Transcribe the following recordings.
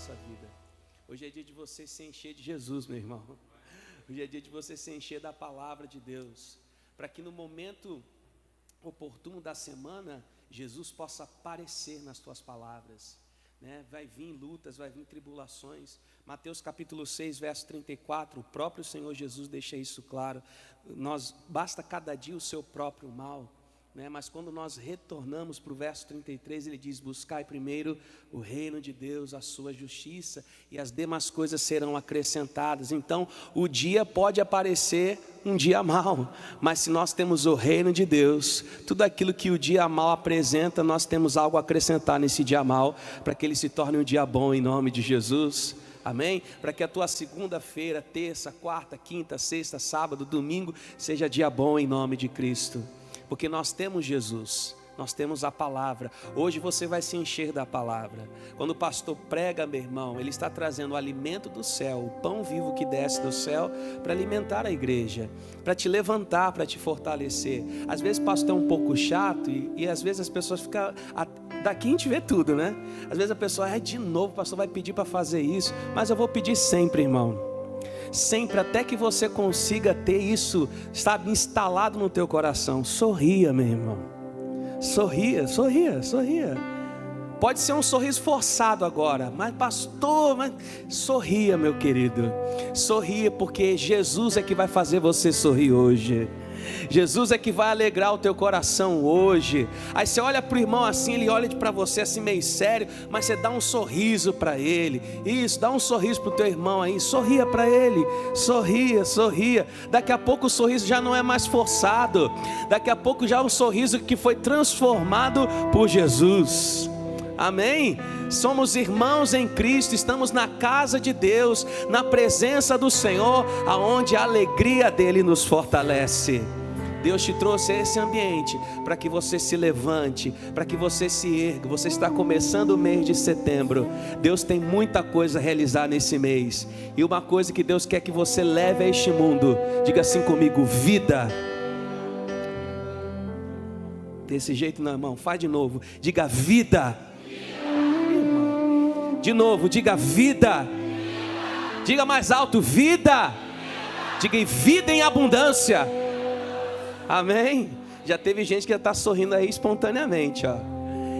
nossa vida. Hoje é dia de você se encher de Jesus, meu irmão. Hoje é dia de você se encher da palavra de Deus, para que no momento oportuno da semana, Jesus possa aparecer nas tuas palavras, né? Vai vir lutas, vai vir tribulações. Mateus capítulo 6, verso 34, o próprio Senhor Jesus deixa isso claro. Basta cada dia o seu próprio mal, né? Mas quando nós retornamos para o verso 33, ele diz: buscai primeiro o reino de Deus, a sua justiça, e as demais coisas serão acrescentadas. Então o dia pode aparecer um dia mau, mas se nós temos o reino de Deus, tudo aquilo que o dia mau apresenta, nós temos algo a acrescentar nesse dia mau, para que ele se torne um dia bom, em nome de Jesus. Amém? Para que a tua segunda-feira, terça, quarta, quinta, sexta, sábado, domingo, seja dia bom, em nome de Cristo. Porque nós temos Jesus, nós temos a palavra. Hoje você vai se encher da palavra. Quando o pastor prega, meu irmão, ele está trazendo o alimento do céu, o pão vivo que desce do céu, para alimentar a igreja, para te levantar, para te fortalecer. Às vezes o pastor é um pouco chato e às vezes as pessoas ficam... Daqui a gente vê tudo, né? Às vezes a pessoa, de novo o pastor vai pedir para fazer isso. Mas eu vou pedir sempre, irmão. Sempre, até que você consiga ter isso, sabe, instalado no teu coração. Sorria, meu irmão. Sorria, sorria, sorria. Pode ser um sorriso forçado agora, mas pastor, sorria, meu querido. Sorria, porque Jesus é que vai fazer você sorrir hoje. Jesus é que vai alegrar o teu coração hoje. Aí você olha para o irmão assim, ele olha para você assim meio sério, mas você dá um sorriso para ele. Isso, dá um sorriso para o teu irmão aí, sorria para ele, sorria, sorria. Daqui a pouco o sorriso já não é mais forçado, daqui a pouco já é um sorriso que foi transformado por Jesus. Amém? Somos irmãos em Cristo, estamos na casa de Deus, na presença do Senhor, aonde a alegria dele nos fortalece. Deus te trouxe a esse ambiente para que você se levante, para que você se erga. Você está começando o mês de setembro. Deus tem muita coisa a realizar nesse mês, e uma coisa que Deus quer que você leve a este mundo, diga assim comigo: vida. Desse jeito não, irmão, faz de novo, diga vida. De novo, diga vida. Diga mais alto, vida. Diga vida em abundância. Amém? Já teve gente que já está sorrindo aí espontaneamente, ó.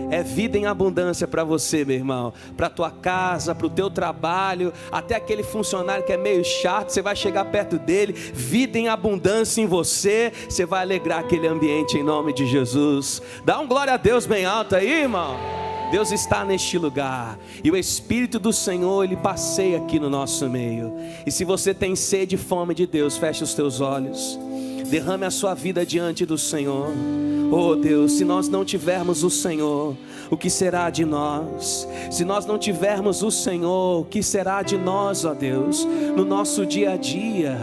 É vida em abundância para você, meu irmão, para a tua casa, para o teu trabalho, até aquele funcionário que é meio chato, você vai chegar perto dele, vida em abundância em você, você vai alegrar aquele ambiente em nome de Jesus. Dá um glória a Deus bem alto aí, irmão. Deus está neste lugar, e o Espírito do Senhor, ele passeia aqui no nosso meio. E se você tem sede e fome de Deus, feche os teus olhos, derrame a sua vida diante do Senhor. Oh Deus, se nós não tivermos o Senhor, o que será de nós? Se nós não tivermos o Senhor, o que será de nós, ó Deus, no nosso dia a dia?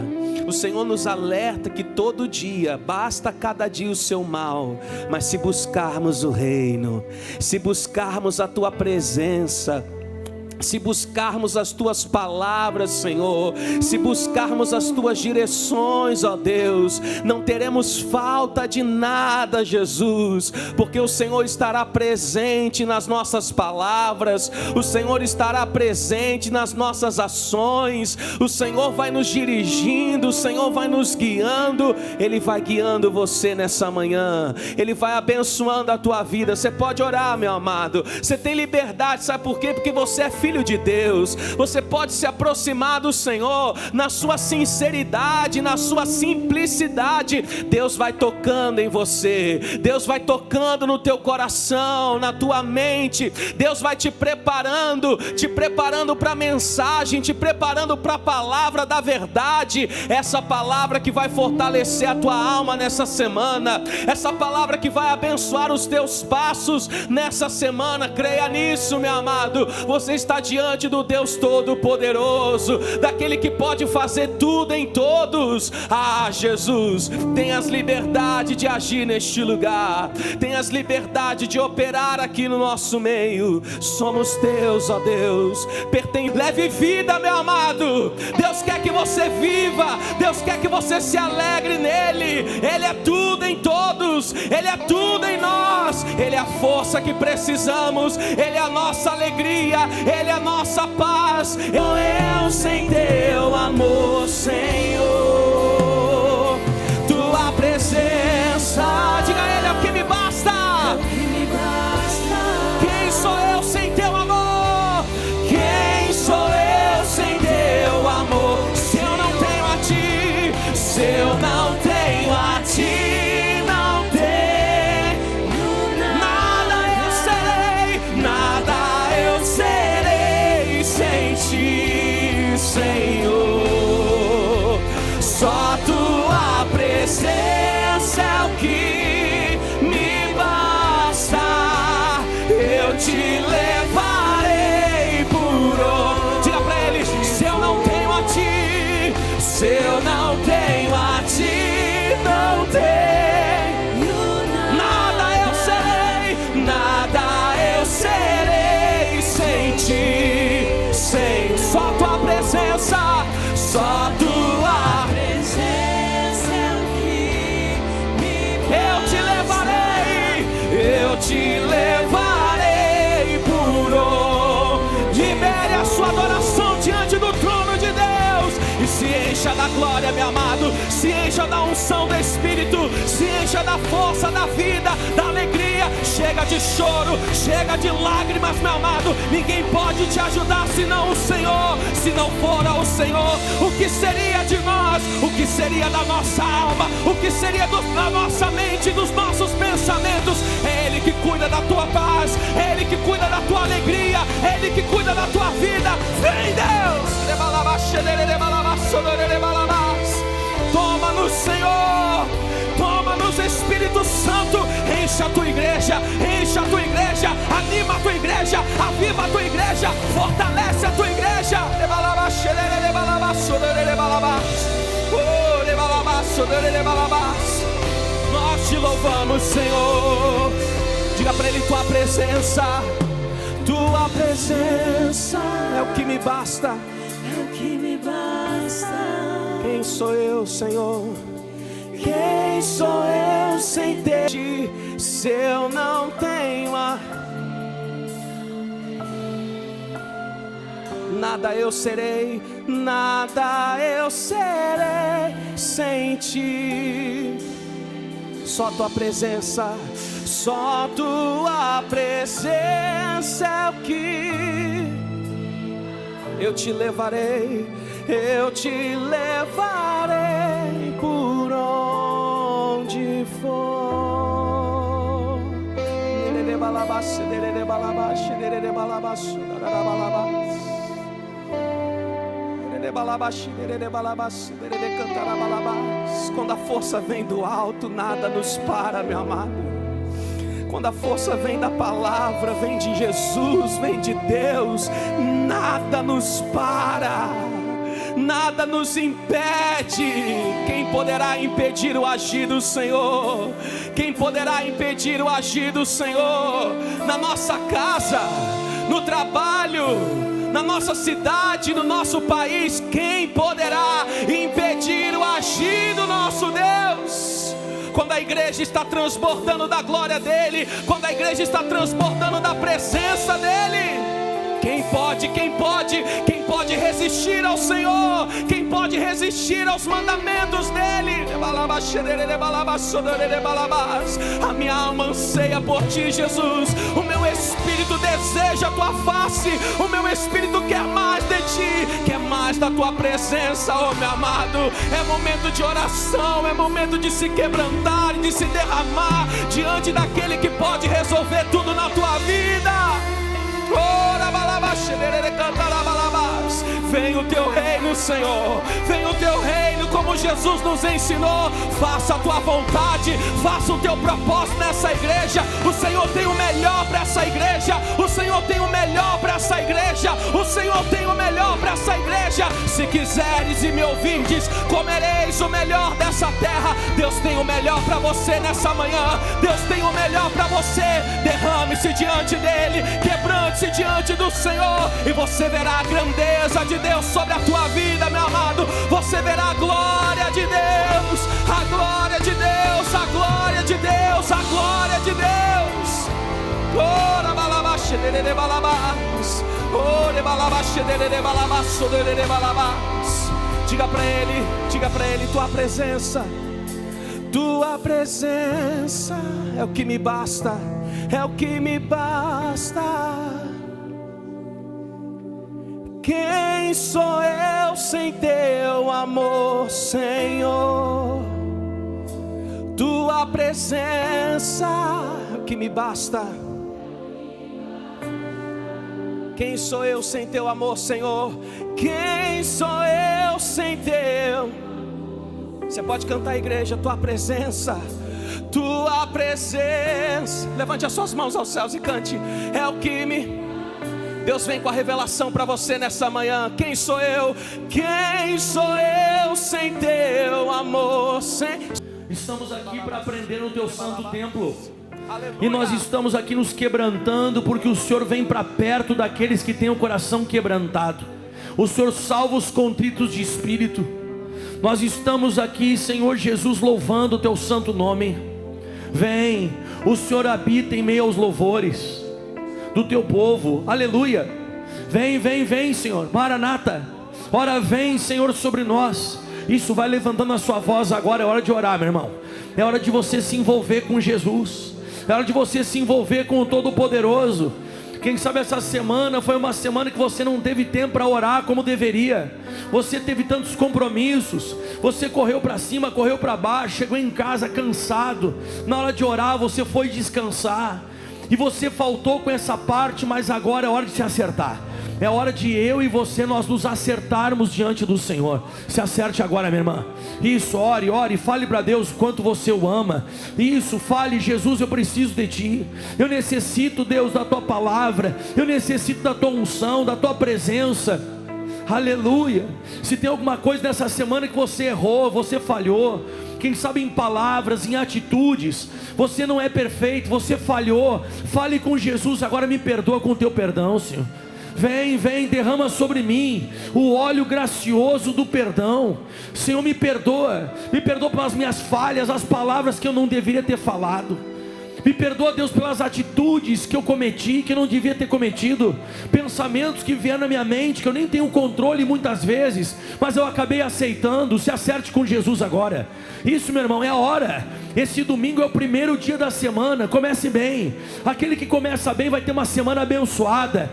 O Senhor nos alerta que todo dia, basta cada dia o seu mal, mas se buscarmos o reino, se buscarmos a tua presença, se buscarmos as tuas palavras, Senhor, se buscarmos as tuas direções, ó Deus, não teremos falta de nada, Jesus, porque o Senhor estará presente nas nossas palavras, o Senhor estará presente nas nossas ações, o Senhor vai nos dirigindo, o Senhor vai nos guiando, Ele vai guiando você nessa manhã, Ele vai abençoando a tua vida. Você pode orar, meu amado, você tem liberdade, sabe por quê? Porque você é filho de Deus, você pode se aproximar do Senhor na sua sinceridade, na sua simplicidade. Deus vai tocando em você, Deus vai tocando no teu coração, na tua mente, Deus vai te preparando para a mensagem, te preparando para a palavra da verdade, essa palavra que vai fortalecer a tua alma nessa semana, essa palavra que vai abençoar os teus passos nessa semana. Creia nisso, meu amado, você está diante do Deus Todo-Poderoso, daquele que pode fazer tudo em todos. Ah, Jesus, tenhas liberdade de agir neste lugar, tenhas liberdade de operar aqui no nosso meio. Somos teus, ó Deus, leve vida, meu amado. Deus quer que você viva, Deus quer que você se alegre nele. Ele é tudo em todos, Ele é tudo em nós, Ele é a força que precisamos, Ele é a nossa alegria, Ele Ele é nossa paz. Eu sem teu amor, Senhor, tua presença, diga a Ele, é o que me basta. Quem sou eu sem teu amor? Quem sou eu sem teu amor? Se eu não tenho a ti, se eu não tenho a ti, não tenho nada. Eu serei sem ti, Senhor. Só tua presença é o que me basta. Eu te levarei por onde. Diga pra Ele, se eu não tenho a ti, se eu não tenho a ti, não tenho nada. Eu serei sem ti, sem só tua presença, só tua presença é o que me basta. Eu te levarei por onde. Libere a sua adoração diante do trono de Deus e se encha da glória, meu amado. Se encha da unção do Espírito, se encha da força da vida, da alegria. Chega de choro, chega de lágrimas, meu amado. Ninguém pode te ajudar senão o Senhor. Se não for ao Senhor, o que seria de nós? O que seria da nossa alma? O que seria da nossa mente, dos nossos pensamentos? É Ele que cuida da tua paz, é Ele que cuida da tua alegria, é Ele que cuida da tua vida. Vem, Deus! Toma-nos, Senhor, toma-nos, Espírito Santo. Encha a tua igreja, anima a tua igreja, aviva a tua igreja, fortalece a tua igreja. Nós te louvamos, Senhor. Diga para Ele, tua presença é o que me basta. É o que me basta. Quem sou eu, Senhor? Quem sou eu sem ter ti? Se eu não tenho nada eu serei sem ti. Só tua presença é o que eu te levarei por onde for. Quando a força vem do alto, nada nos para, meu amado. Quando a força vem da palavra, vem de Jesus, vem de Deus, nada nos para, nada nos impede. Quem poderá impedir o agir do Senhor? Quem poderá impedir o agir do Senhor? Na nossa casa, no trabalho, na nossa cidade, no nosso país, quem poderá impedir o agir do nosso Deus? Quando a igreja está transbordando da glória dEle, quando a igreja está transbordando da presença dEle, quem pode resistir ao Senhor? Quem pode resistir aos mandamentos dEle? A minha alma anseia por Ti, Jesus. O meu espírito deseja a Tua face. O meu espírito quer mais de Ti, quer mais da Tua presença, oh meu amado. É momento de oração, é momento de se quebrantar e de se derramar diante daquele que pode resolver tudo na tua vida. Vem o teu reino, Senhor. Vem o teu reino como Jesus nos ensinou. Faça a tua vontade, faça o teu propósito nessa igreja. O Senhor tem o melhor para essa igreja. O Senhor tem o melhor para essa igreja. O Senhor tem o melhor para essa igreja. Se quiseres e me ouvirdes, comereis o melhor dessa terra. Deus tem o melhor para você nessa manhã. Deus tem o melhor para você. Derrame-se diante dele, quebrante-se diante do Senhor, e você verá a grandeza de Deus sobre a tua vida, meu amado. Você verá a glória de Deus, a glória de Deus, a glória de Deus, a glória de Deus. Ora balabas, ora Diga para ele, tua presença é o que me basta, é o que me basta. Quem sou eu sem teu amor, Senhor? Tua presença é o que me basta. Quem sou eu sem teu amor, Senhor? Quem sou eu sem teu? Você pode cantar, igreja, tua presença, tua presença. Levante as suas mãos aos céus e cante. É o que me... Deus vem com a revelação para você nessa manhã. Quem sou eu? Quem sou eu sem teu amor? Estamos aqui para aprender no teu santo templo. E nós estamos aqui nos quebrantando, porque o Senhor vem para perto daqueles que têm o coração quebrantado. O Senhor salva os contritos de espírito. Nós estamos aqui, Senhor Jesus, louvando o teu santo nome. Vem, o Senhor habita em meio aos louvores do teu povo, aleluia. Vem, Senhor, Maranata. Ora, vem, Senhor, sobre nós. Isso, vai levantando a sua voz agora. É hora de orar, meu irmão. É hora de você se envolver com Jesus. É hora de você se envolver com o Todo-Poderoso. Quem sabe essa semana foi uma semana que você não teve tempo para orar como deveria. Você teve tantos compromissos. Você correu para cima, correu para baixo, chegou em casa cansado. Na hora de orar você foi descansar e você faltou com essa parte, mas agora é hora de se acertar. É hora de eu e você, nós nos acertarmos diante do Senhor. Se acerte agora, minha irmã. Isso, ore, fale para Deus quanto você o ama. Isso, fale: Jesus, eu preciso de Ti. Eu necessito, Deus, da Tua palavra. Eu necessito da Tua unção, da Tua presença. Aleluia. Se tem alguma coisa nessa semana que você errou, você falhou, quem sabe em palavras, em atitudes, você não é perfeito, você falhou, fale com Jesus agora: me perdoa com o Teu perdão, Senhor. Vem, derrama sobre mim o óleo gracioso do perdão. Senhor, me perdoa pelas minhas falhas, as palavras que eu não deveria ter falado. Me perdoa, Deus, pelas atitudes que eu cometi, que eu não devia ter cometido. Pensamentos que vieram na minha mente, que eu nem tenho controle muitas vezes, mas eu acabei aceitando. Se acerte com Jesus agora. Isso, meu irmão, é a hora. Esse domingo é o primeiro dia da semana. Comece bem. Aquele que começa bem vai ter uma semana abençoada.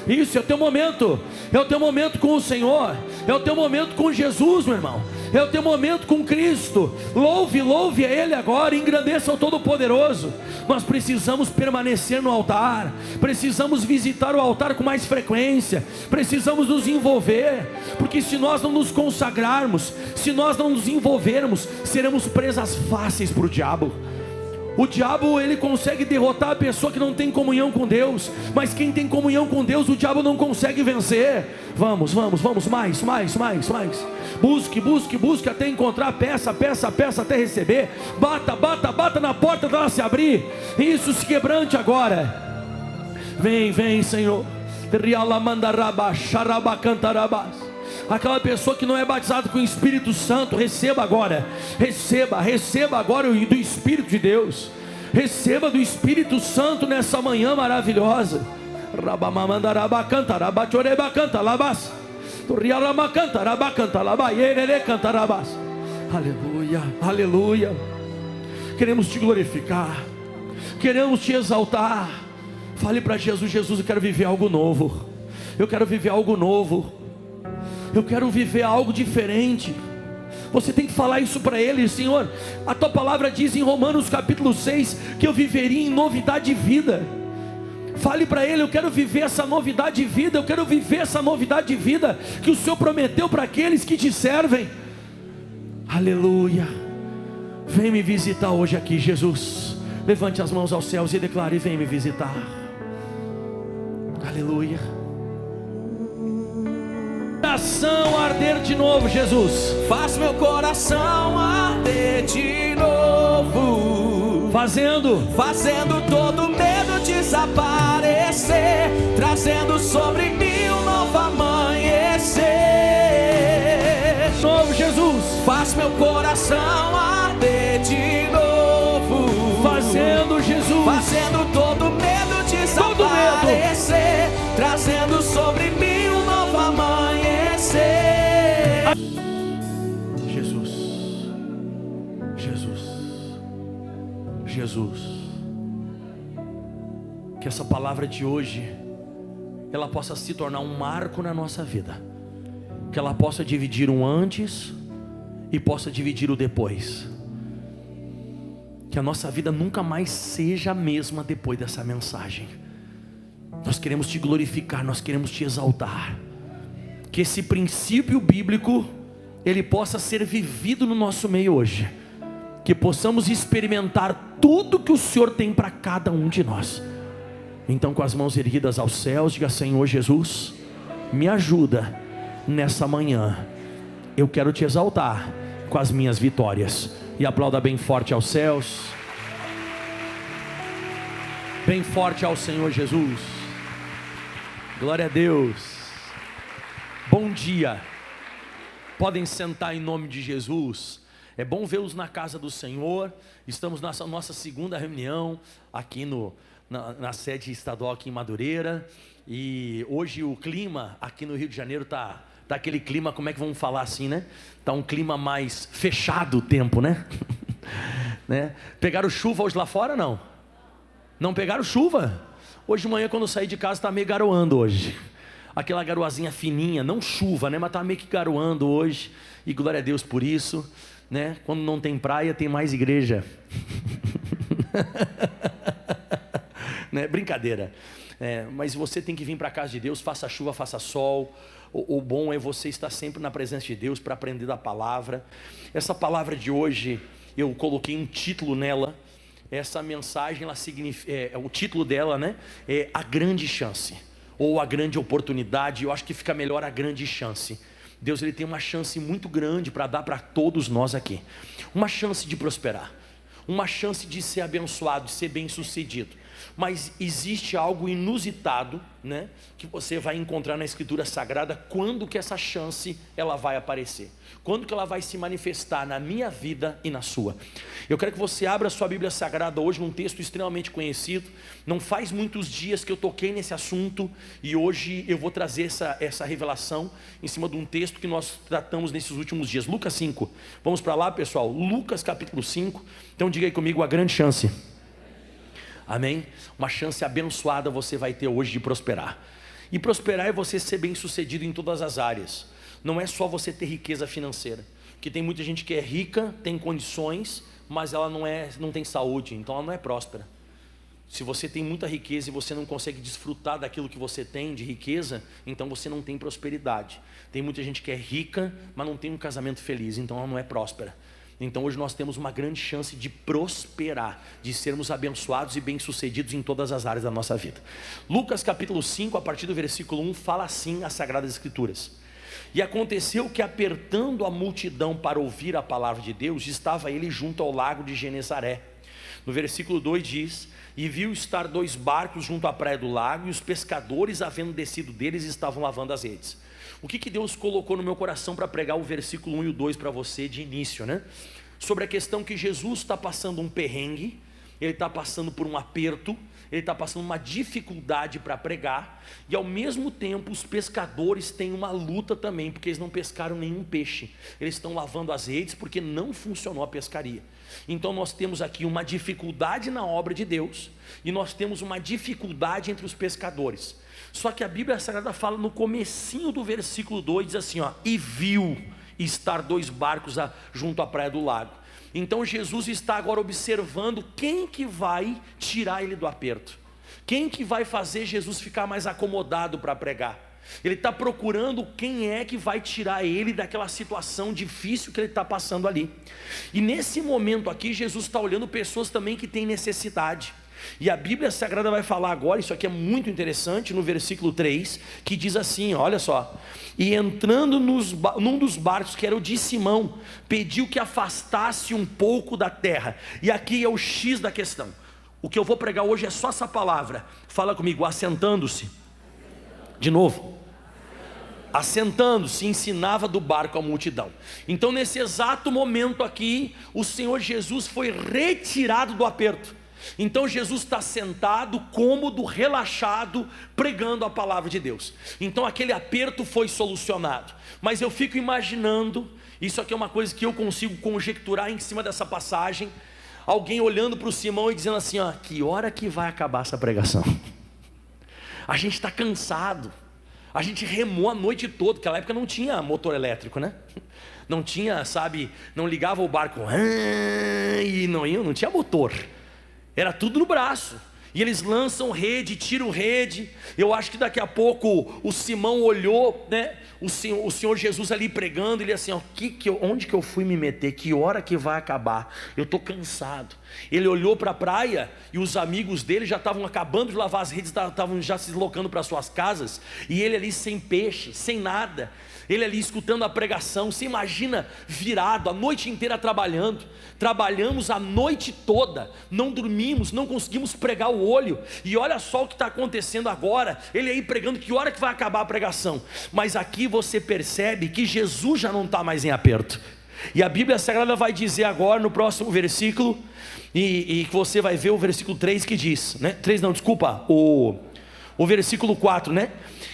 Isso, é o teu momento. É o teu momento com o Senhor. É o teu momento com Jesus, meu irmão. É o teu momento com Cristo. Louve a Ele agora. Engrandeça o Todo-Poderoso. Nós precisamos permanecer no altar. Precisamos visitar o altar com mais frequência. Precisamos nos envolver. Porque se nós não nos consagrarmos, se nós não nos envolvermos, seremos presas fáceis para o diabo. O diabo, ele consegue derrotar a pessoa que não tem comunhão com Deus, mas quem tem comunhão com Deus, o diabo não consegue vencer. Vamos, mais. Busque até encontrar. Peça até receber. Bata na porta dela se abrir. Isso, se quebrante agora. Vem, Senhor. Aquela pessoa que não é batizada com o Espírito Santo, receba agora. Receba agora do Espírito de Deus. Receba do Espírito Santo nessa manhã maravilhosa. Aleluia. Queremos te glorificar, queremos te exaltar. Fale para Jesus: Jesus, eu quero viver algo novo. Eu quero viver algo novo. Eu quero viver algo diferente. Você tem que falar isso para Ele. Senhor, a Tua palavra diz em Romanos capítulo 6 que eu viveria em novidade de vida. Fale para Ele: eu quero viver essa novidade de vida. Eu quero viver essa novidade de vida que o Senhor prometeu para aqueles que te servem. Aleluia. Vem me visitar hoje aqui, Jesus. Levante as mãos aos céus e declare: vem me visitar. Aleluia. Coração arder de novo, Jesus. Faz meu coração arder de novo. Fazendo todo medo desaparecer, trazendo sobre mim um novo amanhecer. Novo, Jesus. Faz meu coração arder de novo. Jesus. Que essa palavra de hoje, ela possa se tornar um marco na nossa vida. Que ela possa dividir um antes e possa dividir o depois. Que a nossa vida nunca mais seja a mesma depois dessa mensagem. Nós queremos te glorificar, nós queremos te exaltar. Que esse princípio bíblico, ele possa ser vivido no nosso meio hoje. Que possamos experimentar tudo que o Senhor tem para cada um de nós. Então, com as mãos erguidas aos céus, diga: Senhor Jesus, me ajuda nessa manhã. Eu quero te exaltar com as minhas vitórias. E aplauda bem forte aos céus. Bem forte ao Senhor Jesus. Glória a Deus. Bom dia. Podem sentar em nome de Jesus. É bom vê-los na casa do Senhor. Estamos na nossa segunda reunião aqui na sede estadual aqui em Madureira. E hoje o clima aqui no Rio de Janeiro tá aquele clima, como é que vamos falar assim, né? Tá um clima mais fechado o tempo, né? Né? Pegaram chuva hoje lá fora, não? Não pegaram chuva? Hoje de manhã, quando eu saí de casa, tá meio garoando hoje. Aquela garoazinha fininha, não chuva, né? Mas tá meio que garoando hoje. E glória a Deus por isso, né? Quando não tem praia, tem mais igreja. Né? Brincadeira. Mas você tem que vir para a casa de Deus, faça chuva, faça sol. O bom é você estar sempre na presença de Deus para aprender da palavra. Essa palavra de hoje, eu coloquei um título nela. Essa mensagem, ela significa, o título dela, né, é A Grande Chance, ou A Grande Oportunidade. Eu acho que fica melhor A Grande Chance. Deus, ele tem uma chance muito grande para dar para todos nós aqui. Uma chance de prosperar, uma chance de ser abençoado, de ser bem sucedido. Mas existe algo inusitado, né, que você vai encontrar na Escritura Sagrada. Quando que essa chance ela vai aparecer? Quando que ela vai se manifestar na minha vida e na sua? Eu quero que você abra a sua Bíblia Sagrada hoje num texto extremamente conhecido. Não faz muitos dias que eu toquei nesse assunto, e hoje eu vou trazer essa revelação em cima de um texto que nós tratamos nesses últimos dias. Lucas 5, vamos para lá, pessoal. Lucas capítulo 5, então diga aí comigo: a grande chance. Amém? Uma chance abençoada você vai ter hoje de prosperar. E prosperar é você ser bem sucedido em todas as áreas. Não é só você ter riqueza financeira, porque tem muita gente que é rica, tem condições, mas ela não tem saúde, então ela não é próspera. Se você tem muita riqueza e você não consegue desfrutar daquilo que você tem de riqueza, então você não tem prosperidade. Tem muita gente que é rica, mas não tem um casamento feliz, então ela não é próspera. Então hoje nós temos uma grande chance de prosperar, de sermos abençoados e bem-sucedidos em todas as áreas da nossa vida. Lucas capítulo 5, a partir do versículo 1, fala assim as Sagradas Escrituras: E aconteceu que, apertando a multidão para ouvir a palavra de Deus, estava ele junto ao lago de Genezaré. No versículo 2 diz: E viu estar 2 barcos junto à praia do lago, e os pescadores, havendo descido deles, estavam lavando as redes. O que Deus colocou no meu coração para pregar o versículo 1 e o 2 para você de início, né? Sobre a questão que Jesus está passando um perrengue, ele está passando por um aperto, ele está passando uma dificuldade para pregar, e ao mesmo tempo os pescadores têm uma luta também, porque eles não pescaram nenhum peixe. Eles estão lavando as redes porque não funcionou a pescaria. Então nós temos aqui uma dificuldade na obra de Deus, e nós temos uma dificuldade entre os pescadores. Só que a Bíblia Sagrada fala no comecinho do versículo 2, diz assim, e viu estar 2 barcos junto à praia do lago. Então Jesus está agora observando quem que vai tirar ele do aperto, quem que vai fazer Jesus ficar mais acomodado para pregar. Ele está procurando quem é que vai tirar ele daquela situação difícil que ele está passando ali. E nesse momento aqui Jesus está olhando pessoas também que têm necessidade. E a Bíblia Sagrada vai falar agora, isso aqui é muito interessante, no versículo 3, que diz assim, olha só: E entrando num dos barcos, que era o de Simão, pediu que afastasse um pouco da terra. E aqui é o X da questão. O que eu vou pregar hoje é só essa palavra. Fala comigo: assentando-se. De novo. Assentando-se, ensinava do barco a multidão. Então nesse exato momento aqui, o Senhor Jesus foi retirado do aperto. Então Jesus está sentado, cômodo, relaxado, pregando a palavra de Deus. Então aquele aperto foi solucionado. Mas eu fico imaginando, isso aqui é uma coisa que eu consigo conjecturar em cima dessa passagem, alguém olhando para o Simão e dizendo assim, ó, que hora que vai acabar essa pregação? A gente está cansado, a gente remou a noite toda, naquela época não tinha motor elétrico, né? Não tinha, sabe, não ligava o barco e não tinha motor, era tudo no braço. E eles lançam rede, tiram rede. Eu acho que daqui a pouco o Simão olhou, né? O Senhor Jesus ali pregando. Ele assim, ó, onde que eu fui me meter? Que hora que vai acabar? Eu estou cansado. Ele olhou para a praia e os amigos dele já estavam acabando de lavar as redes, estavam já se deslocando para suas casas. E ele ali sem peixe, sem nada. Ele ali escutando a pregação. Você imagina virado, a noite inteira trabalhando. Trabalhamos a noite toda, não dormimos, não conseguimos pregar o olho. E olha só o que está acontecendo agora. Ele aí pregando, que hora que vai acabar a pregação? Mas aqui você percebe que Jesus já não está mais em aperto. E a Bíblia Sagrada vai dizer agora no próximo versículo, e você vai ver o versículo 3 que diz, né? 3 não, desculpa, o versículo 4, né?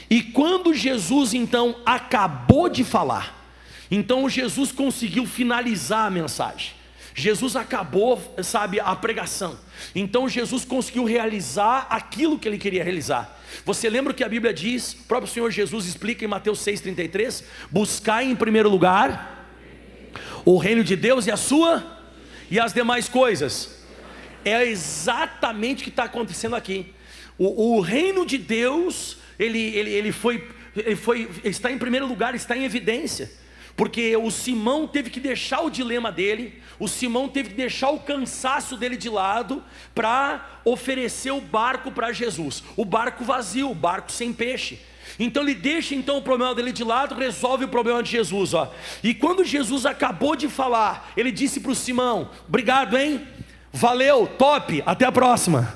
E quando Jesus então acabou de falar, então Jesus conseguiu finalizar a mensagem. Jesus acabou, sabe, a pregação. Então Jesus conseguiu realizar aquilo que ele queria realizar. Você lembra o que a Bíblia diz? O próprio Senhor Jesus explica em Mateus 6,33: buscai em primeiro lugar o reino de Deus e as demais coisas. É exatamente o que está acontecendo aqui. O reino de Deus, ele está em primeiro lugar, está em evidência. Porque o Simão teve que deixar o dilema dele, o Simão teve que deixar o cansaço dele de lado para oferecer o barco para Jesus. O barco vazio, o barco sem peixe. Então ele deixa então o problema dele de lado, resolve o problema de Jesus, ó. E quando Jesus acabou de falar, ele disse para o Simão: obrigado, hein? Valeu, top, até a próxima.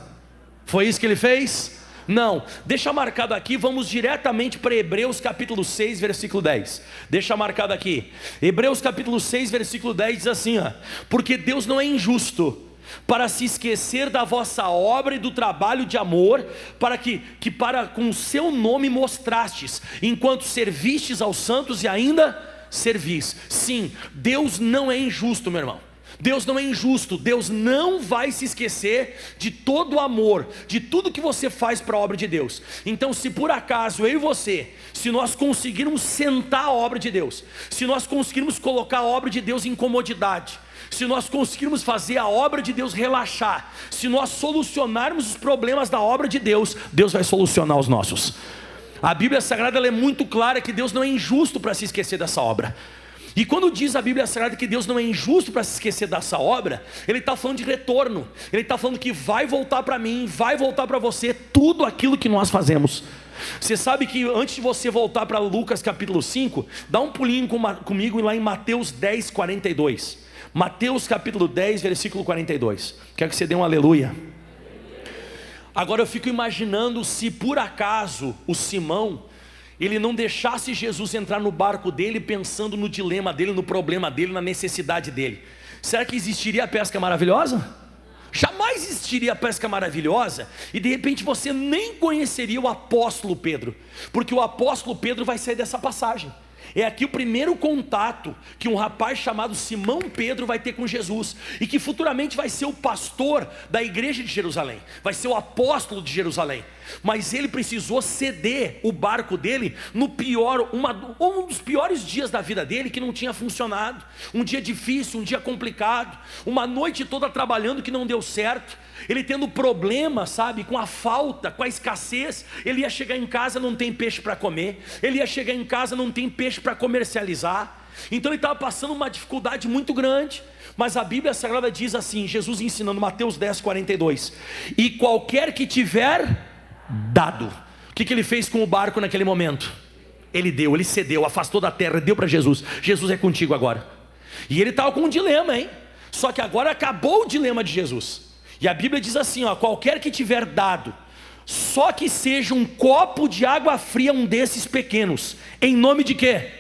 Foi isso que ele fez? Não, deixa marcado aqui, vamos diretamente para Hebreus capítulo 6, versículo 10. Deixa marcado aqui, Hebreus capítulo 6, versículo 10 diz assim, ó: porque Deus não é injusto para se esquecer da vossa obra e do trabalho de amor, para que para com o seu nome mostrastes, enquanto servistes aos santos e ainda servis. Sim, Deus não é injusto, meu irmão. Deus não é injusto, Deus não vai se esquecer de todo o amor, de tudo que você faz para a obra de Deus. Então, se por acaso eu e você, se nós conseguirmos sentar a obra de Deus, se nós conseguirmos colocar a obra de Deus em comodidade, se nós conseguirmos fazer a obra de Deus relaxar, se nós solucionarmos os problemas da obra de Deus, Deus vai solucionar os nossos. A Bíblia Sagrada ela é muito clara que Deus não é injusto para se esquecer dessa obra. E quando diz a Bíblia Sagrada que Deus não é injusto para se esquecer dessa obra, Ele está falando de retorno. Ele está falando que vai voltar para mim, vai voltar para você tudo aquilo que nós fazemos. Você sabe que antes de você voltar para Lucas capítulo 5, dá um pulinho comigo lá em Mateus 10, 42. Mateus capítulo 10, versículo 42. Quero que você dê um aleluia. Agora eu fico imaginando se por acaso o Simão, ele não deixasse Jesus entrar no barco dele pensando no dilema dele, no problema dele, na necessidade dele. Será que existiria a pesca maravilhosa? Jamais existiria a pesca maravilhosa. E de repente você nem conheceria o apóstolo Pedro, porque o apóstolo Pedro vai sair dessa passagem. É aqui o primeiro contato que um rapaz chamado Simão Pedro vai ter com Jesus, e que futuramente vai ser o pastor da igreja de Jerusalém, vai ser o apóstolo de Jerusalém. Mas ele precisou ceder o barco dele no um dos piores dias da vida dele, que não tinha funcionado. Um dia difícil, um dia complicado, uma noite toda trabalhando que não deu certo, ele tendo problema, sabe, com a falta, com a escassez. Ele ia chegar em casa, não tem peixe para comer. Ele ia chegar em casa, não tem peixe para comercializar. Então ele estava passando uma dificuldade muito grande. Mas a Bíblia Sagrada diz assim, Jesus ensinando, Mateus 10, 42: e qualquer que tiver dado. O que ele fez com o barco naquele momento? Ele deu, ele cedeu, afastou da terra, deu para Jesus. Jesus é contigo agora. E ele estava com um dilema, hein? Só que agora acabou o dilema de Jesus. E a Bíblia diz assim, ó: qualquer que tiver dado, só que seja um copo de água fria, um desses pequenos, em nome de quê?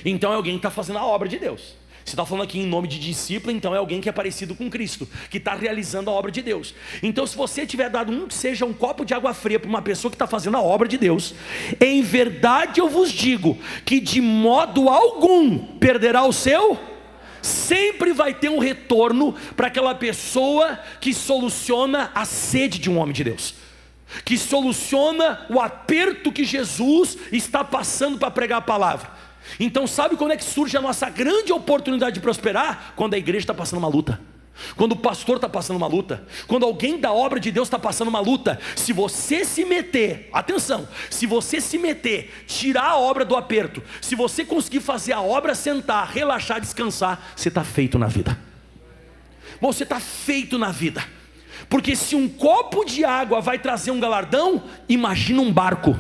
Então é alguém que está fazendo a obra de Deus. Você está falando aqui em nome de discípulo, então é alguém que é parecido com Cristo, que está realizando a obra de Deus. Então se você tiver dado que seja um copo de água fria para uma pessoa que está fazendo a obra de Deus, em verdade eu vos digo, que de modo algum perderá o seu. sempre vai ter um retorno para aquela pessoa que soluciona a sede de um homem de Deus, que soluciona o aperto que Jesus está passando para pregar a palavra. Então sabe quando é que surge a nossa grande oportunidade de prosperar? Quando a igreja está passando uma luta, quando o pastor está passando uma luta, quando alguém da obra de Deus está passando uma luta. Se você se meter, atenção, se você se meter, tirar a obra do aperto, se você conseguir fazer a obra sentar, relaxar, descansar, você está feito na vida. Você está feito na vida. Porque se um copo de água vai trazer um galardão, imagina um barco.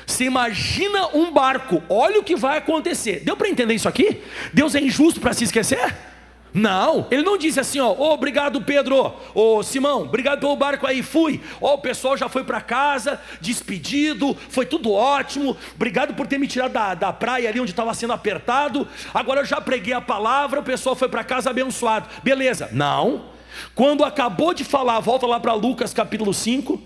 Você imagina um barco, olha o que vai acontecer. Deu para entender isso aqui? Deus é injusto para se esquecer? Não, ele não disse assim, ó, oh, obrigado Pedro, ô Simão, obrigado pelo barco aí, fui, ó, o pessoal já foi para casa, despedido, foi tudo ótimo, obrigado por ter me tirado da praia ali onde estava sendo apertado, agora eu já preguei a palavra, o pessoal foi para casa abençoado, beleza? Não, quando acabou de falar, volta lá para Lucas capítulo 5,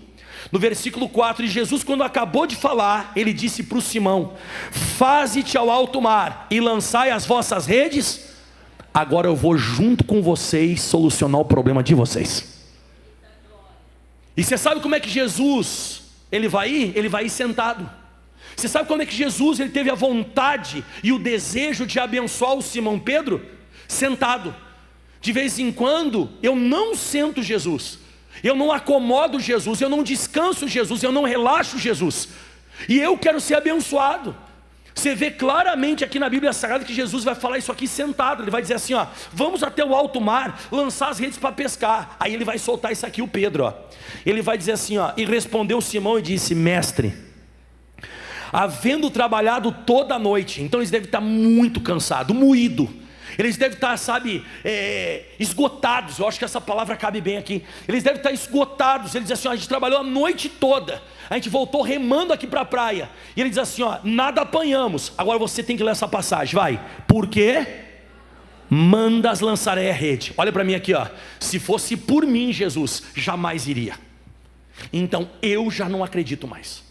no versículo 4, e Jesus quando acabou de falar, ele disse para o Simão, faze-te ao alto mar e lançai as vossas redes. Agora eu vou junto com vocês solucionar o problema de vocês. E você sabe como é que Jesus, ele vai ir? Ele vai ir sentado. Você sabe quando é que Jesus ele teve a vontade e o desejo de abençoar o Simão Pedro? Sentado. De vez em quando eu não sento Jesus, eu não acomodo Jesus, eu não descanso Jesus, eu não relaxo Jesus. E eu quero ser abençoado. Você vê claramente aqui na Bíblia Sagrada que Jesus vai falar isso aqui sentado. Ele vai dizer assim, ó, vamos até o alto mar, lançar as redes para pescar. Aí ele vai soltar isso aqui, o Pedro, ó. Ele vai dizer assim, ó, e respondeu Simão e disse, mestre, havendo trabalhado toda a noite, então eles devem estar muito cansados, moído. Eles devem estar, sabe, esgotados. Eu acho que essa palavra cabe bem aqui. Eles devem estar esgotados. Ele diz assim, ó, a gente trabalhou a noite toda, a gente voltou remando aqui para a praia. E ele diz assim, ó, nada apanhamos. Agora você tem que ler essa passagem, vai. Por quê? Mandas lançarei a rede. Olha para mim aqui, ó. Se fosse por mim, Jesus, jamais iria. Então eu já não acredito mais.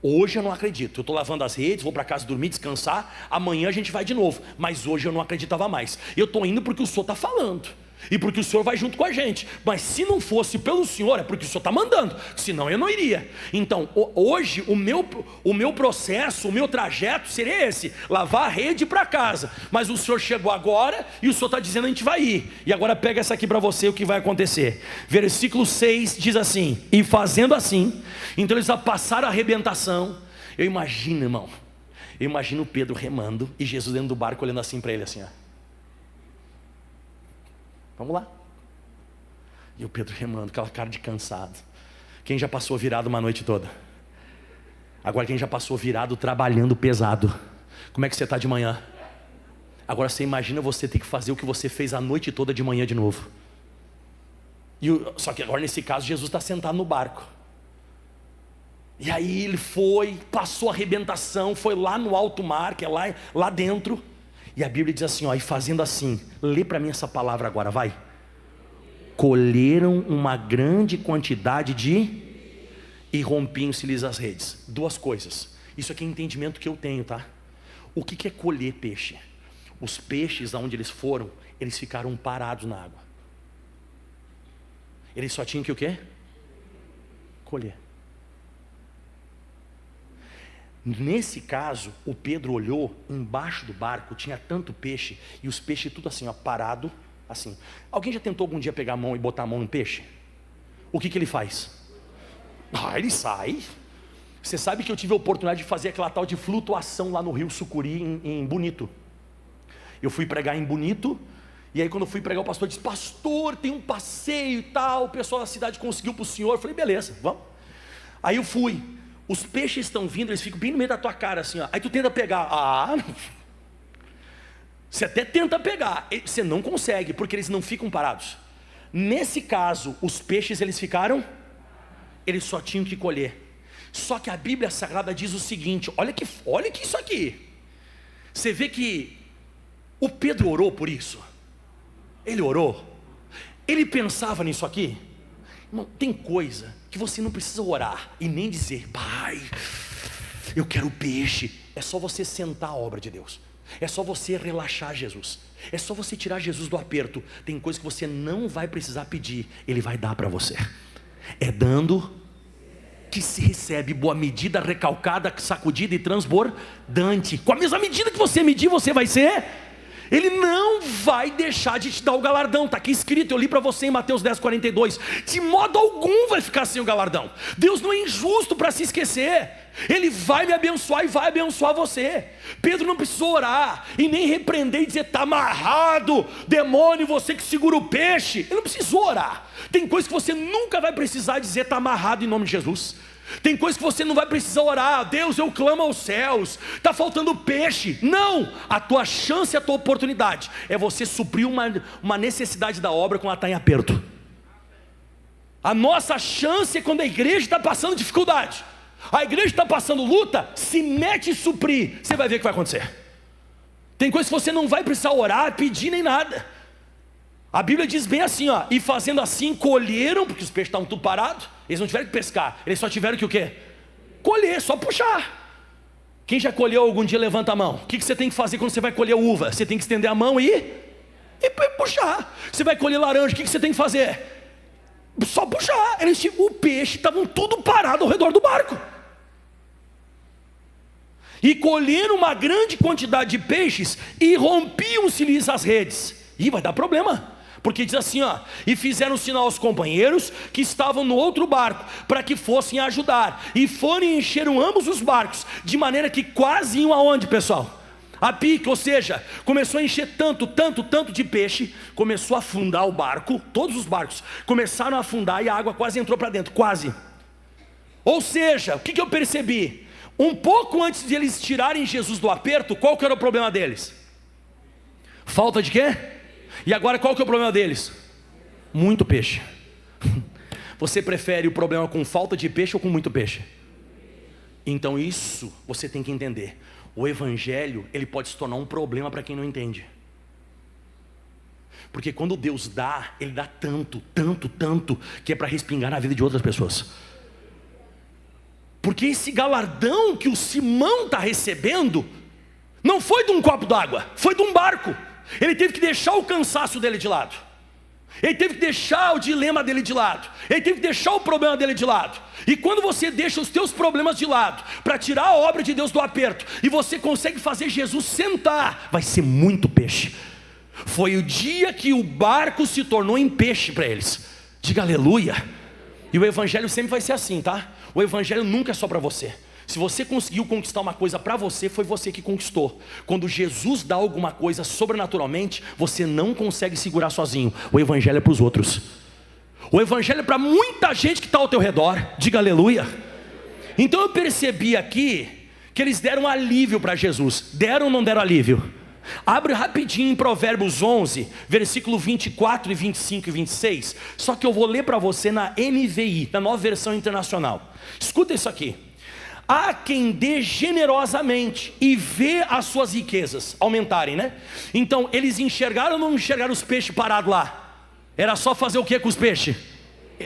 Hoje eu não acredito, eu estou lavando as redes, vou para casa dormir, descansar, amanhã a gente vai de novo, mas hoje eu não acreditava mais. Eu estou indo porque o Senhor está falando, e porque o Senhor vai junto com a gente, mas se não fosse pelo Senhor, é porque o Senhor está mandando, senão eu não iria. Então hoje o meu processo, o meu trajeto seria esse, lavar a rede para casa, mas o Senhor chegou agora, e o Senhor está dizendo a gente vai ir. E agora pega essa aqui para você, o que vai acontecer. Versículo 6 diz assim, e fazendo assim, então eles passaram a arrebentação. Eu imagino, irmão, eu imagino Pedro remando, e Jesus dentro do barco olhando assim para ele assim, ó. Vamos lá. E o Pedro remando, aquela cara de cansado. Quem já passou virado uma noite toda? Agora quem já passou virado trabalhando pesado? Como é que você está de manhã? Agora você imagina você ter que fazer o que você fez a noite toda de manhã de novo. Só que agora nesse caso Jesus está sentado no barco. E aí ele foi, passou a arrebentação, foi lá no alto mar, que é lá dentro. E a Bíblia diz assim, ó, e fazendo assim, lê para mim essa palavra agora, vai. Colheram uma grande quantidade e rompiam-se-lhes as redes. Duas coisas, isso aqui é entendimento que eu tenho, tá? O que é colher peixe? Os peixes, aonde eles foram, eles ficaram parados na água. Eles só tinham que o quê? Colher. Nesse caso, o Pedro olhou, embaixo do barco tinha tanto peixe, e os peixes tudo assim, ó, parado, assim. Alguém já tentou algum dia pegar a mão e botar a mão no peixe? O que ele faz? Ele sai. Você sabe que eu tive a oportunidade de fazer aquela tal de flutuação lá no Rio Sucuri, em Bonito. Eu fui pregar em Bonito, e aí quando eu fui pregar, o pastor disse, pastor, tem um passeio e tal, o pessoal da cidade conseguiu para o senhor. Eu falei, beleza, vamos. Aí eu fui. Os peixes estão vindo, eles ficam bem no meio da tua cara assim, ó. Aí tu tenta pegar, você até tenta pegar, você não consegue, porque eles não ficam parados. Nesse caso, os peixes eles eles só tinham que colher. Só que a Bíblia Sagrada diz o seguinte, olha que isso aqui. Você vê que o Pedro orou por isso. Ele orou. Ele pensava nisso aqui. Irmão, tem coisa que você não precisa orar e nem dizer, pai, eu quero peixe. É só você sentar a obra de Deus. É só você relaxar Jesus. É só você tirar Jesus do aperto. Tem coisa que você não vai precisar pedir, Ele vai dar para você. É dando que se recebe boa medida, recalcada, sacudida e transbordante. Com a mesma medida que você medir, você vai ser. Ele não vai deixar de te dar o galardão. Está aqui escrito, eu li para você em Mateus 10:42. De modo algum vai ficar sem o galardão. Deus não é injusto para se esquecer. Ele vai me abençoar e vai abençoar você. Pedro não precisou orar e nem repreender e dizer: está amarrado, demônio, você que segura o peixe. Ele não precisou orar. Tem coisa que você nunca vai precisar dizer: está amarrado, em nome de Jesus. Tem coisa que você não vai precisar orar: Deus, eu clamo aos céus, está faltando peixe. Não, a tua chance, a tua oportunidade é você suprir uma necessidade da obra quando ela está em aperto. A nossa chance é quando a igreja está passando dificuldade, a igreja está passando luta, se mete e suprir, você vai ver o que vai acontecer. Tem coisa que você não vai precisar orar, pedir nem nada. A Bíblia diz bem assim, ó: e fazendo assim colheram, porque os peixes estavam tudo parados. Eles não tiveram que pescar, eles só tiveram que o quê? Colher, só puxar. Quem já colheu algum dia, levanta a mão. O que você tem que fazer quando você vai colher uva? Você tem que estender a mão e puxar. Você vai colher laranja, o que você tem que fazer? Só puxar. O peixe estavam tudo parado ao redor do barco. E colheram uma grande quantidade de peixes e rompiam-se-lhes as redes. E vai dar problema. Porque diz assim, ó: e fizeram sinal aos companheiros que estavam no outro barco, para que fossem ajudar. E foram e encheram ambos os barcos, de maneira que quase iam aonde, pessoal? A pique, ou seja, começou a encher tanto de peixe, começou a afundar o barco. Todos os barcos começaram a afundar e a água quase entrou para dentro, quase. Ou seja, o que eu percebi? Um pouco antes de eles tirarem Jesus do aperto, qual que era o problema deles? Falta de quê? E agora qual que é o problema deles? Muito peixe. Você prefere o problema com falta de peixe ou com muito peixe? Então isso você tem que entender. O evangelho, ele pode se tornar um problema para quem não entende. Porque quando Deus dá, Ele dá tanto, que é para respingar na vida de outras pessoas. Porque esse galardão que o Simão está recebendo não foi de um copo d'água, foi de um barco. Ele teve que deixar o cansaço dele de lado. Ele teve que deixar o dilema dele de lado. Ele teve que deixar o problema dele de lado. E quando você deixa os teus problemas de lado para tirar a obra de Deus do aperto, e você consegue fazer Jesus sentar, vai ser muito peixe. Foi o dia que o barco se tornou em peixe para eles. Diga aleluia. E o evangelho sempre vai ser assim, tá? O evangelho nunca é só para você. Se você conseguiu conquistar uma coisa para você, foi você que conquistou. Quando Jesus dá alguma coisa sobrenaturalmente, você não consegue segurar sozinho. O evangelho é para os outros. O evangelho é para muita gente que está ao teu redor. Diga aleluia. Então eu percebi aqui que eles deram alívio para Jesus. Deram ou não deram alívio? Abre rapidinho em Provérbios 11, versículo 24 e 25 e 26. Só que eu vou ler para você na NVI, na Nova Versão Internacional. Escuta isso aqui. Há quem dê generosamente e vê as suas riquezas aumentarem, né? Então eles enxergaram ou não enxergaram os peixes parados lá? Era só fazer o que com os peixes?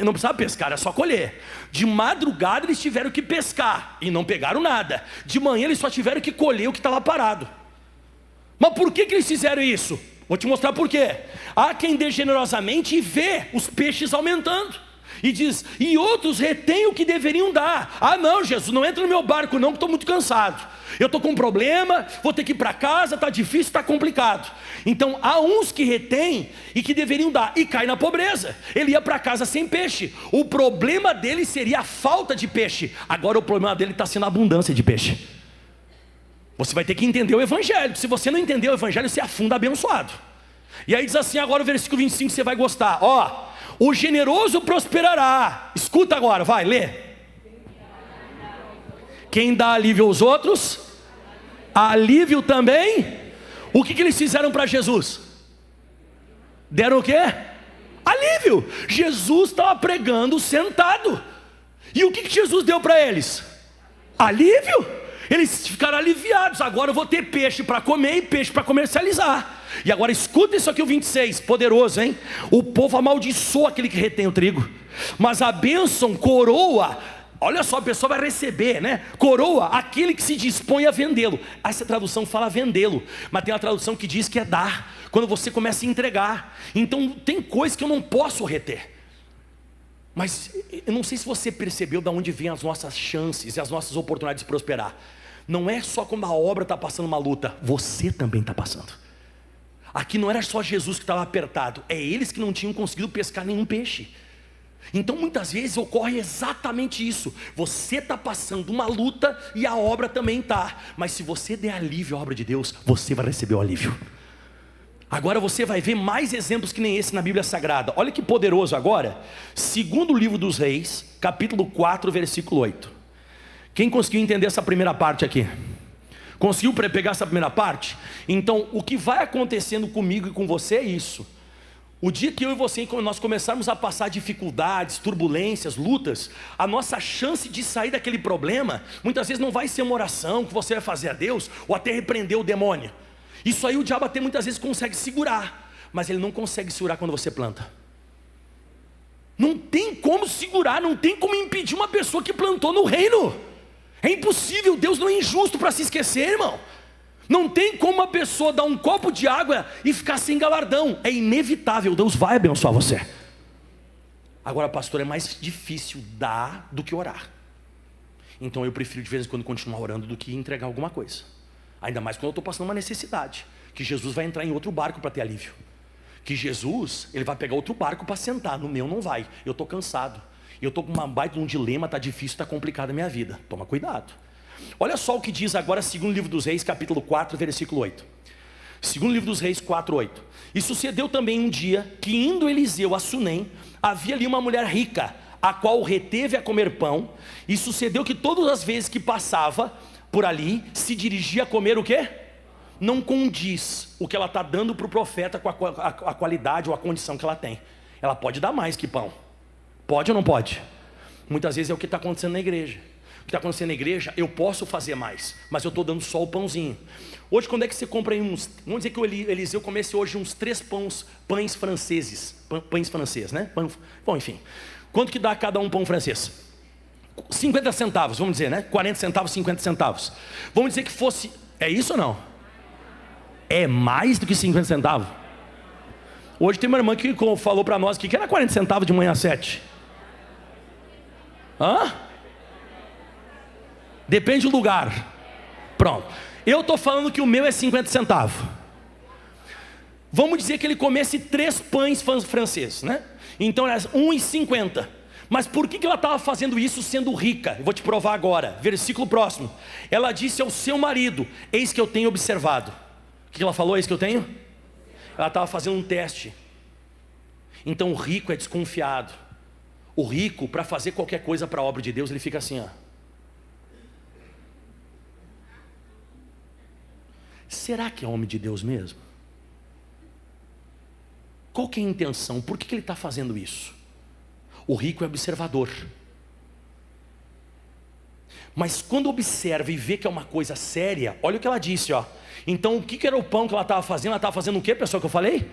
Não precisava pescar, era só colher. De madrugada eles tiveram que pescar e não pegaram nada. De manhã eles só tiveram que colher o que estava parado. Mas por que eles fizeram isso? Vou te mostrar por quê. Há quem dê generosamente e vê os peixes aumentando. E diz, e outros retêm o que deveriam dar. Ah não, Jesus, não entra no meu barco não, que estou muito cansado. Eu estou com um problema, vou ter que ir para casa, está difícil, está complicado. Então há uns que retêm e que deveriam dar, e cai na pobreza. Ele ia para casa sem peixe. O problema dele seria a falta de peixe. Agora o problema dele está sendo a abundância de peixe. Você vai ter que entender o evangelho. Se você não entender o evangelho, você afunda abençoado. E aí diz assim, agora o versículo 25, você vai gostar. Ó, o generoso prosperará. Escuta agora, vai, lê. Quem dá alívio aos outros, alívio também. O que eles fizeram para Jesus? Deram o quê? Alívio. Jesus estava pregando sentado. E o que Jesus deu para eles? Alívio. Eles ficaram aliviados. Agora eu vou ter peixe para comer e peixe para comercializar. E agora escuta isso aqui, o 26, poderoso, hein? O povo amaldiçoa aquele que retém o trigo, mas a bênção coroa Olha só, a pessoa vai receber, né? Coroa, aquele que se dispõe a vendê-lo. Essa tradução fala vendê-lo, mas tem uma tradução que diz que é dar, quando você começa a entregar. Então tem coisas que eu não posso reter. Mas eu não sei se você percebeu de onde vêm as nossas chances e as nossas oportunidades de prosperar. Não é só quando a obra está passando uma luta, você também está passando. Aqui não era só Jesus que estava apertado, é eles que não tinham conseguido pescar nenhum peixe. Então muitas vezes ocorre exatamente isso. Você está passando uma luta e a obra também está. Mas se você der alívio à obra de Deus, você vai receber o alívio. Agora você vai ver mais exemplos que nem esse na Bíblia Sagrada. Olha que poderoso agora. Segundo livro dos Reis, capítulo 4, versículo 8. Quem conseguiu entender essa primeira parte aqui? Conseguiu pegar essa primeira parte? Então o que vai acontecendo comigo e com você é isso. O dia que eu e você, nós começarmos a passar dificuldades, turbulências, lutas, a nossa chance de sair daquele problema, muitas vezes não vai ser uma oração que você vai fazer a Deus, ou até repreender o demônio. Isso aí o diabo até muitas vezes consegue segurar, mas ele não consegue segurar quando você planta. Não tem como segurar, não tem como impedir uma pessoa que plantou no reino. É impossível, Deus não é injusto para se esquecer, irmão. Não tem como uma pessoa dar um copo de água e ficar sem galardão. É inevitável, Deus vai abençoar você. Agora, pastor, é mais difícil dar do que orar. Então eu prefiro de vez em quando continuar orando do que entregar alguma coisa. Ainda mais quando eu estou passando uma necessidade, que Jesus vai entrar em outro barco para ter alívio. Que Jesus, ele vai pegar outro barco para sentar, no meu não vai. Eu estou cansado, eu estou com uma baita de um dilema, está difícil, está complicada a minha vida. Toma cuidado. Olha só o que diz agora segundo livro dos Reis, capítulo 4, versículo 8. Segundo livro dos Reis 4, 8. E sucedeu também um dia, que indo Eliseu a Sunem, havia ali uma mulher rica, a qual reteve a comer pão. E sucedeu que todas as vezes que passava por ali, se dirigia a comer o quê? Não condiz o que ela está dando para o profeta com a qualidade ou a condição que ela tem. Ela pode dar mais que pão. Pode ou não pode? Muitas vezes é o que está acontecendo na igreja. O que está acontecendo na igreja, eu posso fazer mais, mas eu estou dando só o pãozinho. Hoje, quando é que você compra aí uns, vamos dizer que o Eliseu comece hoje uns 3 pães franceses, pães franceses, né? Bom, enfim, quanto que dá cada um pão francês? 50 centavos, vamos dizer, né? 40 centavos, 50 centavos. Vamos dizer que fosse, é isso ou não? É mais do que 50 centavos? Hoje tem uma irmã que falou para nós que era 40 centavos de manhã às 7. Hã? Depende do lugar. Pronto. Eu estou falando que o meu é 50 centavos. Vamos dizer que ele comesse 3 pães franceses, né? Então era 1,50. Mas por que ela estava fazendo isso sendo rica? Eu vou te provar agora. Versículo próximo. Ela disse ao seu marido: eis que eu tenho observado. O que ela falou? Eis que eu tenho? Ela estava fazendo um teste. Então o rico é desconfiado. O rico, para fazer qualquer coisa para a obra de Deus, ele fica assim, ó. Será que é homem de Deus mesmo? Qual que é a intenção? Por que ele está fazendo isso? O rico é observador. Mas quando observa e vê que é uma coisa séria, olha o que ela disse, ó. Então o que era o pão que ela estava fazendo? Ela estava fazendo o que, pessoal, que eu falei?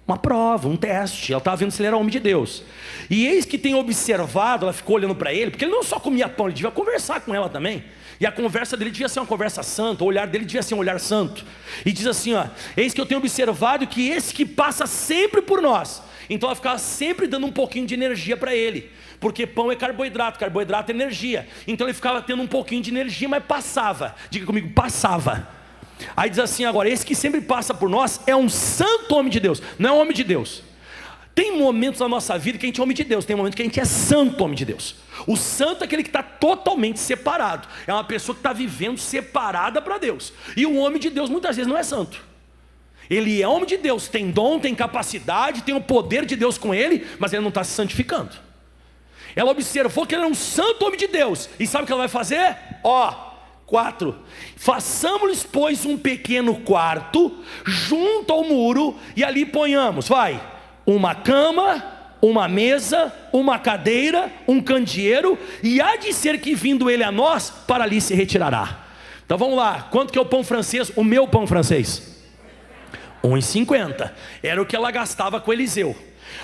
Uma prova, um teste. Ela estava vendo se ele era homem de Deus. E eis que tem observado, ela ficou olhando para ele, porque ele não só comia pão, ele devia conversar com ela também. E a conversa dele devia ser uma conversa santa, o olhar dele devia ser um olhar santo. E diz assim, ó: eis que eu tenho observado que esse que passa sempre por nós. Então ela ficava sempre dando um pouquinho de energia para ele, porque pão é carboidrato, carboidrato é energia. Então ele ficava tendo um pouquinho de energia, mas passava. Diga comigo, passava. Aí diz assim agora: esse que sempre passa por nós é um santo homem de Deus. Não é um homem de Deus. Tem momentos na nossa vida que a gente é homem de Deus, tem momentos que a gente é santo homem de Deus. O santo é aquele que está totalmente separado, é uma pessoa que está vivendo separada para Deus. E o homem de Deus muitas vezes não é santo. Ele é homem de Deus, tem dom, tem capacidade, tem o poder de Deus com ele, mas ele não está se santificando. Ela observou que ele era um santo homem de Deus. E sabe o que ela vai fazer? 4. Façamos-lhes, pois, um pequeno quarto junto ao muro, e ali ponhamos, uma cama, uma mesa, uma cadeira, um candeeiro, e há de ser que vindo ele a nós, para ali se retirará. Então vamos lá, quanto que é o pão francês? O meu pão francês 1,50. Era o que ela gastava com Eliseu.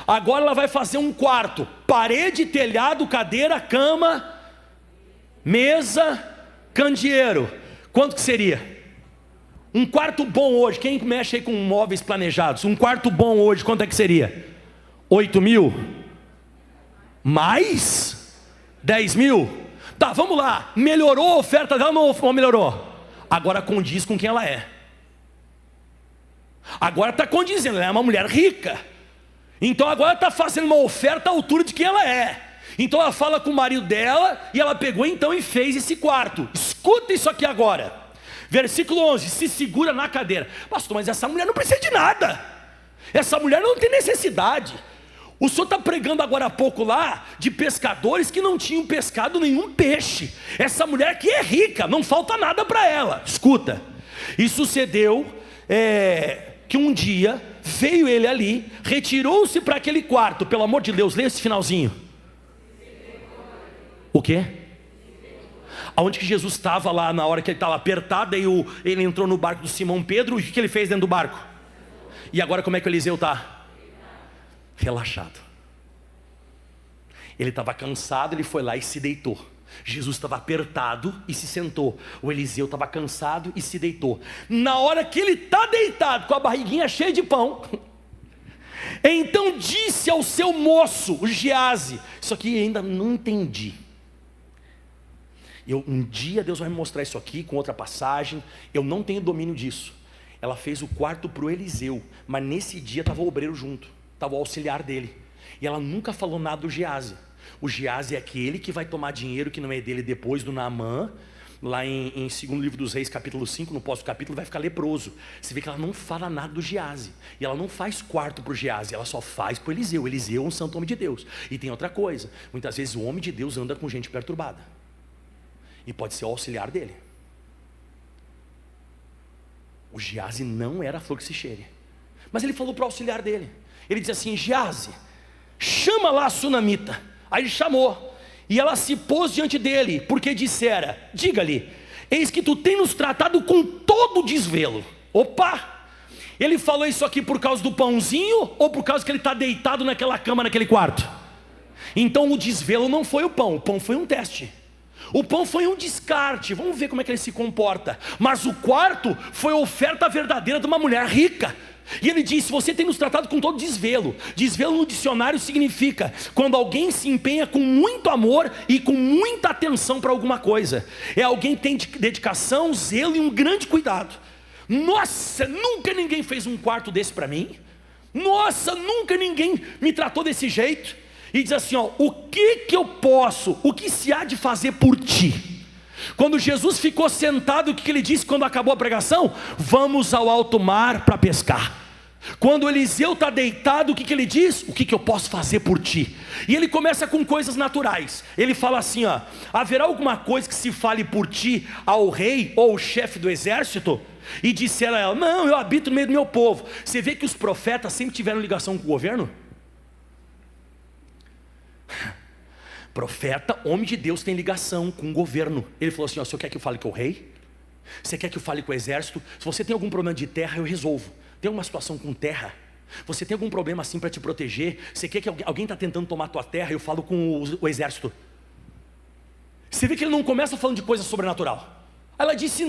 Agora ela vai fazer um quarto, parede, telhado, cadeira, cama, mesa, candeeiro. Quanto que seria? Um quarto bom hoje, quem mexe aí com móveis planejados, um quarto bom hoje, quanto é que seria? 8.000? Mais? 10.000? Tá, vamos lá, melhorou a oferta dela ou não melhorou? Agora condiz com quem ela é. Agora está condizendo, ela é uma mulher rica. Então agora está fazendo uma oferta à altura de quem ela é. Então ela fala com o marido dela, e ela pegou então e fez esse quarto. Escuta isso aqui agora. Versículo 11, se segura na cadeira. Pastor, mas essa mulher não precisa de nada. Essa mulher não tem necessidade. O senhor está pregando agora há pouco lá de pescadores que não tinham pescado nenhum peixe. Essa mulher aqui é rica, não falta nada para ela. Escuta, e sucedeu que um dia veio ele ali, retirou-se para aquele quarto. Pelo amor de Deus, lê esse finalzinho. O quê? Aonde que Jesus estava lá na hora que ele estava apertado, aí ele entrou no barco do Simão Pedro, e o que ele fez dentro do barco? E agora como é que o Eliseu está? Relaxado. Ele estava cansado, ele foi lá e se deitou. Jesus estava apertado e se sentou. O Eliseu estava cansado e se deitou. Na hora que ele está deitado, com a barriguinha cheia de pão, então disse ao seu moço, o Geazi, isso aqui ainda não entendi. Um dia Deus vai me mostrar isso aqui com outra passagem. Eu não tenho domínio disso. Ela fez o quarto para o Eliseu, mas nesse dia estava o obreiro junto, estava o auxiliar dele, e ela nunca falou nada do Geazi. O Geazi é aquele que vai tomar dinheiro que não é dele depois do Naamã. Lá em 2º livro dos Reis, capítulo 5, no próximo capítulo, vai ficar leproso. Você vê que ela não fala nada do Geazi, e ela não faz quarto para o Geazi, ela só faz para o Eliseu. Eliseu é um santo homem de Deus. E tem outra coisa, muitas vezes o homem de Deus anda com gente perturbada, e pode ser o auxiliar dele. O Geazi não era flor que se cheire, mas ele falou para o auxiliar dele. Ele disse assim: Geazi, chama lá a sunamita. Aí ele chamou, e ela se pôs diante dele, porque dissera: diga-lhe, eis que tu tens nos tratado com todo desvelo. Opa! Ele falou isso aqui por causa do pãozinho, ou por causa que ele está deitado naquela cama, naquele quarto? Então o desvelo não foi o pão foi um teste. O pão foi um descarte, vamos ver como é que ele se comporta. Mas o quarto foi a oferta verdadeira de uma mulher rica. E ele disse: você tem nos tratado com todo desvelo. Desvelo no dicionário significa quando alguém se empenha com muito amor e com muita atenção para alguma coisa. É alguém que tem dedicação, zelo e um grande cuidado. Nossa, nunca ninguém fez um quarto desse para mim. Nossa, nunca ninguém me tratou desse jeito. E diz assim, o que se há de fazer por ti? Quando Jesus ficou sentado, o que ele disse quando acabou a pregação? Vamos ao alto mar para pescar. Quando Eliseu está deitado, o que ele diz? O que eu posso fazer por ti? E ele começa com coisas naturais. Ele fala assim, haverá alguma coisa que se fale por ti ao rei ou ao chefe do exército? E disse ela, não, eu habito no meio do meu povo. Você vê que os profetas sempre tiveram ligação com o governo? Profeta, homem de Deus, tem ligação com o governo. Ele falou assim, o senhor quer que eu fale com o rei? Você quer que eu fale com o exército? Se você tem algum problema de terra, eu resolvo. Tem uma situação com terra? Você tem algum problema assim para te proteger? Você quer que alguém está tentando tomar tua terra? Eu falo com o exército. Você vê que ele não começa falando de coisa sobrenatural. Ela disse,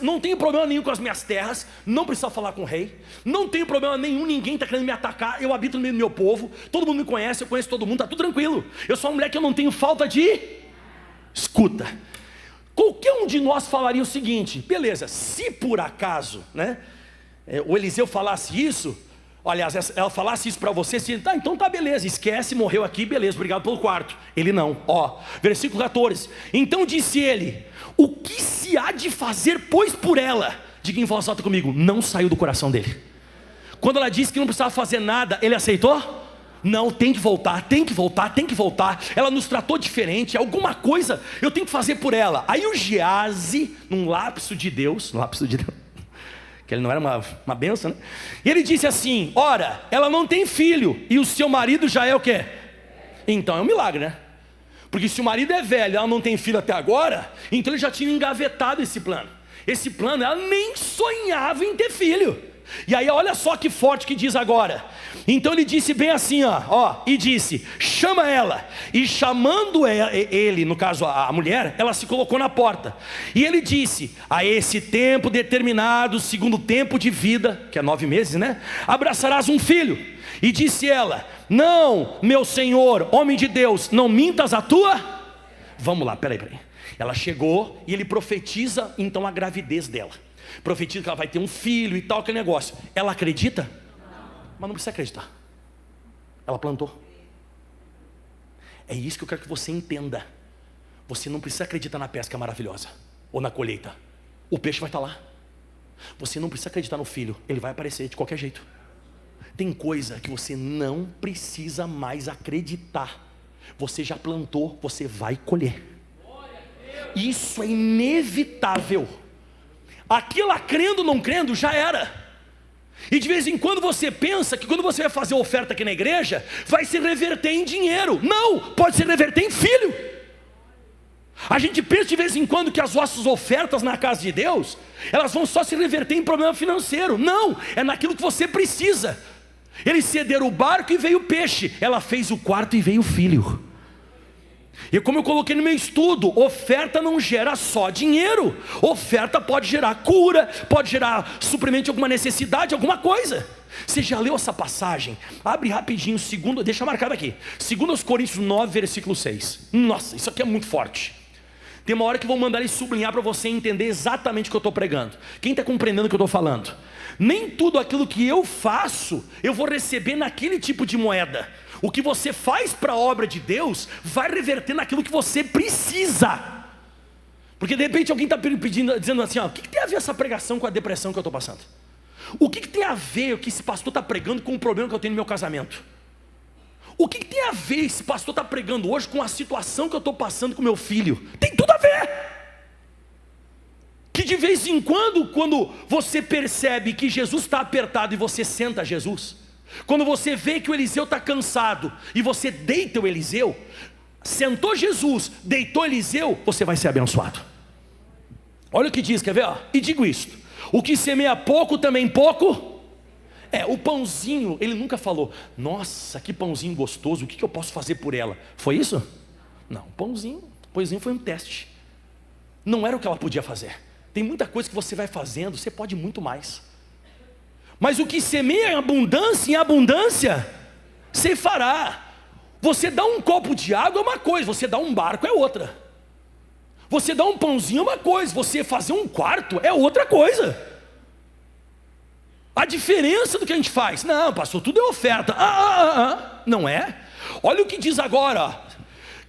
não tenho problema nenhum com as minhas terras, não precisa falar com o rei, não tenho problema nenhum, ninguém está querendo me atacar, eu habito no meio do meu povo, todo mundo me conhece, eu conheço todo mundo, está tudo tranquilo, eu sou uma mulher que eu não tenho falta de... Escuta, qualquer um de nós falaria o seguinte, beleza, se por acaso, o Eliseu falasse isso, aliás, ela falasse isso para você, então tá beleza, esquece, morreu aqui, beleza, obrigado pelo quarto. Ele não, versículo 14, então disse ele, o que se há de fazer, pois, por ela? Diga em voz alta comigo, não saiu do coração dele. Quando ela disse que não precisava fazer nada, ele aceitou? Não, tem que voltar, tem que voltar, tem que voltar. Ela nos tratou diferente, alguma coisa eu tenho que fazer por ela. Aí o Geazi, num lapso de Deus, que ele não era uma bênção, E ele disse assim, ora, ela não tem filho, e o seu marido já é o quê? Então é um milagre, Porque se o marido é velho, ela não tem filho até agora, então ele já tinha engavetado esse plano. Esse plano, ela nem sonhava em ter filho. E aí olha só que forte que diz agora. Então ele disse bem assim, e disse: chama ela. E chamando ele, no caso a mulher, ela se colocou na porta. E ele disse: a esse tempo determinado, segundo o tempo de vida, que é 9 meses, né? Abraçarás um filho. E disse ela: não, meu senhor, homem de Deus, não mintas a tua. Vamos lá, peraí. Ela chegou e ele profetiza então a gravidez dela. Profetiza que ela vai ter um filho e tal, aquele negócio. Ela acredita? Mas não precisa acreditar. Ela plantou. É isso que eu quero que você entenda. Você não precisa acreditar na pesca maravilhosa ou na colheita. O peixe vai estar lá. Você não precisa acreditar no filho. Ele vai aparecer de qualquer jeito. Tem coisa que você não precisa mais acreditar. Você já plantou, você vai colher. Isso é inevitável. Aquilo crendo ou não crendo já era. E de vez em quando você pensa que quando você vai fazer oferta aqui na igreja, vai se reverter em dinheiro. Não, pode se reverter em filho. A gente pensa de vez em quando que as vossas ofertas na casa de Deus, elas vão só se reverter em problema financeiro. Não, é naquilo que você precisa. Eles cederam o barco e veio o peixe. Ela fez o quarto e veio o filho. E como eu coloquei no meu estudo, oferta não gera só dinheiro. Oferta pode gerar cura, pode gerar suprimento de alguma necessidade, alguma coisa. Você já leu essa passagem? Abre rapidinho, deixa marcado aqui, 2 Coríntios 9, versículo 6. Nossa, isso aqui é muito forte. Tem uma hora que vou mandar ele sublinhar para você entender exatamente o que eu estou pregando. Quem está compreendendo o que eu estou falando? Nem tudo aquilo que eu faço, eu vou receber naquele tipo de moeda. O que você faz para a obra de Deus vai reverter naquilo que você precisa. Porque de repente alguém está dizendo assim: o que tem a ver essa pregação com a depressão que eu estou passando? O que tem a ver o que esse pastor está pregando com o problema que eu tenho no meu casamento? O que tem a ver esse pastor está pregando hoje com a situação que eu estou passando com meu filho? Tem tudo a ver. Que de vez em quando você percebe que Jesus está apertado e você senta Jesus, quando você vê que o Eliseu está cansado e você deita o Eliseu, sentou Jesus, deitou Eliseu, você vai ser abençoado. Olha o que diz, quer ver? E digo isto: o que semeia pouco também pouco. O pãozinho, ele nunca falou: nossa, que pãozinho gostoso, o que eu posso fazer por ela? Foi isso? Não, pãozinho foi um teste. Não era o que ela podia fazer. Tem muita coisa que você vai fazendo, você pode muito mais. Mas o que semeia em abundância, você fará. Você dá um copo de água é uma coisa, você dá um barco é outra. Você dá um pãozinho é uma coisa, você fazer um quarto é outra coisa. A diferença do que a gente faz: não, pastor, tudo é oferta. Não é? Olha o que diz agora: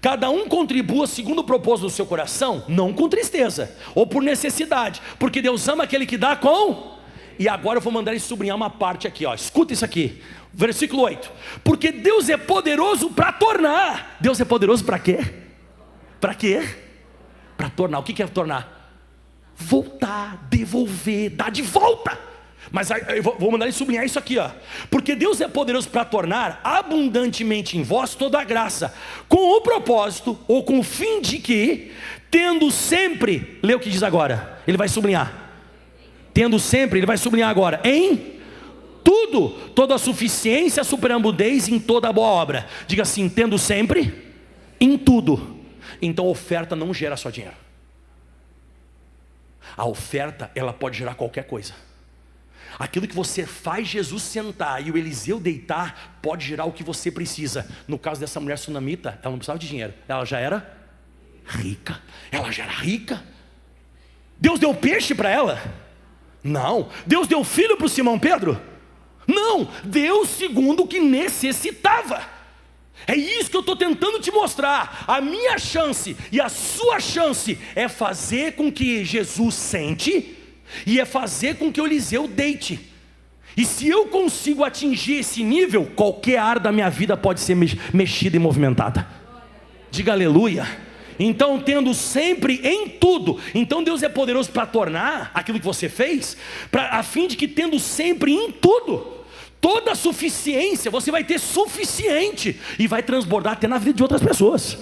cada um contribua segundo o propósito do seu coração, não com tristeza ou por necessidade, porque Deus ama aquele que dá com... E agora eu vou mandar ele sublinhar uma parte aqui, escuta isso aqui, versículo 8: porque Deus é poderoso para tornar. Deus é poderoso para quê? Para quê? Para tornar. O que é tornar? Voltar, devolver, dar de volta. Mas eu vou mandar ele sublinhar isso aqui, porque Deus é poderoso para tornar abundantemente em vós toda a graça, com o propósito ou com o fim de que, tendo sempre, lê o que diz agora, ele vai sublinhar. Tendo sempre, ele vai sublinhar agora, em tudo, toda a suficiência, superabundez em toda a boa obra. Diga assim: tendo sempre, em tudo. Então a oferta não gera só dinheiro. A oferta, ela pode gerar qualquer coisa. Aquilo que você faz Jesus sentar e o Eliseu deitar, pode gerar o que você precisa. No caso dessa mulher sunamita, ela não precisava de dinheiro, ela já era rica. Deus deu peixe para ela? Não. Deus deu filho para o Simão Pedro? Não. Deus segundo o que necessitava. É isso que eu estou tentando te mostrar. A minha chance e a sua chance é fazer com que Jesus sente e é fazer com que o Eliseu deite. E se eu consigo atingir esse nível, qualquer área da minha vida pode ser mexida e movimentada. Diga aleluia. Então, tendo sempre em tudo. Então Deus é poderoso para tornar aquilo que você fez, a fim de que tendo sempre em tudo, toda a suficiência, você vai ter suficiente e vai transbordar até na vida de outras pessoas.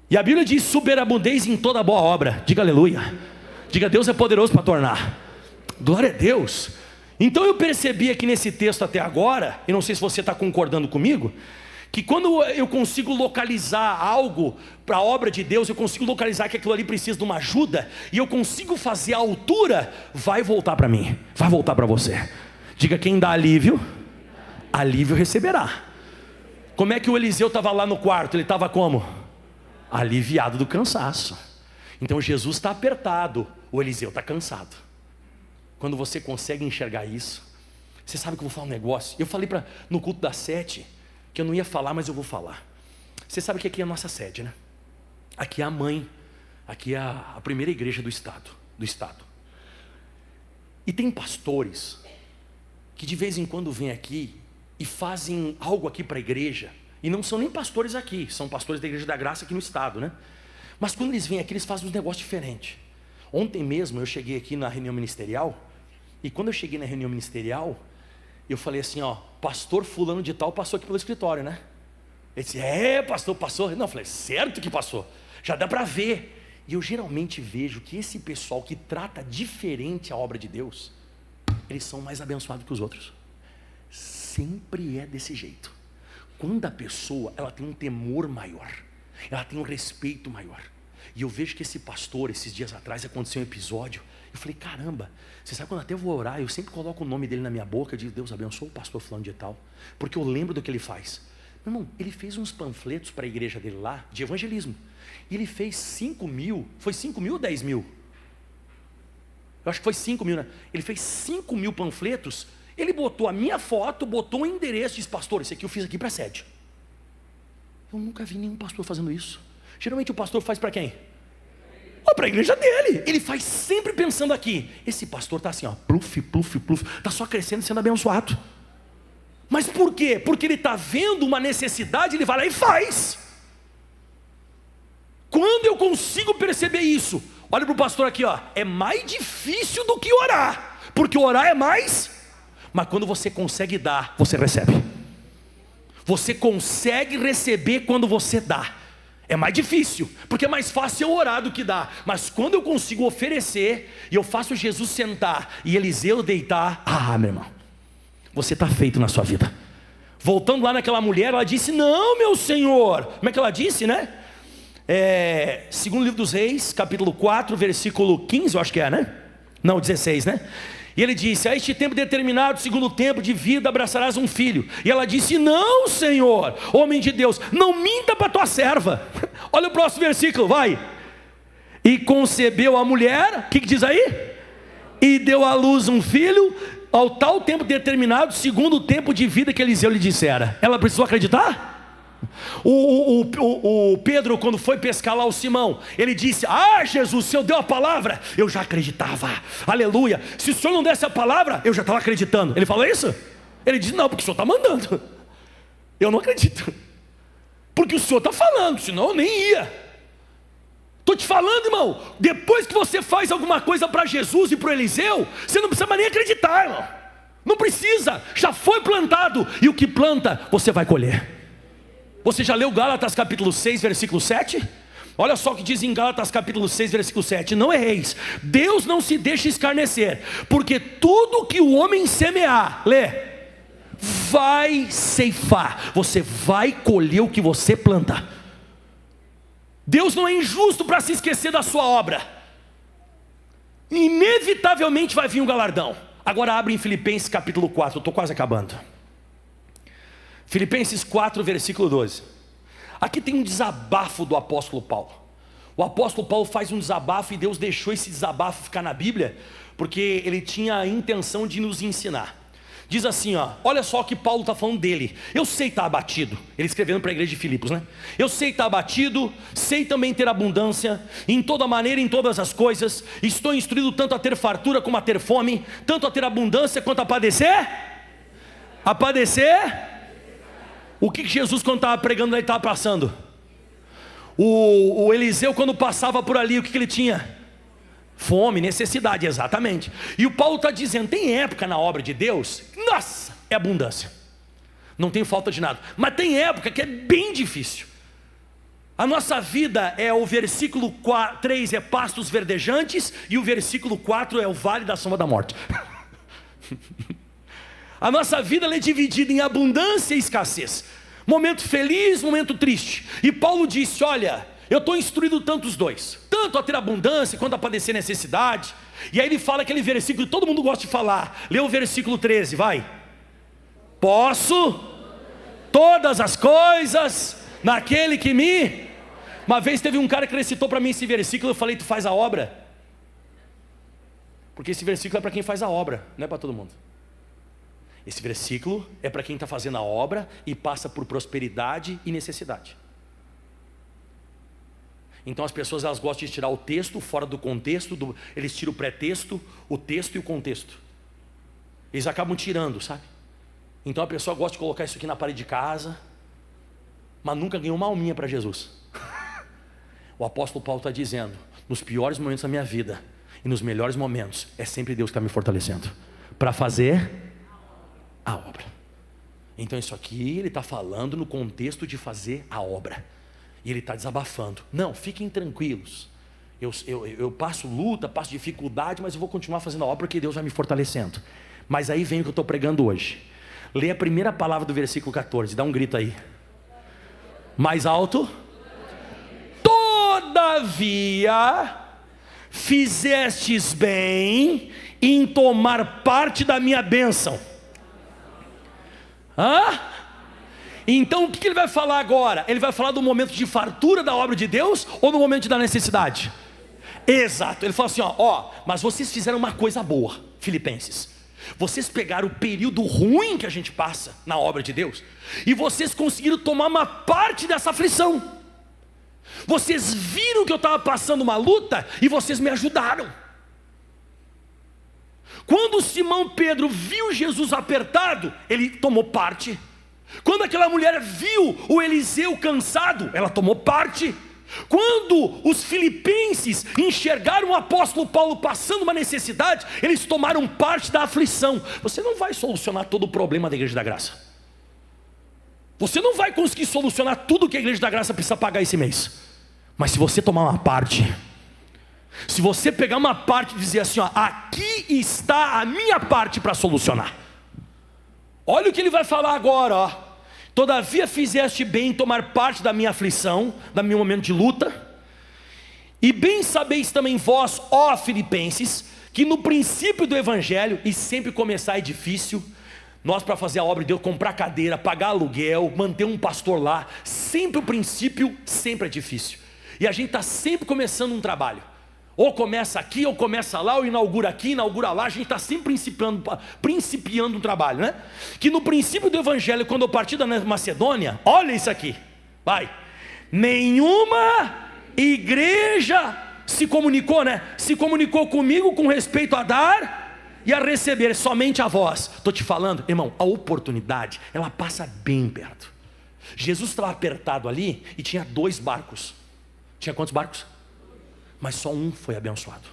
E a Bíblia diz: superabundez em toda boa obra. Diga aleluia. Diga: Deus é poderoso para tornar. Glória a Deus. Então eu percebi aqui nesse texto até agora, e não sei se você está concordando comigo, que quando eu consigo localizar algo para a obra de Deus, eu consigo localizar que aquilo ali precisa de uma ajuda, e eu consigo fazer a altura, vai voltar para mim, vai voltar para você. Diga: quem dá alívio, alívio receberá. Como é que o Eliseu estava lá no quarto? Ele estava como? Aliviado do cansaço. Então Jesus está apertado, o Eliseu está cansado. Quando você consegue enxergar isso, você sabe que eu vou falar um negócio. Eu falei no culto das 7 que eu não ia falar, mas eu vou falar. Você sabe que aqui é a nossa sede, né? Aqui é a mãe, aqui é a primeira igreja do estado. E tem pastores que de vez em quando vêm aqui e fazem algo aqui para a igreja, e não são nem pastores aqui, são pastores da Igreja da Graça aqui no estado, né? Mas quando eles vêm aqui, eles fazem um negócio diferente. Ontem mesmo eu cheguei aqui na reunião ministerial, e quando eu cheguei na reunião ministerial, eu falei assim, ó, pastor fulano de tal passou aqui pelo escritório, né? Ele disse: pastor, passou? Não, eu falei: certo que passou, já dá para ver. E eu geralmente vejo que esse pessoal que trata diferente a obra de Deus, eles são mais abençoados que os outros. Sempre é desse jeito. Quando a pessoa, ela tem um temor maior, ela tem um respeito maior. E eu vejo que esse pastor, esses dias atrás, aconteceu um episódio. Eu falei: caramba, você sabe, quando até eu vou orar, eu sempre coloco o nome dele na minha boca, eu digo: Deus abençoe o pastor fulano de tal, porque eu lembro do que ele faz. Meu irmão, ele fez uns panfletos para a igreja dele lá, de evangelismo. E ele fez 5 mil, foi 5 mil ou 10 mil? Eu acho que foi 5 mil, né? Ele fez 5 mil panfletos. Ele botou a minha foto, botou um endereço e disse: pastor, esse aqui eu fiz aqui para a sede. Eu nunca vi nenhum pastor fazendo isso. Geralmente o pastor faz para quem? Para a igreja dele. Ele faz sempre pensando aqui. Esse pastor está assim, ó, pluf, pluf, pluf, está só crescendo e sendo abençoado. Mas por quê? Porque ele está vendo uma necessidade, ele vai lá e faz. Quando eu consigo perceber isso, olha para o pastor aqui, ó, é mais difícil do que orar, porque orar é mais, mas quando você consegue dar, você recebe. Você consegue receber quando você dá. É mais difícil, porque é mais fácil eu orar do que dar. Mas quando eu consigo oferecer, e eu faço Jesus sentar e Eliseu deitar, meu irmão, você está feito na sua vida. Voltando lá naquela mulher, ela disse: não, meu Senhor. Como é que ela disse, né? Segundo livro dos Reis, capítulo 4, versículo 15, eu acho que é, né? Não, 16, né? E ele disse: a este tempo determinado, segundo o tempo de vida, abraçarás um filho. E ela disse: não, Senhor, homem de Deus, não minta para tua serva. Olha o próximo versículo, vai. E concebeu a mulher, o que diz aí? E deu à luz um filho, ao tal tempo determinado, segundo o tempo de vida que Eliseu lhe dissera. Ela precisou acreditar? O Pedro, quando foi pescar lá o Simão, ele disse: Jesus, o Senhor deu a palavra, eu já acreditava, aleluia. Se o Senhor não desse a palavra, eu já estava acreditando. Ele falou isso? Ele disse: não, porque o Senhor está mandando. Eu não acredito, porque o Senhor está falando, senão eu nem ia. Estou te falando, irmão, depois que você faz alguma coisa para Jesus e para o Eliseu, você não precisa mais nem acreditar, irmão. Não precisa, já foi plantado. E o que planta, você vai colher. Você já leu Gálatas capítulo 6, versículo 7? Olha só o que diz em Gálatas capítulo 6, versículo 7. Não erreis, Deus não se deixa escarnecer, porque tudo que o homem semear, vai ceifar. Você vai colher o que você planta. Deus não é injusto para se esquecer da sua obra. Inevitavelmente vai vir um galardão. Agora abre em Filipenses capítulo 4, eu estou quase acabando. Filipenses 4, versículo 12. Aqui tem um desabafo do apóstolo Paulo. O apóstolo Paulo faz um desabafo, e Deus deixou esse desabafo ficar na Bíblia, porque ele tinha a intenção de nos ensinar. Diz assim, ó, olha só o que Paulo está falando dele. Eu sei estar abatido, ele escrevendo para a igreja de Filipos, né? Eu sei estar abatido, sei também ter abundância, em toda maneira, em todas as coisas. Estou instruído tanto a ter fartura como a ter fome, tanto a ter abundância quanto a padecer. A padecer. O que Jesus, quando estava pregando, ele estava passando? O Eliseu, quando passava por ali, o que ele tinha? Fome, necessidade, exatamente. E o Paulo está dizendo, tem época na obra de Deus, nossa, é abundância, não tem falta de nada. Mas tem época que é bem difícil. A nossa vida é o versículo 3 é pastos verdejantes, e o versículo 4 é o vale da sombra da morte. A nossa vida ela é dividida em abundância e escassez. Momento feliz, momento triste. E Paulo disse, olha, eu estou instruído tanto os dois, tanto a ter abundância quanto a padecer necessidade. E aí ele fala aquele versículo que todo mundo gosta de falar. Lê o versículo 13, vai. Posso todas as coisas naquele que me... Uma vez teve um cara que recitou para mim esse versículo, eu falei, tu faz a obra? Porque esse versículo é para quem faz a obra, não é para todo mundo. Esse versículo é para quem está fazendo a obra e passa por prosperidade e necessidade. Então as pessoas elas gostam de tirar o texto fora do contexto, eles tiram o pretexto, o texto e o contexto. Eles acabam tirando, sabe? Então a pessoa gosta de colocar isso aqui na parede de casa, mas nunca ganhou uma alminha para Jesus. O apóstolo Paulo está dizendo, nos piores momentos da minha vida e nos melhores momentos, é sempre Deus que está me fortalecendo para fazer a obra. Então isso aqui ele está falando no contexto de fazer a obra. E ele está desabafando. Não, fiquem tranquilos. Eu passo luta, passo dificuldade, mas eu vou continuar fazendo a obra porque Deus vai me fortalecendo. Mas aí vem o que eu estou pregando hoje. Lê a primeira palavra do versículo 14, dá um grito aí. Mais alto. Todavia, fizestes bem em tomar parte da minha bênção. Então o que ele vai falar agora? Ele vai falar do momento de fartura da obra de Deus ou no momento da necessidade? Exato, ele fala assim, mas vocês fizeram uma coisa boa, Filipenses. Vocês pegaram o período ruim que a gente passa na obra de Deus e vocês conseguiram tomar uma parte dessa aflição. Vocês viram que eu estava passando uma luta e vocês me ajudaram. Quando Simão Pedro viu Jesus apertado, ele tomou parte. Quando aquela mulher viu o Eliseu cansado, ela tomou parte. Quando os filipenses enxergaram o apóstolo Paulo passando uma necessidade, eles tomaram parte da aflição. Você não vai solucionar todo o problema da Igreja da Graça. Você não vai conseguir solucionar tudo que a Igreja da Graça precisa pagar esse mês. Mas se você tomar uma parte, se você pegar uma parte e dizer assim, aqui está a minha parte para solucionar. Olha o que ele vai falar agora, Todavia fizeste bem em tomar parte da minha aflição, do meu momento de luta. E bem sabeis também vós, ó Filipenses, que no princípio do Evangelho, e sempre começar é difícil, nós para fazer a obra de Deus, comprar cadeira, pagar aluguel, manter um pastor lá, sempre o princípio, sempre é difícil. E a gente está sempre começando um trabalho. Ou começa aqui, ou começa lá, ou inaugura aqui, inaugura lá. A gente está sempre principiando um trabalho, né? Que no princípio do Evangelho, quando eu parti da Macedônia, olha isso aqui, vai. Nenhuma igreja se comunicou, né? Se comunicou comigo com respeito a dar e a receber, somente a vós. Estou te falando, irmão, a oportunidade, ela passa bem perto. Jesus estava apertado ali e tinha 2 barcos. Tinha quantos barcos? Mas só um foi abençoado.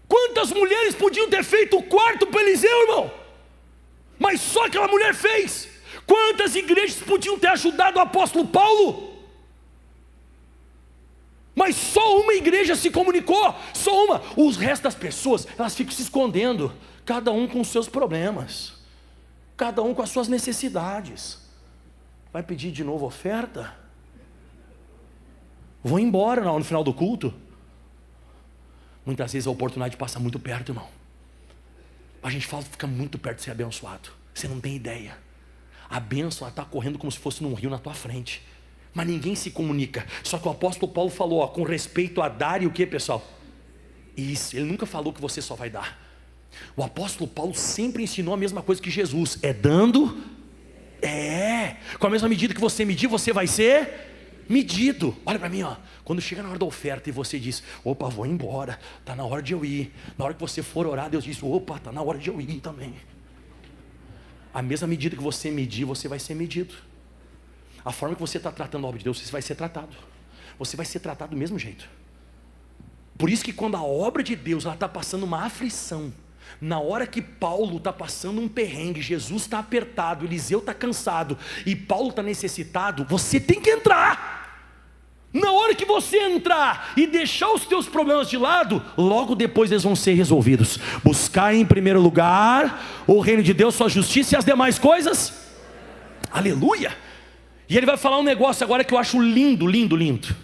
Quantas mulheres podiam ter feito o quarto para Eliseu, irmão? Mas só aquela mulher fez. Quantas igrejas podiam ter ajudado o apóstolo Paulo? Mas só uma igreja se comunicou. Só uma. Os restos das pessoas, elas ficam se escondendo. Cada um com os seus problemas. Cada um com as suas necessidades. Vai pedir de novo oferta? Vou embora no final do culto. Muitas vezes a oportunidade passa muito perto, irmão. A gente fala, fica muito perto de ser abençoado. Você não tem ideia. A bênção está correndo como se fosse num rio na tua frente. Mas ninguém se comunica. Só que o apóstolo Paulo falou, com respeito a dar e o que, pessoal? Isso, ele nunca falou que você só vai dar. O apóstolo Paulo sempre ensinou a mesma coisa que Jesus. É dando, com a mesma medida que você medir, você vai ser medido. Olha para mim, quando chega na hora da oferta e você diz, opa, vou embora, está na hora de eu ir. Na hora que você for orar, Deus diz, opa, está na hora de eu ir também. A mesma medida que você medir, você vai ser medido. A forma que você está tratando a obra de Deus, você vai ser tratado. Você vai ser tratado do mesmo jeito. Por isso que quando a obra de Deus está passando uma aflição, na hora que Paulo está passando um perrengue, Jesus está apertado, Eliseu está cansado e Paulo está necessitado, você tem que entrar. Na hora que você entrar e deixar os teus problemas de lado, logo depois eles vão ser resolvidos. Buscar em primeiro lugar o reino de Deus, sua justiça e as demais coisas. Aleluia! E ele vai falar um negócio agora que eu acho lindo, lindo, lindo.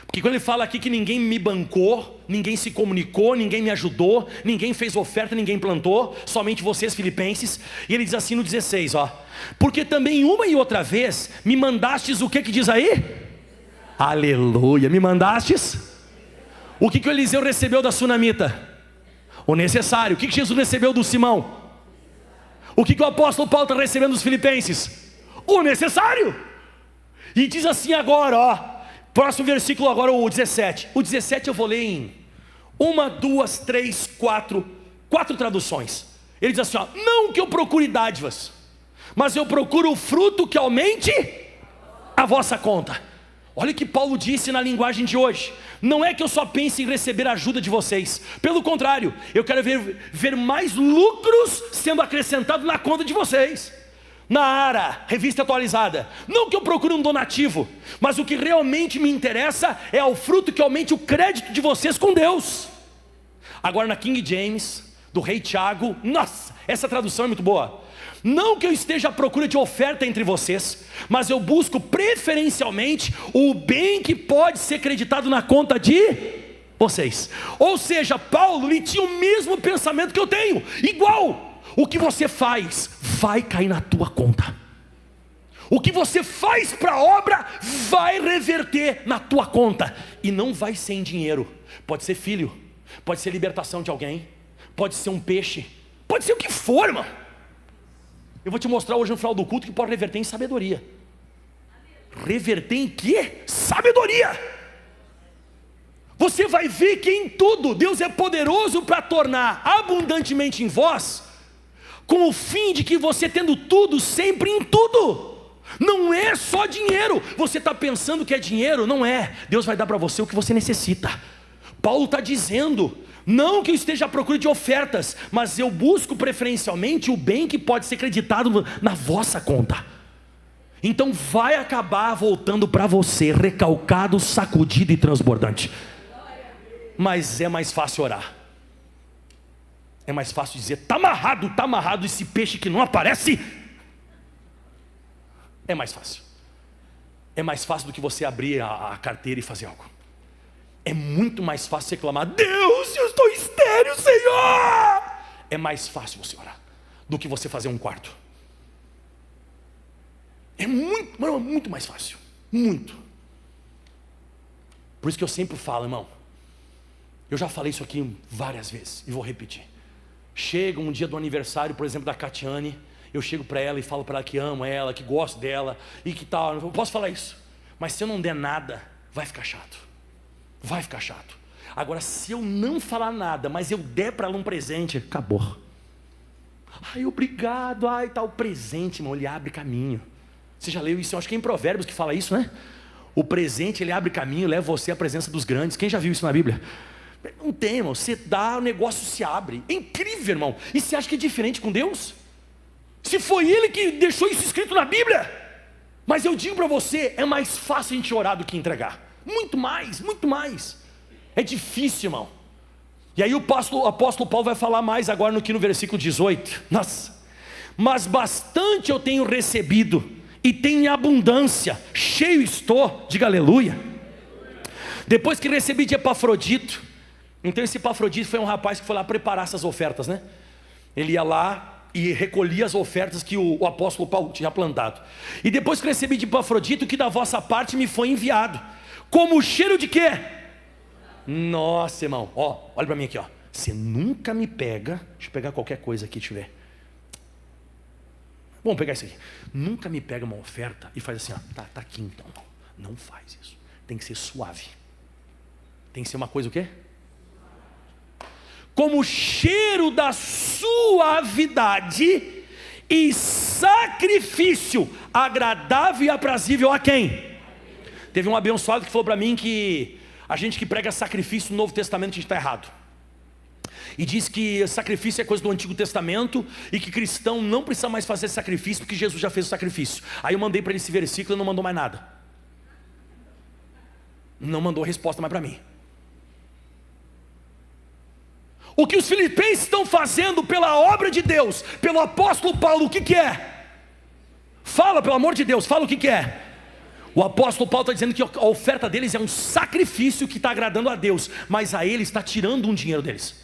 Porque quando ele fala aqui que ninguém me bancou, ninguém se comunicou, ninguém me ajudou, ninguém fez oferta, ninguém plantou, somente vocês, filipenses. E ele diz assim no 16, ó: porque também uma e outra vez me mandastes, o que diz aí? Aleluia, me mandastes? O que o Eliseu recebeu da sunamita? O necessário. O que Jesus recebeu do Simão? O que o apóstolo Paulo está recebendo dos filipenses? O necessário. E diz assim agora, ó, próximo versículo agora, o 17. O 17 eu vou ler em 1, 2, 3, 4 traduções. Ele diz assim, ó: não que eu procure dádivas, mas eu procuro o fruto que aumente a vossa conta. Olha o que Paulo disse na linguagem de hoje. Não é que eu só pense em receber a ajuda de vocês. Pelo contrário, eu quero ver mais lucros sendo acrescentados na conta de vocês. Na ARA, revista atualizada. Não que eu procure um donativo, mas o que realmente me interessa é o fruto que aumente o crédito de vocês com Deus. Agora na King James, do rei Tiago, nossa, essa tradução é muito boa. Não que eu esteja à procura de oferta entre vocês, mas eu busco preferencialmente o bem que pode ser creditado na conta de vocês. Ou seja, Paulo, ele tinha o mesmo pensamento que eu tenho, igual. O que você faz vai cair na tua conta. O que você faz para a obra vai reverter na tua conta. E não vai ser em dinheiro. Pode ser filho, pode ser libertação de alguém, pode ser um peixe, pode ser o que for, irmão. Eu vou te mostrar hoje no final do culto que pode reverter em sabedoria. Reverter em quê? Sabedoria. Você vai ver que em tudo Deus é poderoso para tornar abundantemente em vós, com o fim de que você tendo tudo, sempre em tudo. Não é só dinheiro. Você está pensando que é dinheiro? Não é. Deus vai dar para você o que você necessita. Paulo está dizendo: não que eu esteja à procura de ofertas, mas eu busco preferencialmente o bem que pode ser creditado na vossa conta. Então vai acabar voltando para você recalcado, sacudido e transbordante. Mas é mais fácil orar. É mais fácil dizer: está amarrado esse peixe que não aparece. É mais fácil. É mais fácil do que você abrir a carteira e fazer algo. É muito mais fácil você clamar: Deus, eu estou estéril, Senhor. É mais fácil você orar do que você fazer um quarto. É muito mais fácil. Muito. Por isso que eu sempre falo, irmão, eu já falei isso aqui várias vezes e vou repetir. Chega um dia do aniversário, por exemplo, da Catiane, eu chego para ela e falo para ela que amo ela, que gosto dela e que tal. Eu posso falar isso, mas se eu não der nada, vai ficar chato. Vai ficar chato. Agora, se eu não falar nada, mas eu der para ela um presente, acabou. Ai, obrigado. Ai, tá o presente, irmão, ele abre caminho. Você já leu isso? Eu acho que é em Provérbios que fala isso, né? O presente, ele abre caminho, leva você à presença dos grandes. Quem já viu isso na Bíblia? Não tem, irmão. Você dá, o negócio se abre. É incrível, irmão. E você acha que é diferente com Deus? Se foi Ele que deixou isso escrito na Bíblia. Mas eu digo para você, é mais fácil a gente orar do que entregar. Muito mais, muito mais. É difícil, irmão. E aí o apóstolo Paulo vai falar mais agora no versículo 18. Nossa. Mas bastante eu tenho recebido, e tenho em abundância, cheio estou, diga aleluia. Depois que recebi de Epafrodito. Então esse Epafrodito foi um rapaz que foi lá preparar essas ofertas, né? Ele ia lá e recolhia as ofertas que o apóstolo Paulo tinha plantado. E depois que recebi de Epafrodito, que da vossa parte me foi enviado, como cheiro de quê? Nossa, irmão, ó, olha para mim aqui, ó. Você nunca me pega. Deixa eu pegar qualquer coisa aqui, deixa eu ver. Vamos pegar isso aqui. Nunca me pega uma oferta e faz assim, ó. Tá aqui então. Não faz isso. Tem que ser suave. Tem que ser uma coisa o quê? Como cheiro da suavidade e sacrifício agradável e aprazível a quem? Teve um abençoado que falou para mim que a gente que prega sacrifício no Novo Testamento, a gente está errado. E diz que sacrifício é coisa do Antigo Testamento e que cristão não precisa mais fazer sacrifício porque Jesus já fez o sacrifício. Aí eu mandei para ele esse versículo e não mandou mais nada. Não mandou resposta mais para mim. O que os filipenses estão fazendo pela obra de Deus, pelo apóstolo Paulo, o que que é? Fala, pelo amor de Deus, fala o que que é. O apóstolo Paulo está dizendo que a oferta deles é um sacrifício que está agradando a Deus, mas a eles está tirando um dinheiro deles.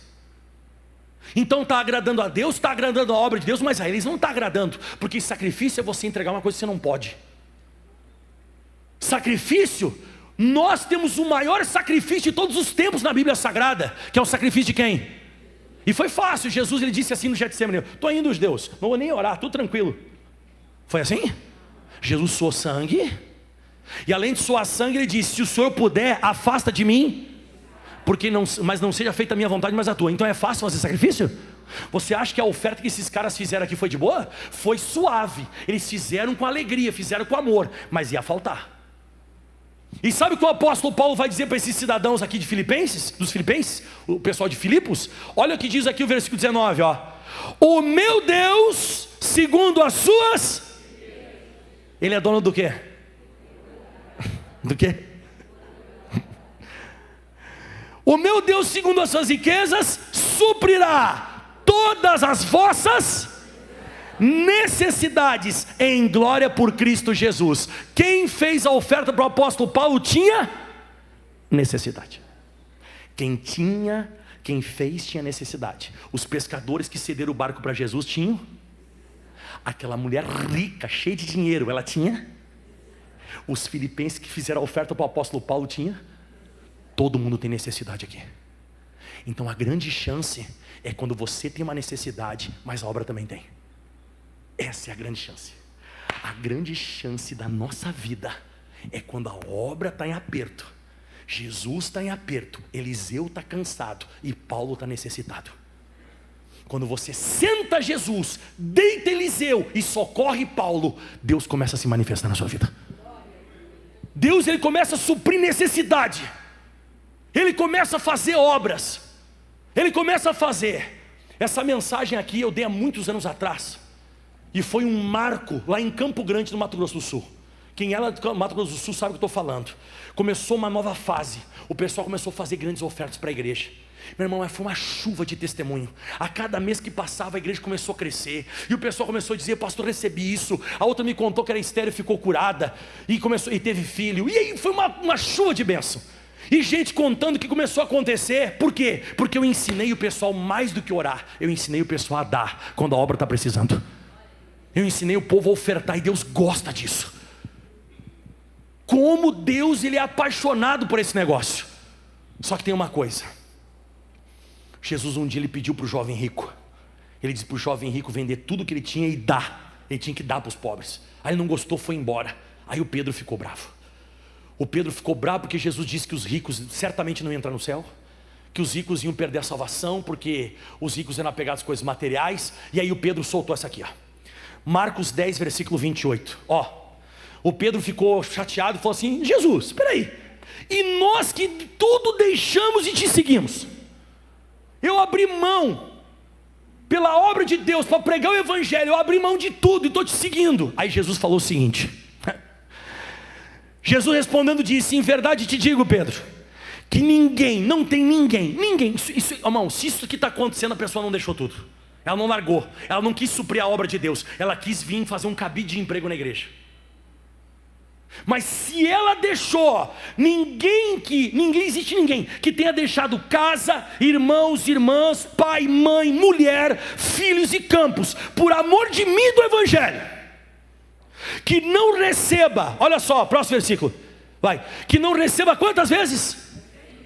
Então está agradando a Deus, está agradando a obra de Deus, mas a eles não está agradando, porque sacrifício é você entregar uma coisa que você não pode. Sacrifício, nós temos o maior sacrifício de todos os tempos na Bíblia Sagrada, que é o sacrifício de quem? E foi fácil. Jesus, ele disse assim no Getsemane: estou indo, Deus, não vou nem orar, tudo tranquilo. Foi assim? Jesus suou sangue, e além de suar sangue, ele disse: se o Senhor puder, afasta de mim, mas não seja feita a minha vontade, mas a tua. Então é fácil fazer sacrifício? Você acha que a oferta que esses caras fizeram aqui foi de boa? Foi suave. Eles fizeram com alegria, fizeram com amor, mas ia faltar. E sabe o que o apóstolo Paulo vai dizer para esses cidadãos aqui de Filipenses, dos Filipenses, o pessoal de Filipos? Olha o que diz aqui o versículo 19, ó. O meu Deus, segundo as suas... Ele é dono do quê? Do quê? O meu Deus, segundo as suas riquezas, suprirá todas as vossas necessidades em glória por Cristo Jesus. Quem fez a oferta para o apóstolo Paulo tinha necessidade. Quem fez tinha necessidade. Os pescadores que cederam o barco para Jesus tinham. Aquela mulher rica, cheia de dinheiro, ela tinha. Os filipenses que fizeram a oferta para o apóstolo Paulo tinha. Todo mundo tem necessidade aqui. Então a grande chance é quando você tem uma necessidade, mas a obra também tem. Essa é a grande chance. A grande chance da nossa vida é quando a obra está em aperto, Jesus está em aperto, Eliseu está cansado e Paulo está necessitado. Quando você senta Jesus, deita Eliseu e socorre Paulo, Deus começa a se manifestar na sua vida. Deus, ele começa a suprir necessidade. Ele começa a fazer obras. Ele começa a fazer. Essa mensagem aqui eu dei há muitos anos atrás. E foi um marco lá em Campo Grande, no Mato Grosso do Sul. Quem é lá do Mato Grosso do Sul sabe o que eu estou falando. Começou uma nova fase. O pessoal começou a fazer grandes ofertas para a igreja. Meu irmão, foi uma chuva de testemunho. A cada mês que passava a igreja começou a crescer. E o pessoal começou a dizer: pastor, recebi isso. A outra me contou que era estéril e ficou curada. E teve filho. E aí foi uma chuva de bênção. E gente contando que começou a acontecer. Por quê? Porque eu ensinei o pessoal mais do que orar. Eu ensinei o pessoal a dar quando a obra está precisando. Eu ensinei o povo a ofertar e Deus gosta disso. Como Deus, ele é apaixonado por esse negócio. Só que tem uma coisa. Jesus um dia ele pediu para o jovem rico. Ele disse para o jovem rico vender tudo que ele tinha e dar. Ele tinha que dar para os pobres. Aí ele não gostou, foi embora. Aí o Pedro ficou bravo. O Pedro ficou bravo porque Jesus disse que os ricos certamente não iam entrar no céu. Que os ricos iam perder a salvação porque os ricos eram apegados às coisas materiais. E aí o Pedro soltou essa aqui, ó. Marcos 10, versículo 28. Ó, o Pedro ficou chateado e falou assim: Jesus, espera aí. E nós que tudo deixamos e te seguimos. Eu abri mão, pela obra de Deus, para pregar o evangelho. Eu abri mão de tudo e estou te seguindo. Aí Jesus falou o seguinte. Jesus respondendo disse: em verdade te digo, Pedro, que não tem ninguém. Irmão, se isso que está acontecendo, a pessoa não deixou tudo. Ela não largou, ela não quis suprir a obra de Deus. Ela quis vir fazer um cabide de emprego na igreja. Mas se ela deixou, existe ninguém que tenha deixado casa, irmãos, irmãs, pai, mãe, mulher, filhos e campos, por amor de mim e do evangelho, que não receba, olha só, próximo versículo, vai, que não receba quantas vezes?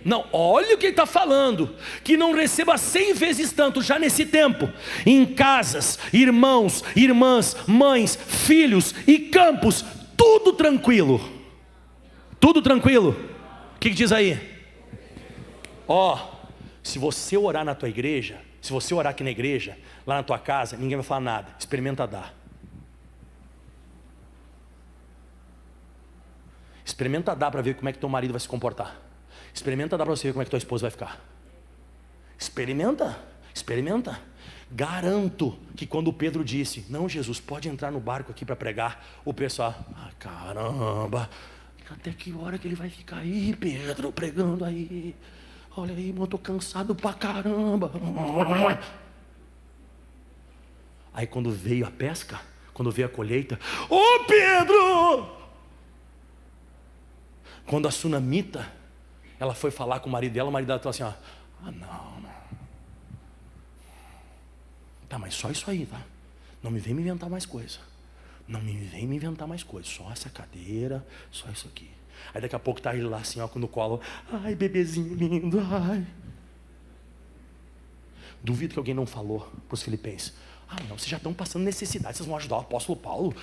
Não, olha o que ele está falando. Que não receba 100 vezes tanto já nesse tempo, em casas, irmãos, irmãs, mães, filhos e campos, tudo tranquilo. Tudo tranquilo. O que diz aí? Ó, se você orar na tua igreja, se você orar aqui na igreja, lá na tua casa, ninguém vai falar nada. Experimenta dar. Experimenta dar para ver como é que teu marido vai se comportar. Experimenta dar para você ver como é que tua esposa vai ficar. Experimenta. Garanto que quando Pedro disse: não, Jesus, pode entrar no barco aqui para pregar, o pessoal: caramba, Até que hora que ele vai ficar aí, Pedro, pregando aí? Olha aí, irmão, eu tô cansado pra caramba. Aí quando veio a pesca, quando veio a colheita, ô Pedro! Quando a sunamita, ela foi falar com o marido dela falou assim, ó, não. Tá, mas só isso aí, tá? Não me vem me inventar mais coisa. Não me vem me inventar mais coisa. Só essa cadeira, só isso aqui. Aí daqui a pouco tá ele lá assim, ó, no colo. Ai, bebezinho lindo, ai. Duvido que alguém não falou para os filipenses. Não, vocês já estão passando necessidade, vocês vão ajudar o apóstolo Paulo.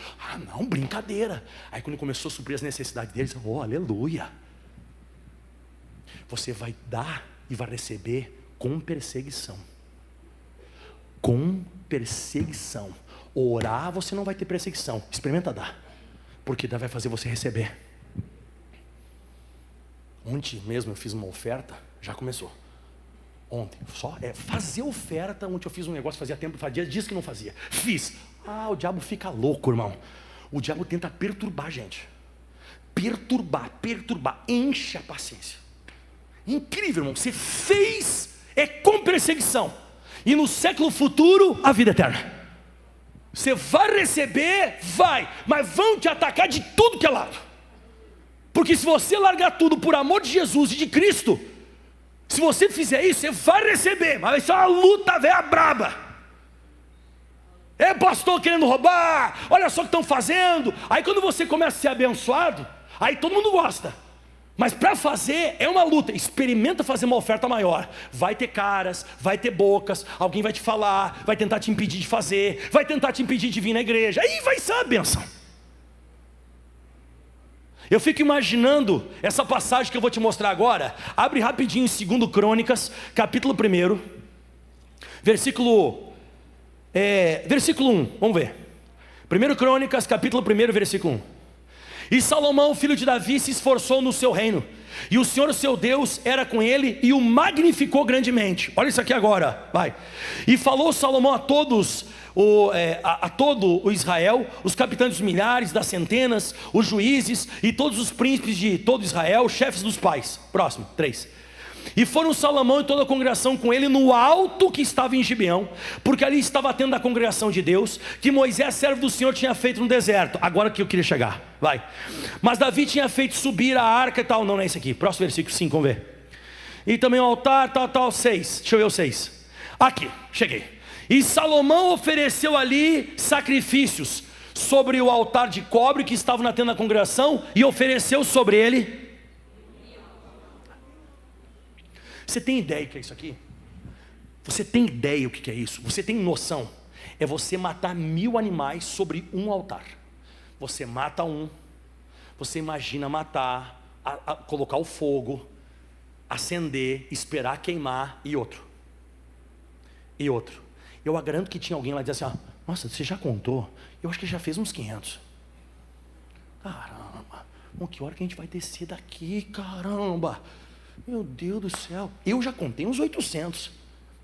Não, brincadeira. Aí quando ele começou a suprir as necessidades deles, aleluia. Você vai dar e vai receber com perseguição. Com perseguição. Orar você não vai ter perseguição. Experimenta dar, porque Deus vai fazer você receber. Ontem mesmo eu fiz uma oferta. Já começou. Ontem, só fazer oferta. Ontem eu fiz um negócio, fazia tempo, fazia dias que não fazia. Fiz. O diabo fica louco, irmão. O diabo tenta perturbar a gente. Perturbar. Enche a paciência. Incrível, irmão. Você fez, com perseguição. E no século futuro, a vida eterna. Você vai receber, vai. Mas vão te atacar de tudo que é lado. Porque se você largar tudo por amor de Jesus e de Cristo, se você fizer isso, você vai receber. Mas vai ser uma luta velha braba. Pastor querendo roubar. Olha só o que estão fazendo. Aí quando você começa a ser abençoado, aí todo mundo gosta. Mas para fazer é uma luta. Experimenta fazer uma oferta maior. Vai ter caras, vai ter bocas. Alguém vai te falar, vai tentar te impedir de fazer, vai tentar te impedir de vir na igreja. Aí vai ser a bênção. Eu fico imaginando essa passagem que eu vou te mostrar agora. Abre rapidinho em 2 Crônicas, capítulo 1, versículo 1, vamos ver. 1 Crônicas, capítulo 1, versículo 1. E Salomão, filho de Davi, se esforçou no seu reino, e o Senhor seu Deus era com ele, e o magnificou grandemente. Olha isso aqui agora, vai. E falou Salomão a todos, a todo o Israel, os capitães dos milhares, das centenas, os juízes, e todos os príncipes de todo Israel, chefes dos pais. Próximo, 3. E foram Salomão e toda a congregação com ele no alto que estava em Gibeão, porque ali estava tendo a congregação de Deus, que Moisés, servo do Senhor, tinha feito no deserto. Agora que eu queria chegar, vai. Mas Davi tinha feito subir a arca e tal. Não é esse aqui, próximo versículo 5, vamos ver. E também o altar, tal, 6. Deixa eu ver o 6. Aqui, cheguei. E Salomão ofereceu ali sacrifícios sobre o altar de cobre que estava na tenda da congregação, e ofereceu sobre ele. Você tem ideia do que é isso aqui? Você tem ideia o que é isso? Você tem noção? É você matar 1000 animais sobre um altar. Você mata um, você imagina matar, colocar o fogo, acender, esperar queimar, e outro. E outro. Eu garanto que tinha alguém lá que dizia assim, nossa, você já contou? Eu acho que já fez uns 500. Caramba, que hora que a gente vai descer daqui, caramba? Meu Deus do céu, eu já contei uns 800.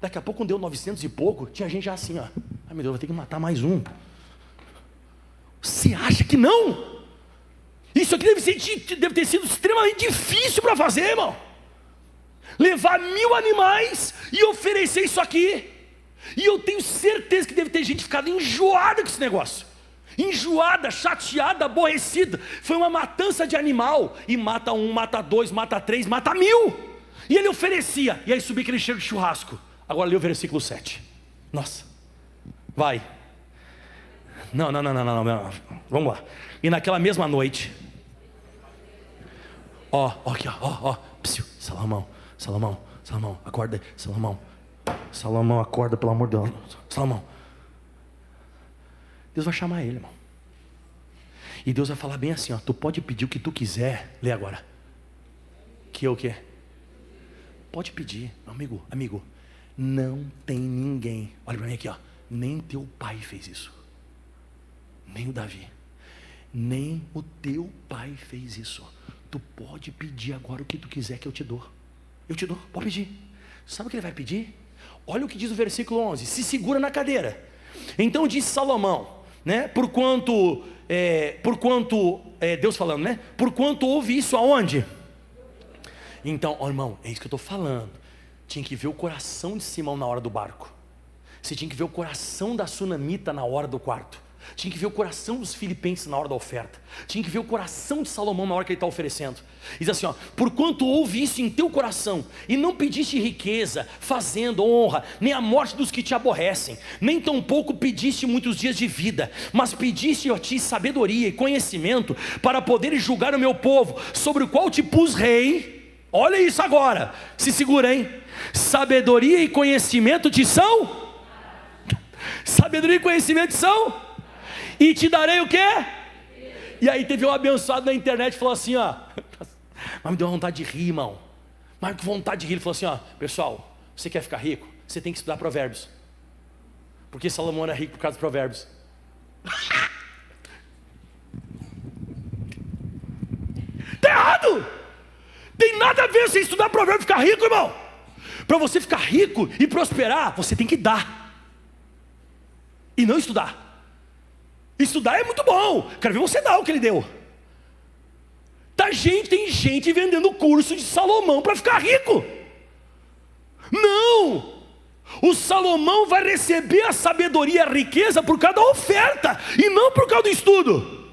Daqui a pouco quando deu 900 e pouco, tinha gente já assim, ai meu Deus, vou ter que matar mais um. Você acha que não? Isso aqui deve ter sido extremamente difícil para fazer, irmão. Levar 1000 animais e oferecer isso aqui. E eu tenho certeza que deve ter gente ficada enjoada com esse negócio. Enjoada, chateada, aborrecida. Foi uma matança de animal. E mata um, mata dois, mata três, mata 1000. E ele oferecia. E aí subia aquele cheiro de churrasco. Agora lê o versículo 7. Nossa. Vai. Não. Vamos lá. E naquela mesma noite. Aqui, ó. Salomão, acorda aí. Salomão, acorda, pelo amor de Deus. Salomão. Deus vai chamar ele, irmão. E Deus vai falar bem assim, tu pode pedir o que tu quiser. Lê agora. Que o quê? Pode pedir, meu amigo. Não tem ninguém. Olha para mim aqui, nem teu pai fez isso. Nem o Davi. Nem o teu pai fez isso. Tu pode pedir agora o que tu quiser que eu te dou. Eu te dou, pode pedir. Sabe o que ele vai pedir? Olha o que diz o versículo 11. Se segura na cadeira. Então disse Salomão, porquanto Deus falando, né? Porquanto houve isso aonde? Então, irmão, é isso que eu estou falando. Tinha que ver o coração de Simão na hora do barco. Você tinha que ver o coração da sunamita na hora do quarto. Tinha que ver o coração dos filipenses na hora da oferta. Tinha que ver o coração de Salomão na hora que ele está oferecendo. Diz assim, ó: porquanto houve isso em teu coração, e não pediste riqueza, fazenda, honra, nem a morte dos que te aborrecem, nem tampouco pediste muitos dias de vida, mas pediste a ti sabedoria e conhecimento, para poderes julgar o meu povo, sobre o qual te pus rei. Olha isso agora, se segura, hein? Sabedoria e conhecimento te são? Sabedoria e conhecimento são? E te darei o quê? E aí teve um abençoado na internet que falou assim, ó, mas me deu uma vontade de rir, irmão. Mas que vontade de rir. Ele falou assim, ó: pessoal, você quer ficar rico? Você tem que estudar provérbios. Porque Salomão era rico por causa dos provérbios. Tá errado! Tem nada a ver você estudar provérbios e ficar rico, irmão. Para você ficar rico e prosperar, você tem que dar. E não estudar. Estudar é muito bom. Quero ver você dar o que ele deu. Tem gente vendendo curso de Salomão para ficar rico. Não. O Salomão vai receber a sabedoria e a riqueza por causa da oferta, e não por causa do estudo.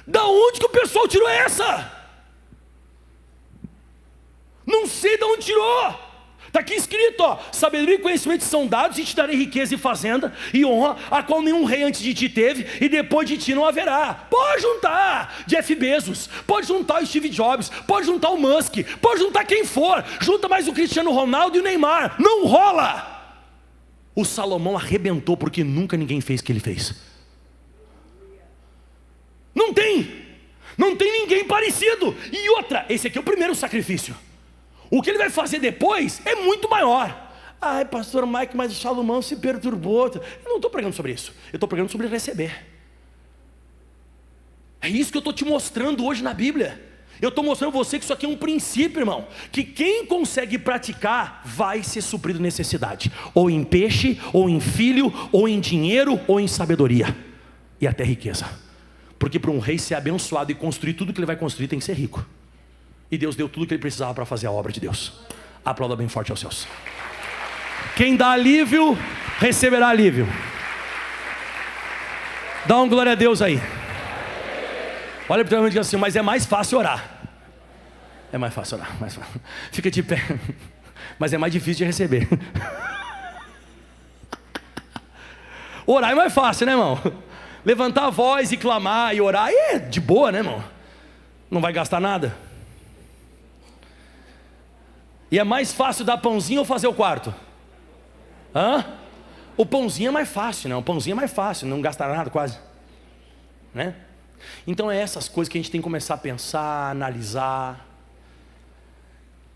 Da onde que o pessoal tirou essa? Não sei de onde tirou. Está aqui escrito, ó: sabedoria e conhecimento são dados, e te darei riqueza e fazenda e honra, a qual nenhum rei antes de ti teve, e depois de ti não haverá. Pode juntar Jeff Bezos, pode juntar o Steve Jobs, pode juntar o Musk, pode juntar quem for, junta mais o Cristiano Ronaldo e o Neymar, não rola. O Salomão arrebentou porque nunca ninguém fez o que ele fez. Não tem ninguém parecido. E outra, esse aqui é o primeiro sacrifício. O que ele vai fazer depois é muito maior. Ai, pastor Mike, mas o Salomão se perturbou. Eu não estou pregando sobre isso. Eu estou pregando sobre receber. É isso que eu estou te mostrando hoje na Bíblia. Eu estou mostrando a você que isso aqui é um princípio, irmão. Que quem consegue praticar vai ser suprido necessidade. Ou em peixe, ou em filho, ou em dinheiro, ou em sabedoria. E até riqueza. Porque para um rei ser abençoado e construir tudo que ele vai construir, tem que ser rico. E Deus deu tudo o que ele precisava para fazer a obra de Deus. Aplauda bem forte aos céus. Quem dá alívio, receberá alívio. Dá uma glória a Deus aí. Olha para o teu irmão e diz assim: mas é mais fácil orar. É mais fácil orar, mais fácil. Fica de pé. Mas é mais difícil de receber. Orar é mais fácil, né, irmão? Levantar a voz e clamar e orar é de boa, né, irmão? Não vai gastar nada. E é mais fácil dar pãozinho ou fazer o quarto? O pãozinho é mais fácil, né? O pãozinho é mais fácil, não gasta nada quase, né? Então é essas coisas que a gente tem que começar a pensar, analisar.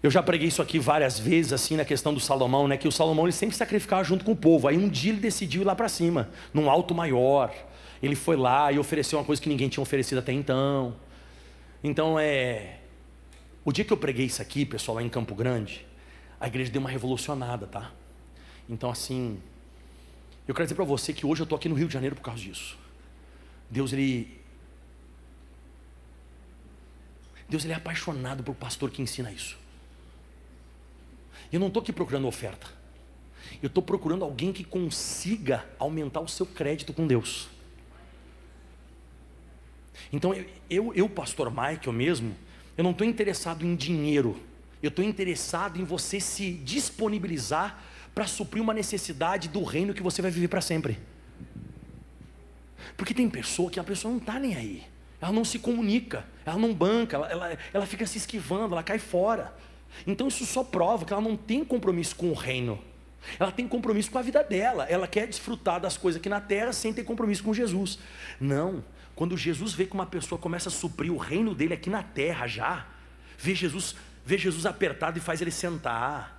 Eu já preguei isso aqui várias vezes, assim, na questão do Salomão, né? Que o Salomão, ele sempre sacrificava junto com o povo. Aí um dia ele decidiu ir lá para cima, num alto maior. Ele foi lá e ofereceu uma coisa que ninguém tinha oferecido até então. Então o dia que eu preguei isso aqui, pessoal, lá em Campo Grande, a igreja deu uma revolucionada, tá? Então assim, eu quero dizer para você que hoje eu estou aqui no Rio de Janeiro por causa disso. Deus ele é apaixonado por pastor que ensina isso. Eu não estou aqui procurando oferta. Eu estou procurando alguém que consiga aumentar o seu crédito com Deus. Então eu pastor Mike, eu mesmo, eu não estou interessado em dinheiro. Eu estou interessado em você se disponibilizar para suprir uma necessidade do reino que você vai viver para sempre. Porque tem pessoa que a pessoa não está nem aí. Ela não se comunica, ela não banca, ela fica se esquivando, ela cai fora. Então isso só prova que ela não tem compromisso com o reino. Ela tem compromisso com a vida dela. Ela quer desfrutar das coisas aqui na terra sem ter compromisso com Jesus. Não. Quando Jesus vê que uma pessoa começa a suprir o reino dele aqui na terra já, vê Jesus apertado e faz ele sentar.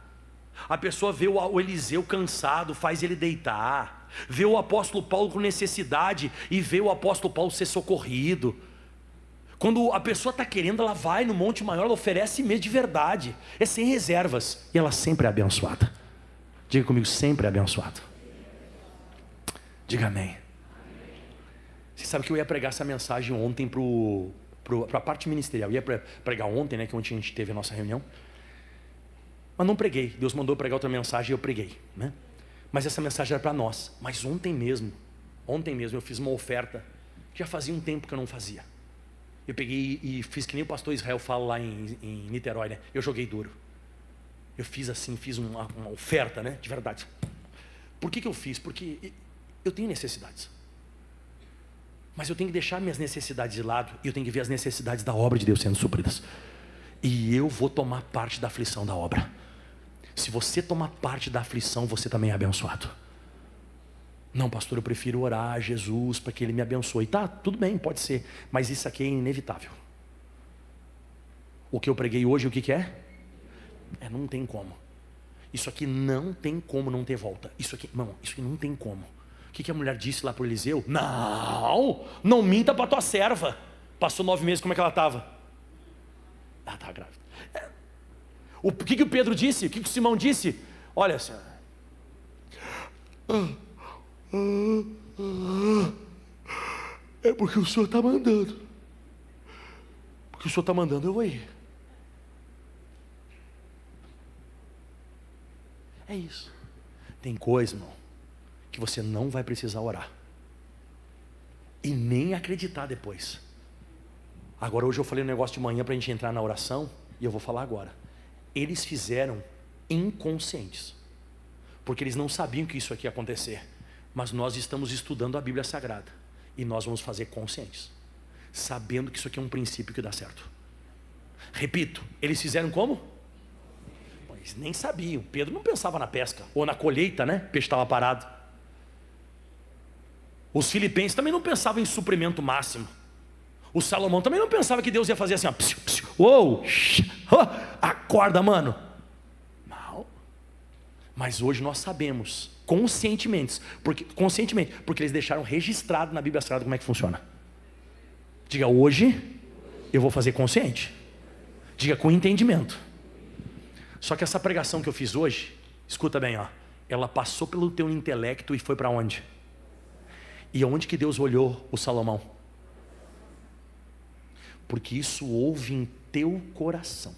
A pessoa vê o Eliseu cansado, faz ele deitar. Vê o apóstolo Paulo com necessidade e vê o apóstolo Paulo ser socorrido. Quando a pessoa está querendo, ela vai no monte maior, ela oferece mesmo de verdade. É sem reservas. E ela sempre é abençoada. Diga comigo, sempre é abençoado. Diga amém. Você sabe que eu ia pregar essa mensagem ontem para a parte ministerial. Eu ia pregar ontem, né, que ontem a gente teve a nossa reunião. Mas não preguei. Deus mandou eu pregar outra mensagem e eu preguei, né? Mas essa mensagem era para nós. Mas ontem mesmo eu fiz uma oferta que já fazia um tempo que eu não fazia. Eu peguei e fiz que nem o pastor Israel fala lá em Niterói, né? Eu joguei duro. Eu fiz assim, fiz uma oferta, né? De verdade. Por que eu fiz? Porque eu tenho necessidades. Mas eu tenho que deixar minhas necessidades de lado e eu tenho que ver as necessidades da obra de Deus sendo supridas. E eu vou tomar parte da aflição da obra. Se você tomar parte da aflição, você também é abençoado. Não, pastor, eu prefiro orar a Jesus para que Ele me abençoe. Tá, tudo bem, pode ser. Mas isso aqui é inevitável. O que eu preguei hoje, o que é? Não tem como. Isso aqui não tem como não ter volta. Isso aqui não tem como. O que a mulher disse lá para o Eliseu? Não minta para tua serva. Passou 9 meses, como é que ela estava? Ela estava grávida. O que o Pedro disse? O que o Simão disse? Olha, senhor. É porque o senhor está mandando. Porque o senhor está mandando, eu vou ir. É isso. Tem coisa, irmão, que você não vai precisar orar. E nem acreditar depois. Agora hoje eu falei um negócio de manhã para a gente entrar na oração. E eu vou falar agora. Eles fizeram inconscientes. Porque eles não sabiam que isso aqui ia acontecer. Mas nós estamos estudando a Bíblia Sagrada. E nós vamos fazer conscientes. Sabendo que isso aqui é um princípio que dá certo. Repito, eles fizeram como? Eles nem sabiam. Pedro não pensava na pesca. Ou na colheita, né? O peixe estava parado. Os filipenses também não pensavam em suprimento máximo. O Salomão também não pensava que Deus ia fazer assim, ó, psiu, psiu, uou, acorda, mano. Não. Mas hoje nós sabemos, conscientemente, porque eles deixaram registrado na Bíblia Sagrada como é que funciona. Diga, hoje eu vou fazer consciente. Diga, com entendimento. Só que essa pregação que eu fiz hoje, escuta bem, ó, ela passou pelo teu intelecto e foi para onde? E onde que Deus olhou o Salomão? Porque isso houve em teu coração.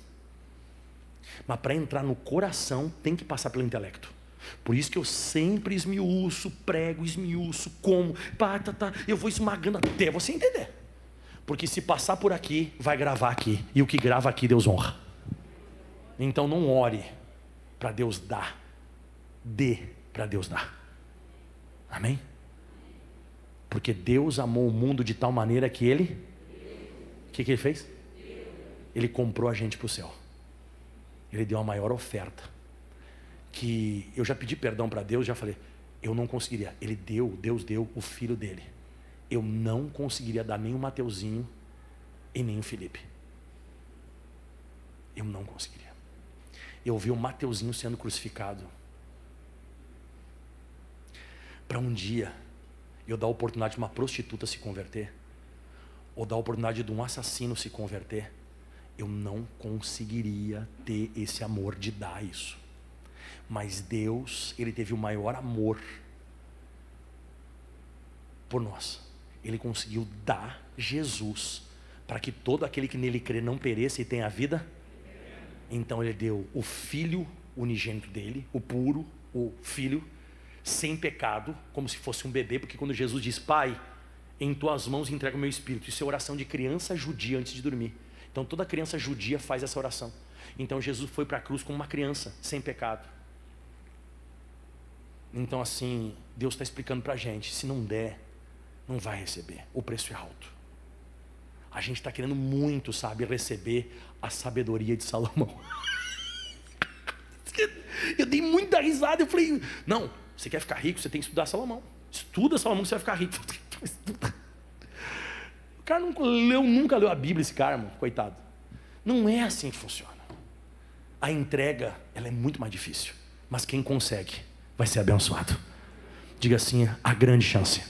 Mas para entrar no coração tem que passar pelo intelecto. Por isso que eu sempre esmiuço, prego, esmiuço, como, eu vou esmagando até você entender. Porque se passar por aqui, vai gravar aqui. E o que grava aqui, Deus honra. Então não ore para Deus dar. Dê para Deus dar. Amém? Porque Deus amou o mundo de tal maneira que Ele... O que Ele fez? Ele comprou a gente para o céu. Ele deu a maior oferta. Que eu já pedi perdão para Deus, já falei, eu não conseguiria. Deus deu o filho dele. Eu não conseguiria dar nem o Mateuzinho e nem o Felipe. Eu não conseguiria. Eu vi o Mateuzinho sendo crucificado. Para um dia eu dar a oportunidade de uma prostituta se converter, ou dar a oportunidade de um assassino se converter, eu não conseguiria ter esse amor de dar isso. Mas Deus, Ele teve o maior amor por nós. Ele conseguiu dar Jesus para que todo aquele que nele crê não pereça e tenha a vida. Então Ele deu o Filho unigênito dele, o puro, o Filho sem pecado, como se fosse um bebê, porque quando Jesus diz, Pai, em tuas mãos entrego o meu espírito, isso é oração de criança judia antes de dormir. Então toda criança judia faz essa oração. Então Jesus foi para a cruz como uma criança sem pecado. Então assim, Deus está explicando para a gente, se não der, não vai receber, o preço é alto. A gente está querendo muito, sabe, receber a sabedoria de Salomão. Eu dei muita risada, eu falei, não, você quer ficar rico, você tem que estudar Salomão. Estuda Salomão que você vai ficar rico. O cara nunca leu a Bíblia, esse cara, mano, coitado. Não é assim que funciona. A entrega, ela é muito mais difícil. Mas quem consegue, vai ser abençoado. Diga assim, a grande chance.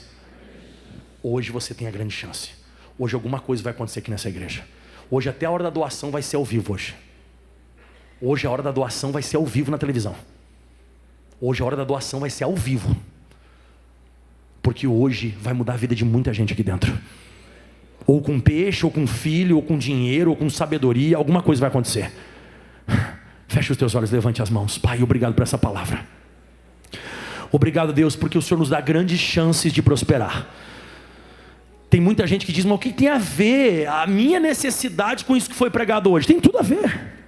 Hoje você tem a grande chance. Hoje alguma coisa vai acontecer aqui nessa igreja. Hoje até a hora da doação vai ser ao vivo hoje. Hoje a hora da doação vai ser ao vivo na televisão. Hoje a hora da doação vai ser ao vivo. porque hoje vai mudar a vida de muita gente aqui dentro. Ou com peixe, ou com filho, ou com dinheiro, ou com sabedoria, alguma coisa vai acontecer. Feche os teus olhos, levante as mãos. Pai, obrigado por essa palavra. Obrigado, Deus, porque o Senhor nos dá grandes chances de prosperar. Tem muita gente que diz, mas o que tem a ver a minha necessidade com isso que foi pregado hoje? Tem tudo a ver.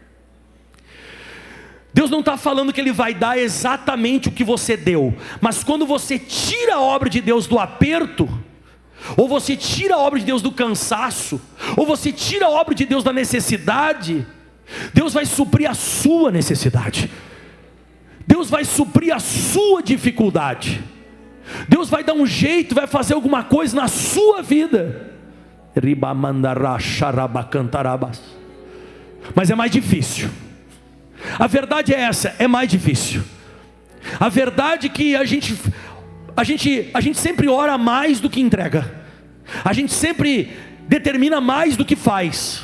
Deus não está falando que Ele vai dar exatamente o que você deu, mas quando você tira a obra de Deus do aperto, ou você tira a obra de Deus do cansaço, ou você tira a obra de Deus da necessidade, Deus vai suprir a sua necessidade, Deus vai suprir a sua dificuldade, Deus vai dar um jeito, vai fazer alguma coisa na sua vida. Mas é mais difícil. A verdade é essa, é mais difícil. A verdade é que a gente sempre ora mais do que entrega. A gente sempre determina mais do que faz.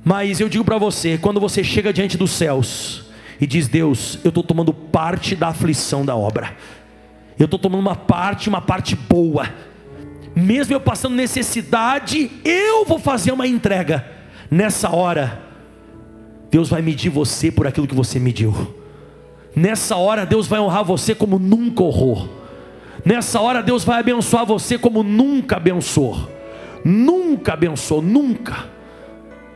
Mas eu digo para você, quando você chega diante dos céus e diz, Deus, eu estou tomando parte da aflição da obra, eu estou tomando uma parte boa, mesmo eu passando necessidade, eu vou fazer uma entrega. Nessa hora, Deus vai medir você por aquilo que você mediu. Nessa hora Deus vai honrar você como nunca honrou. Nessa hora Deus vai abençoar você como nunca abençoou. Nunca abençoou, nunca.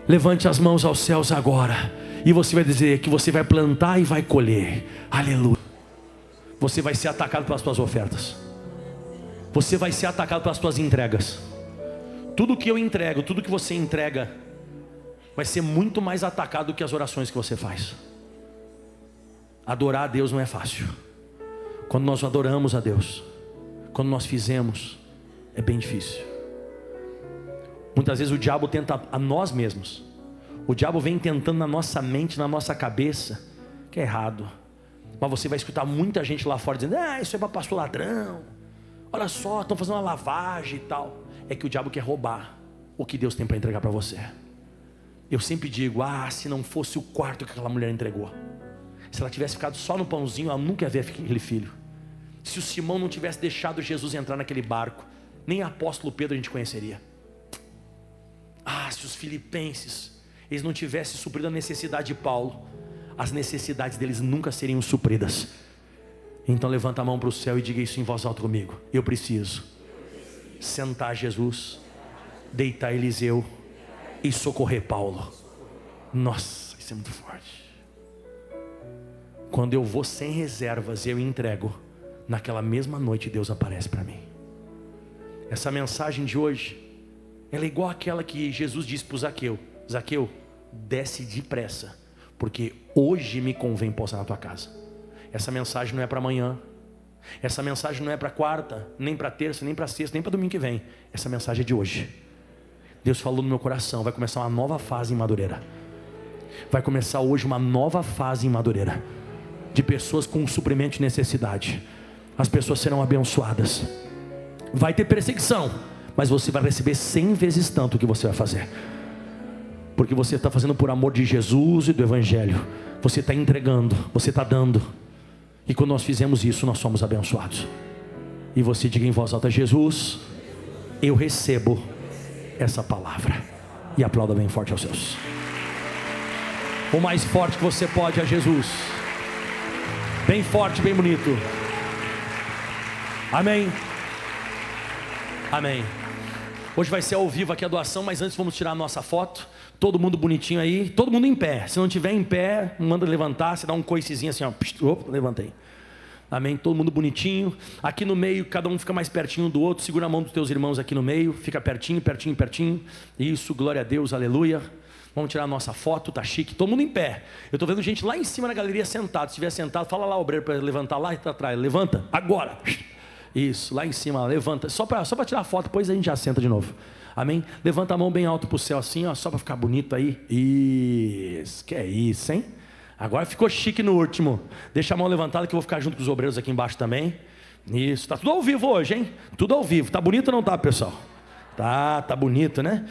Levante as mãos aos céus agora, e você vai dizer que você vai plantar e vai colher. Aleluia. Você vai ser atacado pelas tuas ofertas. Você vai ser atacado pelas tuas entregas. Tudo que eu entrego, tudo que você entrega, vai ser muito mais atacado do que as orações que você faz. Adorar a Deus não é fácil. Quando nós adoramos a Deus, quando nós fizemos, é bem difícil. Muitas vezes o diabo tenta a nós mesmos. O diabo vem tentando na nossa mente, na nossa cabeça, que é errado. Mas você vai escutar muita gente lá fora dizendo, isso é para pastor ladrão, olha só, estão fazendo uma lavagem e tal. É que o diabo quer roubar o que Deus tem para entregar para você. Eu sempre digo, se não fosse o quarto que aquela mulher entregou, se ela tivesse ficado só no pãozinho, ela nunca ia ver aquele filho. Se o Simão não tivesse deixado Jesus entrar naquele barco, nem o apóstolo Pedro a gente conheceria. Se os filipenses, eles não tivessem suprido a necessidade de Paulo, as necessidades deles nunca seriam supridas. Então levanta a mão para o céu e diga isso em voz alta comigo. Eu preciso sentar Jesus, deitar Eliseu e socorrer Paulo. Nossa, isso é muito forte. Quando eu vou sem reservas, eu entrego, naquela mesma noite Deus aparece para mim. Essa mensagem de hoje, ela é igual àquela que Jesus disse para o Zaqueu: Zaqueu, desce depressa, porque hoje me convém pousar na tua casa. Essa mensagem não é para amanhã. Essa mensagem não é para quarta, nem para terça, nem para sexta, nem para domingo que vem. Essa mensagem é de hoje. Deus falou no meu coração, vai começar uma nova fase em Madureira. Vai começar hoje uma nova fase em Madureira, de pessoas com suprimento de necessidade. As pessoas serão abençoadas. Vai ter perseguição, mas você vai receber 100 vezes tanto o que você vai fazer, porque você está fazendo por amor de Jesus e do Evangelho. Você está entregando, você está dando. E quando nós fizemos isso, nós somos abençoados. E você diga em voz alta: Jesus, eu recebo essa palavra. E aplauda bem forte aos seus. O mais forte que você pode a Jesus. Bem forte, bem bonito. Amém. Amém. Hoje vai ser ao vivo aqui a doação, mas antes vamos tirar a nossa foto. Todo mundo bonitinho aí, todo mundo em pé. Se não tiver em pé, manda levantar. Você dá um coicezinho assim, ó. Opa, levantei. Amém, todo mundo bonitinho. Aqui no meio, cada um fica mais pertinho do outro. Segura a mão dos teus irmãos aqui no meio. Fica pertinho, pertinho, pertinho. Isso, glória a Deus, aleluia. Vamos tirar a nossa foto, tá chique. Todo mundo em pé. Eu estou vendo gente lá em cima na galeria sentado. Se estiver sentado, fala lá, obreiro, para levantar lá e tá atrás. Levanta, agora. Isso, lá em cima, levanta. Só para tirar a foto, depois a gente já senta de novo. Amém? Levanta a mão bem alto para o céu assim, ó, só para ficar bonito aí. Isso, que é isso, hein? Agora ficou chique no último. Deixa a mão levantada que eu vou ficar junto com os obreiros aqui embaixo também. Isso, tá tudo ao vivo hoje, hein? Tudo ao vivo. Tá bonito ou não tá, pessoal? Tá bonito, né?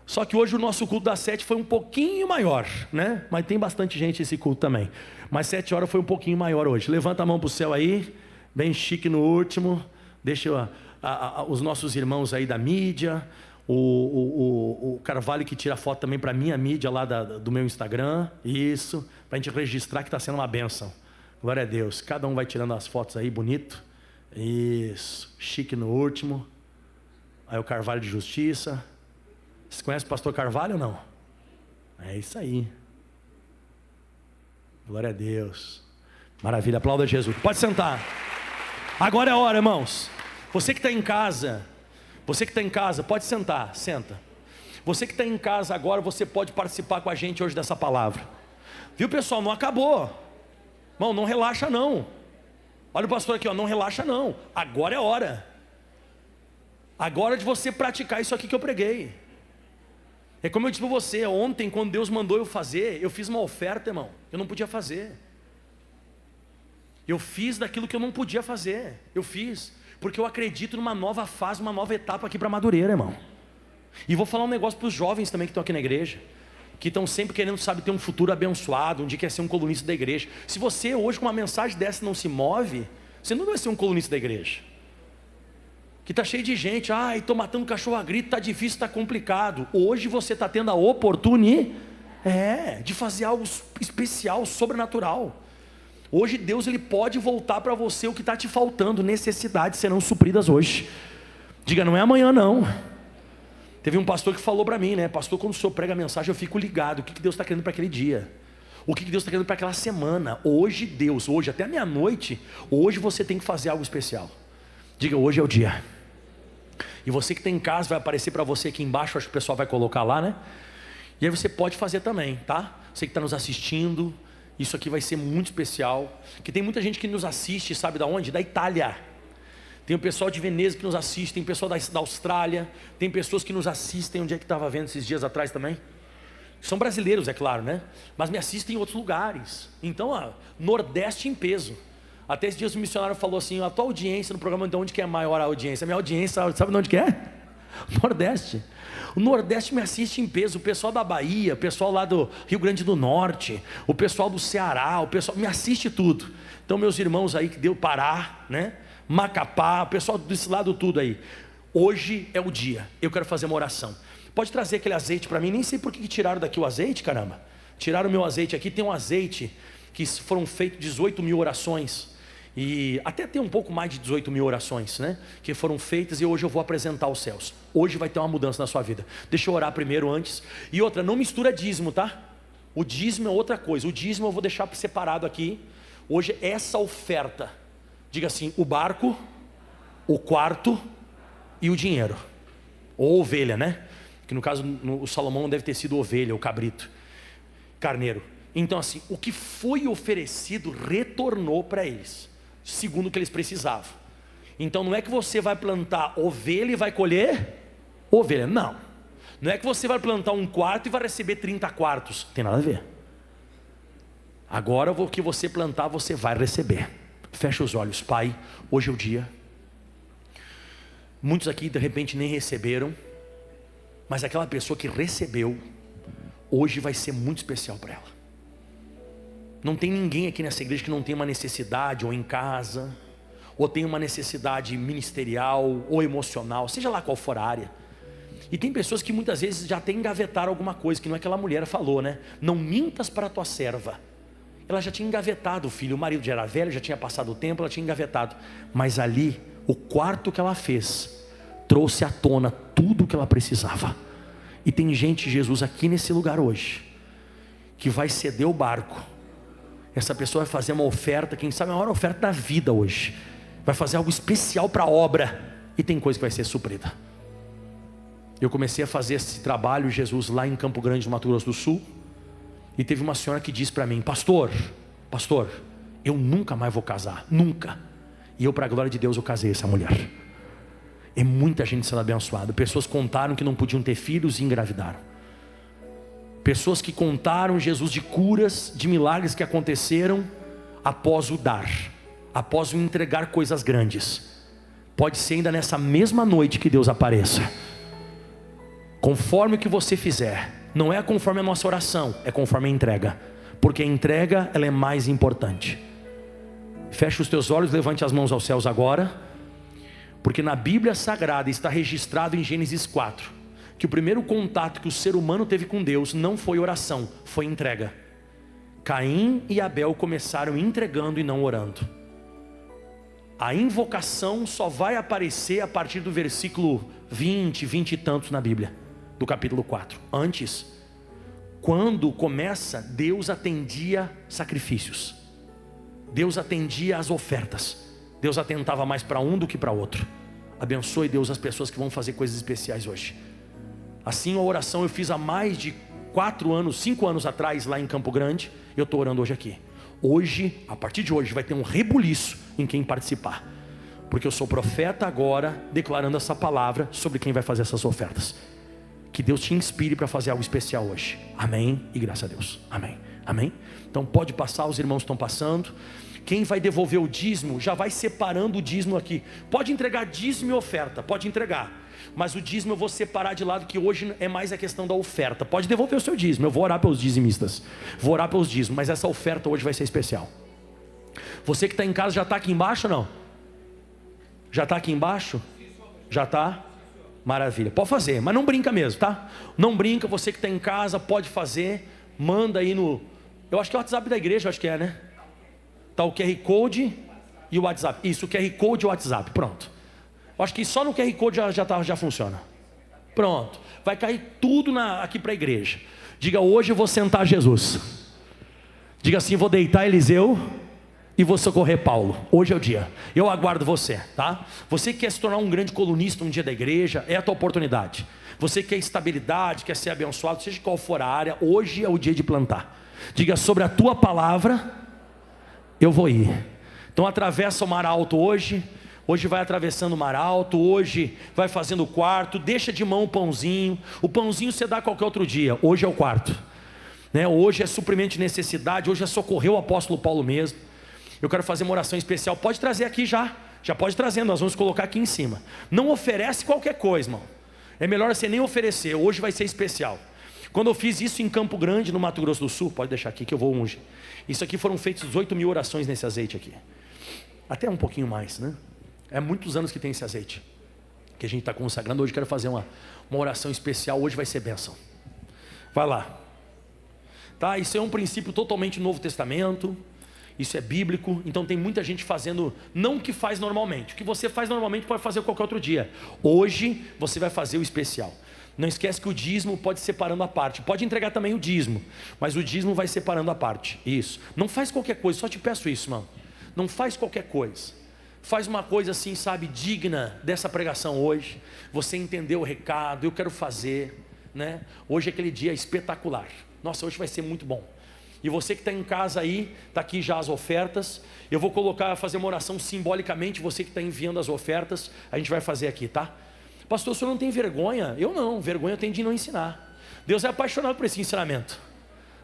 Só que hoje o nosso culto das 7 foi um pouquinho maior, né? Mas tem bastante gente esse culto também. Mas 7 horas foi um pouquinho maior hoje. Levanta a mão para o céu aí. bem chique no último. Deixa os nossos irmãos aí da mídia, o Carvalho que tira foto também para minha mídia lá do meu Instagram. Isso, para a gente registrar que está sendo uma bênção. Glória a Deus. Cada um vai tirando as fotos aí, bonito. Isso, chique no último. Aí o Carvalho de Justiça. Você conhece o pastor Carvalho ou não? É isso aí. Glória a Deus. Maravilha, aplauda Jesus. Pode sentar. Agora é a hora, irmãos. Você que está em casa, pode sentar, senta. Você que está em casa agora, você pode participar com a gente hoje dessa palavra. Viu, pessoal? Não acabou. Irmão, não relaxa não. Olha o pastor aqui, ó, não relaxa não. Agora é a hora. Agora é de você praticar isso aqui que eu preguei. É como eu disse para você, ontem quando Deus mandou eu fazer, eu fiz uma oferta, irmão, eu não podia fazer. Eu fiz daquilo que eu não podia fazer. Eu fiz, porque eu acredito numa nova fase, uma nova etapa aqui para Madureira, irmão. E vou falar um negócio para os jovens também que estão aqui na igreja, que estão sempre querendo, sabe, ter um futuro abençoado, um dia quer ser um colunista da igreja. Se você hoje com uma mensagem dessa não se move, você não vai ser um colunista da igreja. Que está cheio de gente, estou matando cachorro a grito, está difícil, está complicado. Hoje você está tendo a oportunidade de fazer algo especial, sobrenatural. Hoje Deus ele pode voltar para você o que está te faltando. Necessidades serão supridas hoje. Diga, não é amanhã não. Teve um pastor que falou para mim, né? Pastor, quando o senhor prega a mensagem eu fico ligado. O que Deus está querendo para aquele dia? O que Deus está querendo para aquela semana? Hoje Deus, hoje até meia-noite, hoje você tem que fazer algo especial. Diga, hoje é o dia. E você que tem em casa, vai aparecer para você aqui embaixo, acho que o pessoal vai colocar lá, né? E aí você pode fazer também, tá? Você que está nos assistindo, isso aqui vai ser muito especial. Que tem muita gente que nos assiste, sabe da onde? Da Itália. Tem o pessoal de Veneza que nos assiste, tem o pessoal da Austrália, tem pessoas que nos assistem, onde é que estava vendo esses dias atrás também? São brasileiros, é claro, né? Mas me assistem em outros lugares. Então, Nordeste em peso. Até esses dias o missionário falou assim, a tua audiência no programa, de onde que é maior a audiência? A minha audiência, sabe de onde que é? Nordeste. O Nordeste me assiste em peso, o pessoal da Bahia, o pessoal lá do Rio Grande do Norte, o pessoal do Ceará, o pessoal me assiste tudo. Então meus irmãos aí que deu Pará, né? Macapá, o pessoal desse lado tudo aí. Hoje é o dia, eu quero fazer uma oração. Pode trazer aquele azeite para mim, nem sei por que tiraram daqui o azeite, caramba. Tiraram o meu azeite aqui, tem um azeite que foram feitas 18 mil orações. E até tem um pouco mais de 18 mil orações, né? Que foram feitas e hoje eu vou apresentar aos céus. Hoje vai ter uma mudança na sua vida. Deixa eu orar primeiro antes. E outra, não mistura dízimo, tá? O dízimo é outra coisa. O dízimo eu vou deixar separado aqui. Hoje essa oferta. Diga assim, o barco, o quarto e o dinheiro. Ou ovelha, né? Que no caso o Salomão deve ter sido ovelha, o cabrito, carneiro. Então assim, o que foi oferecido retornou para eles, segundo o que eles precisavam. Então não é que você vai plantar ovelha e vai colher ovelha, não. Não é que você vai plantar um quarto e vai receber 30 quartos, tem nada a ver. Agora o que você plantar você vai receber. Fecha os olhos, Pai, hoje é o dia. Muitos aqui de repente nem receberam, mas aquela pessoa que recebeu, hoje vai ser muito especial para ela. Não tem ninguém aqui nessa igreja que não tem uma necessidade, ou em casa, ou tem uma necessidade ministerial, ou emocional, seja lá qual for a área. E tem pessoas que muitas vezes já têm engavetado alguma coisa, que não é aquela mulher falou, né? Não mintas para a tua serva. Ela já tinha engavetado o filho, o marido já era velho, já tinha passado o tempo, ela tinha engavetado. Mas ali, o quarto que ela fez, trouxe à tona tudo o que ela precisava. E tem gente, Jesus, aqui nesse lugar hoje, que vai ceder o barco. Essa pessoa vai fazer uma oferta, quem sabe a maior oferta da vida hoje. Vai fazer algo especial para a obra. E tem coisa que vai ser suprida. Eu comecei a fazer esse trabalho, Jesus, lá em Campo Grande, no Mato Grosso do Sul. E teve uma senhora que disse para mim, pastor, eu nunca mais vou casar, nunca. E eu, para a glória de Deus, eu casei essa mulher. É muita gente sendo abençoada. Pessoas contaram que não podiam ter filhos e engravidaram. Pessoas que contaram, Jesus, de curas, de milagres que aconteceram após o dar, após o entregar coisas grandes. Pode ser ainda nessa mesma noite que Deus apareça. Conforme o que você fizer, não é conforme a nossa oração, é conforme a entrega. Porque a entrega, ela é mais importante. Feche os teus olhos, levante as mãos aos céus agora, porque na Bíblia Sagrada está registrado em Gênesis 4, que o primeiro contato que o ser humano teve com Deus não foi oração, foi entrega. Caim e Abel começaram entregando e não orando. A invocação só vai aparecer a partir do versículo 20 e tantos na Bíblia, do capítulo 4. Antes, quando começa, Deus atendia sacrifícios, Deus atendia as ofertas, Deus atentava mais para um do que para outro. Abençoe, Deus, as pessoas que vão fazer coisas especiais hoje. Assim, a oração eu fiz há mais de 5 anos atrás lá em Campo Grande. Eu estou orando hoje aqui. Hoje, a partir de hoje, vai ter um rebuliço em quem participar, porque eu sou profeta agora, declarando essa palavra sobre quem vai fazer essas ofertas. Que Deus te inspire para fazer algo especial hoje. Amém e graças a Deus. Amém. Amém. Então pode passar, os irmãos estão passando. Quem vai devolver o dízimo, já vai separando o dízimo aqui. Pode entregar dízimo e oferta, pode entregar, mas o dízimo eu vou separar de lado, que hoje é mais a questão da oferta. Pode devolver o seu dízimo, eu vou orar pelos dizimistas, vou orar pelos dízimos, mas essa oferta hoje vai ser especial. Você que está em casa já está aqui embaixo ou não? Já está aqui embaixo? Já está? Maravilha, pode fazer, mas não brinca mesmo, tá? Não brinca, você que está em casa pode fazer. Manda aí no, eu acho que é o WhatsApp da igreja, eu acho que é, né? Está o QR Code e o WhatsApp. Isso, o QR Code e o WhatsApp, pronto. Eu acho que só no QR Code já funciona. Pronto, vai cair tudo aqui para a igreja. Diga, hoje eu vou sentar Jesus. Diga assim, vou deitar Eliseu e vou socorrer Paulo. Hoje é o dia, eu aguardo você, tá? Você que quer se tornar um grande colunista um dia da igreja, é a tua oportunidade. Você que quer estabilidade, quer ser abençoado, seja qual for a área, hoje é o dia de plantar. Diga, sobre a tua palavra eu vou ir. Então atravessa o mar alto hoje vai atravessando o mar alto, hoje vai fazendo o quarto, deixa de mão o pãozinho você dá qualquer outro dia, hoje é o quarto, né? Hoje é suprimento de necessidade, hoje é socorrer o apóstolo Paulo mesmo. Eu quero fazer uma oração especial, pode trazer aqui já pode trazer, nós vamos colocar aqui em cima. Não oferece qualquer coisa, irmão, é melhor você nem oferecer, hoje vai ser especial. Quando eu fiz isso em Campo Grande, no Mato Grosso do Sul, pode deixar aqui que eu vou ungir. Isso aqui foram feitas 18 mil orações nesse azeite aqui. Até um pouquinho mais, né? É muitos anos que tem esse azeite que a gente está consagrando. Hoje quero fazer uma oração especial. Hoje vai ser bênção. Vai lá. Tá? Isso é um princípio totalmente Novo Testamento. Isso é bíblico. Então tem muita gente fazendo não o que faz normalmente. O que você faz normalmente pode fazer qualquer outro dia. Hoje você vai fazer o especial. Não esquece que o dízimo pode separando a parte. Pode entregar também o dízimo, mas o dízimo vai separando a parte. Isso. Não faz qualquer coisa, só te peço isso, irmão. Não faz qualquer coisa. Faz uma coisa assim, sabe, digna dessa pregação hoje. Você entendeu o recado, eu quero fazer, né? Hoje é aquele dia espetacular. Nossa, hoje vai ser muito bom. E você que está em casa aí, está aqui já as ofertas. Eu vou fazer uma oração simbolicamente. Você que está enviando as ofertas, a gente vai fazer aqui, tá? Pastor, o senhor não tem vergonha? Eu não, vergonha eu tenho de não ensinar. Deus é apaixonado por esse ensinamento.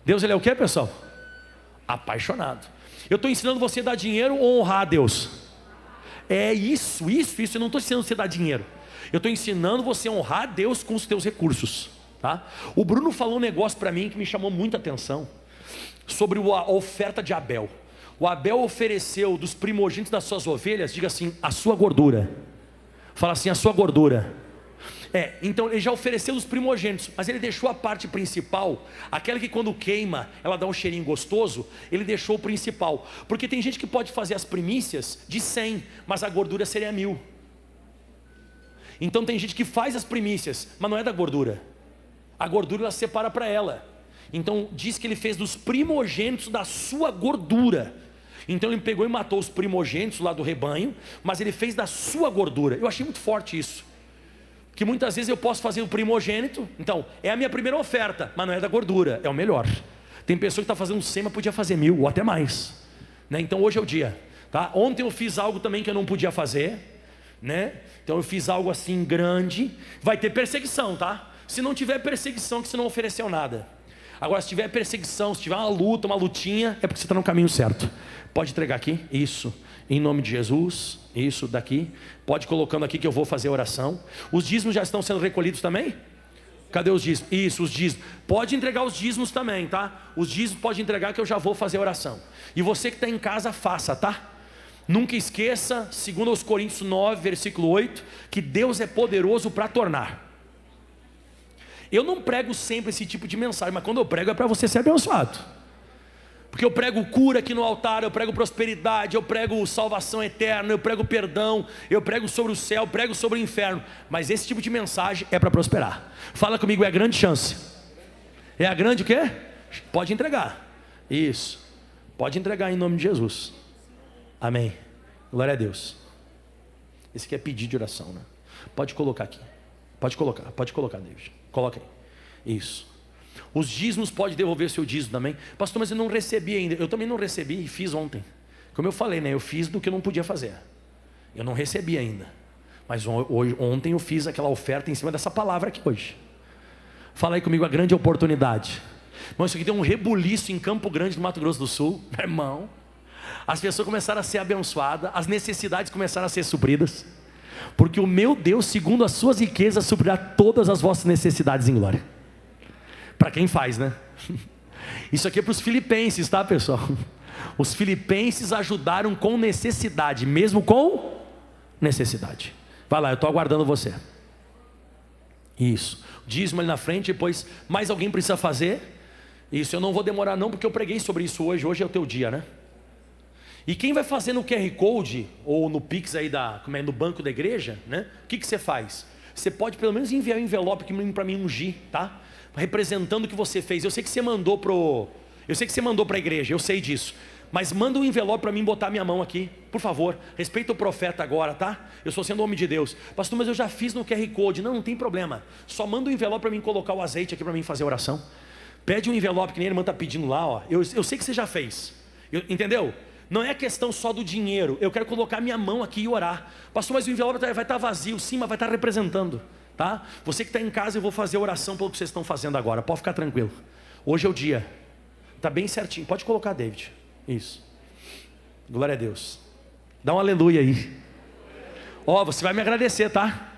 Deus, ele é o que, pessoal? Apaixonado. Eu estou ensinando você a dar dinheiro ou honrar a Deus? É isso, eu não estou ensinando você a dar dinheiro. Eu estou ensinando você a honrar a Deus com os teus recursos, tá? O Bruno falou um negócio para mim que me chamou muita atenção, sobre a oferta de Abel. O Abel ofereceu dos primogênitos das suas ovelhas, diga assim, a sua gordura. Fala assim, a sua gordura. Então ele já ofereceu os primogênitos, mas ele deixou a parte principal, aquela que quando queima, ela dá um cheirinho gostoso. Ele deixou o principal, porque tem gente que pode fazer as primícias de 100, mas a gordura seria 1000. Então tem gente que faz as primícias, mas não é da gordura. A gordura ela separa para ela. Então diz que ele fez dos primogênitos da sua gordura. Então ele pegou e matou os primogênitos lá do rebanho, mas ele fez da sua gordura. Eu achei muito forte isso, que muitas vezes eu posso fazer o primogênito. Então é a minha primeira oferta, mas não é da gordura, é o melhor. Tem pessoa que está fazendo 100, mas podia fazer 1000 ou até mais, né? Então hoje é o dia, tá? Ontem eu fiz algo também que eu não podia fazer, né? Então eu fiz algo assim grande. Vai ter perseguição, tá? Se não tiver perseguição, que você não ofereceu nada. Agora se tiver perseguição, se tiver uma luta, uma lutinha, é porque você está no caminho certo. Pode entregar aqui, isso, em nome de Jesus, isso daqui. Pode ir colocando aqui que eu vou fazer a oração. Os dízimos já estão sendo recolhidos também? Cadê os dízimos? Isso, os dízimos. Pode entregar os dízimos também, tá? Os dízimos pode entregar que eu já vou fazer a oração. E você que está em casa, faça, tá? Nunca esqueça, segundo aos Coríntios 9, versículo 8, que Deus é poderoso para tornar. Eu não prego sempre esse tipo de mensagem, mas quando eu prego é para você ser abençoado. Porque eu prego cura aqui no altar, eu prego prosperidade, eu prego salvação eterna, eu prego perdão, eu prego sobre o céu, eu prego sobre o inferno. Mas esse tipo de mensagem é para prosperar. Fala comigo, é a grande chance. É a grande o quê? Pode entregar. Isso. Pode entregar em nome de Jesus. Amém. Glória a Deus. Esse aqui é pedido de oração, né? Pode colocar aqui. Pode colocar, David. Coloca aí. Isso. Os dízimos, pode devolver seu dízimo também. Pastor, mas eu não recebi ainda. Eu também não recebi e fiz ontem. Como eu falei, né? Eu fiz do que eu não podia fazer. Eu não recebi ainda. Mas ontem eu fiz aquela oferta em cima dessa palavra aqui hoje. Fala aí comigo, a grande oportunidade. Irmão, isso aqui tem um rebuliço em Campo Grande, no Mato Grosso do Sul. Meu irmão, as pessoas começaram a ser abençoadas, as necessidades começaram a ser supridas. Porque o meu Deus, segundo as suas riquezas, suprirá todas as vossas necessidades em glória. Para quem faz, né? Isso aqui é para os filipenses, tá, pessoal? Os filipenses ajudaram com necessidade, mesmo com necessidade. Vai lá, eu estou aguardando você. Isso. Dízimo ali na frente, depois mais alguém precisa fazer. Isso, eu não vou demorar não, porque eu preguei sobre isso hoje. Hoje é o teu dia, né? E quem vai fazer no QR Code ou no Pix aí no banco da igreja, né? O que você faz? Você pode pelo menos enviar um envelope para mim ungir, tá? Representando o que você fez. Eu sei que você mandou para a igreja, eu sei disso. Mas manda um envelope para mim botar minha mão aqui, por favor. Respeita o profeta agora, tá? Eu sou sendo homem de Deus. Pastor, mas eu já fiz no QR Code. Não tem problema. Só manda um envelope para mim colocar o azeite aqui para mim fazer a oração. Pede um envelope que nem a irmã está pedindo lá, ó. Eu sei que você já fez. Entendeu? Não é questão só do dinheiro. Eu quero colocar minha mão aqui e orar. Pastor, mas o envelope vai estar vazio. Sim, mas vai estar representando, tá? Você que está em casa, eu vou fazer oração pelo que vocês estão fazendo agora. Pode ficar tranquilo. Hoje é o dia. Está bem certinho. Pode colocar, David. Isso. Glória a Deus. Dá um aleluia aí. Ó, você vai me agradecer, tá?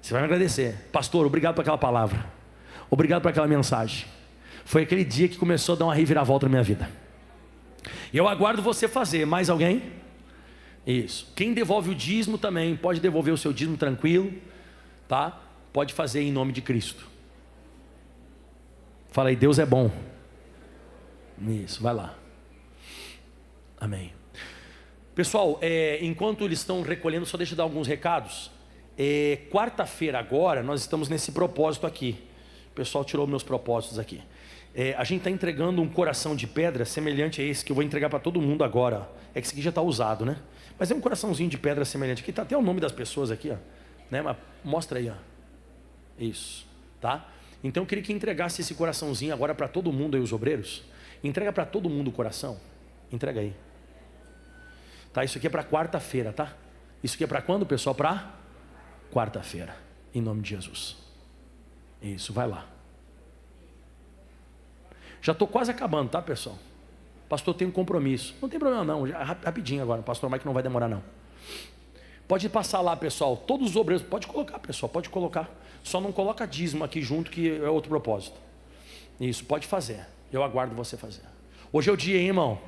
Você vai me agradecer. Pastor, obrigado por aquela palavra. Obrigado por aquela mensagem. Foi aquele dia que começou a dar uma reviravolta na minha vida. E eu aguardo você fazer. Mais alguém? Isso. Quem devolve o dízimo também pode devolver o seu dízimo tranquilo, tá? Pode fazer em nome de Cristo. Fala aí, Deus é bom. Isso, vai lá. Amém. Pessoal, enquanto eles estão recolhendo, só deixa eu dar alguns recados. Quarta-feira agora, nós estamos nesse propósito aqui. O pessoal tirou meus propósitos aqui. A gente está entregando um coração de pedra semelhante a esse que eu vou entregar para todo mundo agora. É que esse aqui já está usado, né? Mas é um coraçãozinho de pedra semelhante. Aqui está até o nome das pessoas aqui, ó. Né? Mas mostra aí, ó. Isso, tá? Então eu queria que entregasse esse coraçãozinho agora para todo mundo aí, os obreiros. Entrega para todo mundo o coração. Entrega aí. Tá? Isso aqui é para quarta-feira, tá? Isso aqui é para quando, pessoal? Para quarta-feira. Em nome de Jesus. Isso, vai lá. Já estou quase acabando, tá, pessoal? Pastor, tem um compromisso. Não tem problema não, rapidinho agora. Pastor Mike não vai demorar não. Pode passar lá, pessoal. Todos os obreiros, pode colocar, pessoal, pode colocar. Só não coloca dízimo aqui junto, que é outro propósito. Isso, pode fazer. Eu aguardo você fazer. Hoje é o dia, hein, irmão?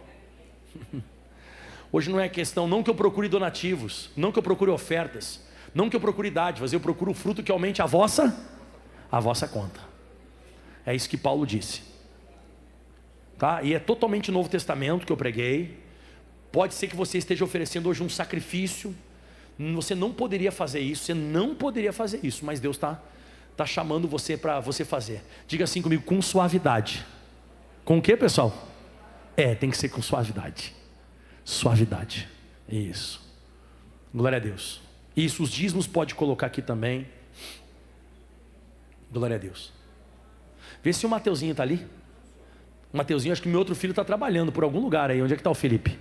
Hoje não é questão, não que eu procure donativos, não que eu procure ofertas, não que eu procure dádivas, eu procuro o fruto que aumente a vossa conta. É isso que Paulo disse. Tá? E é totalmente Novo Testamento que eu preguei. Pode ser que você esteja oferecendo hoje um sacrifício. Você não poderia fazer isso, mas Deus está chamando você para você fazer. Diga assim comigo, com suavidade. Com o que, pessoal? Tem que ser com suavidade. Suavidade. Isso. Glória a Deus. Isso, os dízimos pode colocar aqui também. Glória a Deus. Vê se o Mateuzinho está ali. O Mateuzinho, acho que meu outro filho está trabalhando por algum lugar aí. Onde é que está o Felipe?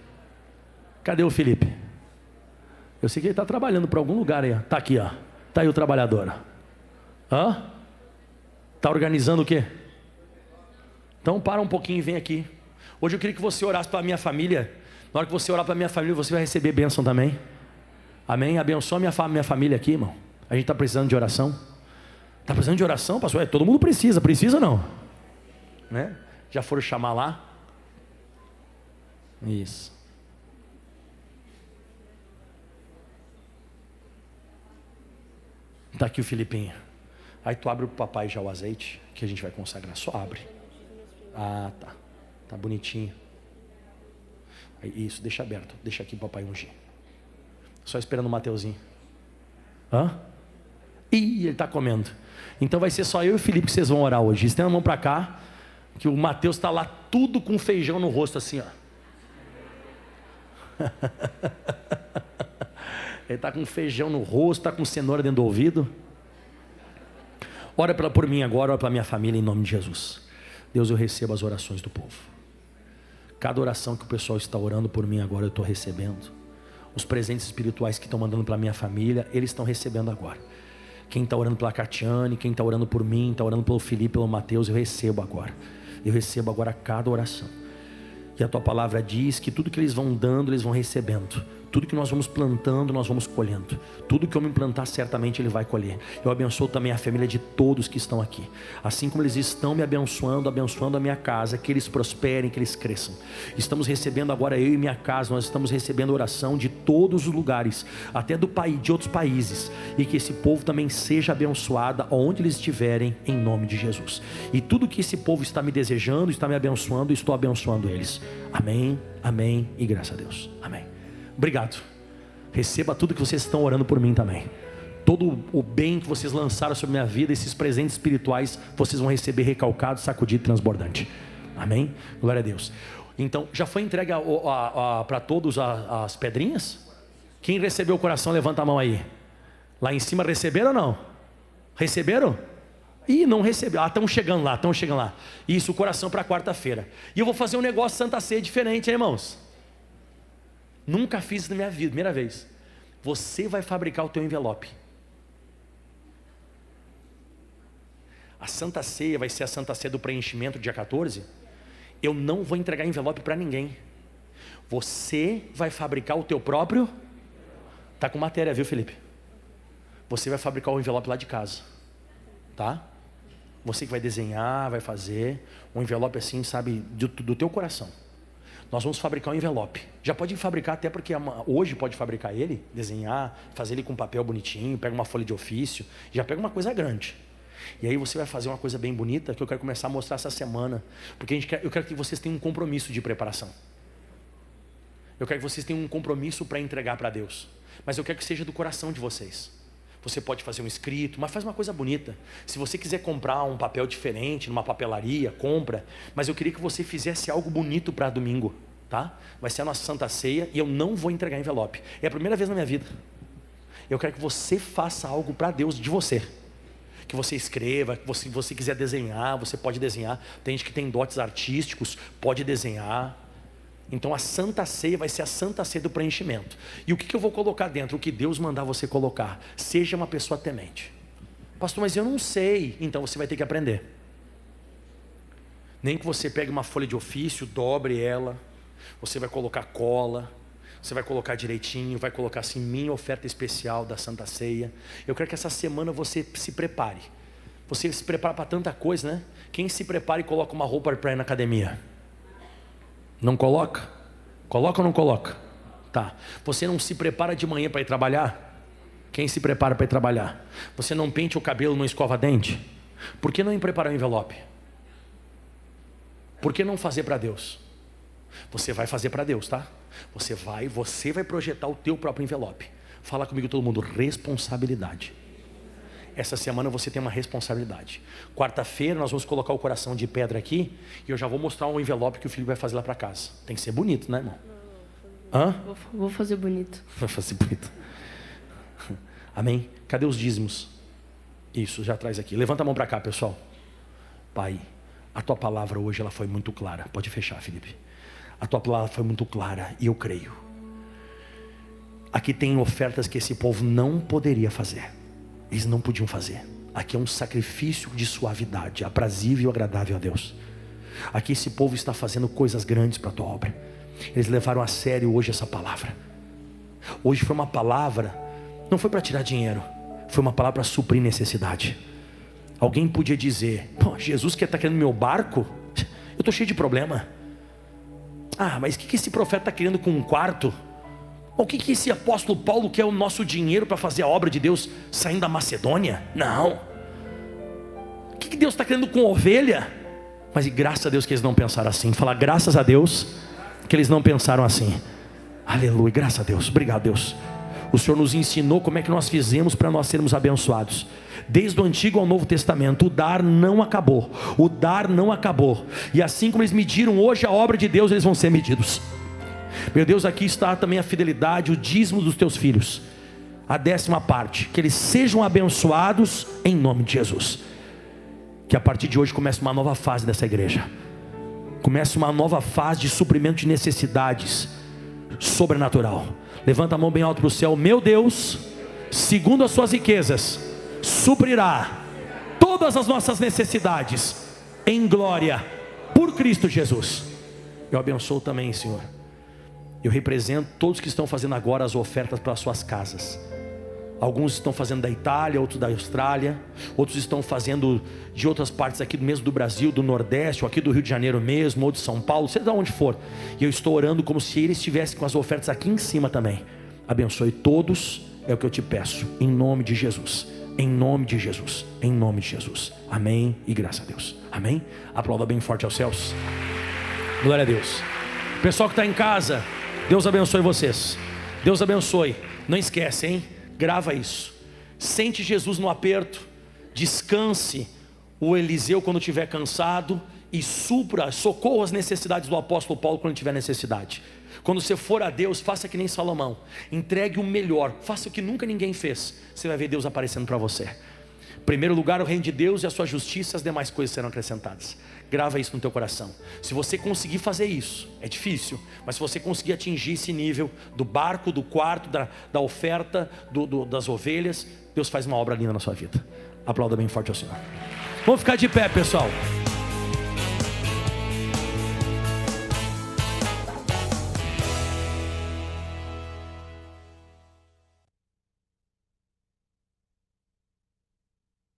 Cadê o Felipe? Eu sei que ele está trabalhando por algum lugar aí. Está aqui, ó. Está aí o trabalhador. Está organizando o quê? Então para um pouquinho e vem aqui. Hoje eu queria que você orasse para a minha família. Na hora que você orar para a minha família, você vai receber bênção também. Amém? Abençoa minha família aqui, irmão. A gente está precisando de oração. Está precisando de oração, pastor? Todo mundo precisa. Precisa não? Né? Já foram chamar lá? Isso. Tá aqui o Filipinho. Aí tu abre pro papai já o azeite, que a gente vai consagrar. Só abre. Ah, tá. Tá bonitinho. Aí, isso, deixa aberto. Deixa aqui o papai ungir. Só esperando o Mateuzinho. Hã? Ih, ele tá comendo. Então vai ser só eu e o Felipe que vocês vão orar hoje. Estenda a mão para cá, que o Mateus está lá tudo com feijão no rosto assim, ó. Ele está com feijão no rosto, está com cenoura dentro do ouvido. Ora por mim agora, ora pela minha família em nome de Jesus. Deus, eu recebo as orações do povo. Cada oração que o pessoal está orando por mim agora, eu estou recebendo. Os presentes espirituais que estão mandando para minha família, eles estão recebendo agora. Quem está orando pela Catiane, quem está orando por mim, está orando pelo Felipe, pelo Mateus, eu recebo agora. Eu recebo agora cada oração. E a tua palavra diz que tudo que eles vão dando, eles vão recebendo. Tudo que nós vamos plantando, nós vamos colhendo. Tudo que eu me plantar, certamente Ele vai colher. Eu abençoo também a família de todos que estão aqui. Assim como eles estão me abençoando, abençoando a minha casa, que eles prosperem, que eles cresçam. Estamos recebendo agora, eu e minha casa, nós estamos recebendo oração de todos os lugares, até de outros países. E que esse povo também seja abençoado onde eles estiverem, em nome de Jesus. E tudo que esse povo está me desejando, está me abençoando, estou abençoando eles. Amém, amém e graças a Deus. Amém. Obrigado. Receba tudo que vocês estão orando por mim também. Todo o bem que vocês lançaram sobre minha vida, esses presentes espirituais, vocês vão receber recalcado, sacudido e transbordante. Amém? Glória a Deus. Então, já foi entregue para todos as pedrinhas? Quem recebeu o coração, levanta a mão aí. Lá em cima receberam ou não? Receberam? Ih, não receberam. Estão chegando lá, estão chegando lá. Isso, o coração para quarta-feira. E eu vou fazer um negócio Santa Ceia diferente, hein, irmãos? Nunca fiz isso na minha vida, primeira vez. Você vai fabricar o teu envelope. A Santa Ceia vai ser a Santa Ceia do preenchimento, dia 14. Eu não vou entregar envelope para ninguém. Você vai fabricar o teu próprio. Tá com matéria, viu, Felipe? Você vai fabricar o envelope lá de casa, tá? Você que vai desenhar, vai fazer um envelope assim, sabe, do teu coração. Nós vamos fabricar um envelope. Já pode fabricar, até porque hoje pode fabricar ele, desenhar, fazer ele com papel bonitinho, pega uma folha de ofício, já pega uma coisa grande. E aí você vai fazer uma coisa bem bonita, que eu quero começar a mostrar essa semana. Porque eu quero que vocês tenham um compromisso de preparação. Eu quero que vocês tenham um compromisso para entregar para Deus. Mas eu quero que seja do coração de vocês. Você pode fazer um escrito, mas faz uma coisa bonita. Se você quiser comprar um papel diferente, numa papelaria, compra. Mas eu queria que você fizesse algo bonito para domingo, tá? Vai ser a nossa Santa Ceia e eu não vou entregar envelope. É a primeira vez na minha vida. Eu quero que você faça algo para Deus de você. Que você escreva, que você quiser desenhar, você pode desenhar. Tem gente que tem dotes artísticos, pode desenhar. Então a Santa Ceia vai ser a Santa Ceia do preenchimento. E o que eu vou colocar dentro? O que Deus mandar você colocar. Seja uma pessoa temente. Pastor, mas eu não sei. Então você vai ter que aprender. Nem que você pegue uma folha de ofício, dobre ela. Você vai colocar cola. Você vai colocar direitinho. Vai colocar assim, minha oferta especial da Santa Ceia. Eu quero que essa semana você se prepare. Você se prepara para tanta coisa, né? Quem se prepara e coloca uma roupa para ir na academia? Não coloca? Coloca ou não coloca? Tá. Você não se prepara de manhã para ir trabalhar? Quem se prepara para ir trabalhar? Você não pente o cabelo, não escova dente? Por que não preparar o envelope? Por que não fazer para Deus? Você vai fazer para Deus, tá? Você vai projetar o teu próprio envelope. Fala comigo todo mundo, responsabilidade. Essa semana você tem uma responsabilidade. Quarta-feira nós vamos colocar o coração de pedra aqui. E eu já vou mostrar um envelope que o filho vai fazer lá para casa. Tem que ser bonito, né, irmão? Hã? Vou fazer bonito. Vai fazer bonito. Amém? Cadê os dízimos? Isso, já traz aqui. Levanta a mão para cá, pessoal. Pai, a tua palavra hoje ela foi muito clara. Pode fechar, Felipe. A tua palavra foi muito clara e eu creio. Aqui tem ofertas que esse povo não poderia fazer. Eles não podiam fazer. Aqui é um sacrifício de suavidade, aprazível e agradável a Deus. Aqui esse povo está fazendo coisas grandes para a tua obra. Eles levaram a sério hoje essa palavra. Hoje foi uma palavra, não foi para tirar dinheiro, foi uma palavra para suprir necessidade. Alguém podia dizer, pô, Jesus que está querendo meu barco? Eu estou cheio de problema. Ah, mas o que esse profeta está querendo com um quarto? O que esse apóstolo Paulo quer o nosso dinheiro para fazer a obra de Deus saindo da Macedônia? Não. O que Deus está querendo com ovelha? Mas e graças a Deus que eles não pensaram assim. Fala, graças a Deus que eles não pensaram assim. Aleluia, graças a Deus, obrigado Deus. O Senhor nos ensinou como é que nós fizemos para nós sermos abençoados. Desde o Antigo ao Novo Testamento, o dar não acabou. O dar não acabou. E assim como eles mediram hoje a obra de Deus, eles vão ser medidos. Meu Deus, aqui está também a fidelidade, o dízimo dos teus filhos. A 10ª parte, que eles sejam abençoados em nome de Jesus. Que a partir de hoje comece uma nova fase dessa igreja. Comece uma nova fase de suprimento de necessidades sobrenatural. Levanta a mão bem alto para o céu. Meu Deus, segundo as suas riquezas, suprirá todas as nossas necessidades em glória por Cristo Jesus. Eu abençoo também, Senhor. Eu represento todos que estão fazendo agora as ofertas para as suas casas. Alguns estão fazendo da Itália, outros da Austrália, outros estão fazendo de outras partes aqui mesmo do Brasil, do Nordeste, ou aqui do Rio de Janeiro mesmo, ou de São Paulo, seja de onde for. E eu estou orando como se eles estivessem com as ofertas aqui em cima também. Abençoe todos, é o que eu te peço, em nome de Jesus. Em nome de Jesus, em nome de Jesus. Amém e graças a Deus. Amém? Aplauda bem forte aos céus. Glória a Deus. Pessoal que está em casa, Deus abençoe vocês. Deus abençoe. Não esquece, hein? Grava isso. Sente Jesus no aperto. Descanse o Eliseu quando estiver cansado. E socorra as necessidades do apóstolo Paulo quando tiver necessidade. Quando você for a Deus, faça que nem Salomão. Entregue o melhor. Faça o que nunca ninguém fez. Você vai ver Deus aparecendo para você. Em primeiro lugar, o reino de Deus e a sua justiça, as demais coisas serão acrescentadas. Grava isso no teu coração. Se você conseguir fazer isso, é difícil, mas se você conseguir atingir esse nível do barco, do quarto, da oferta, das ovelhas, Deus faz uma obra linda na sua vida. Aplauda bem forte ao Senhor. Vamos ficar de pé, pessoal.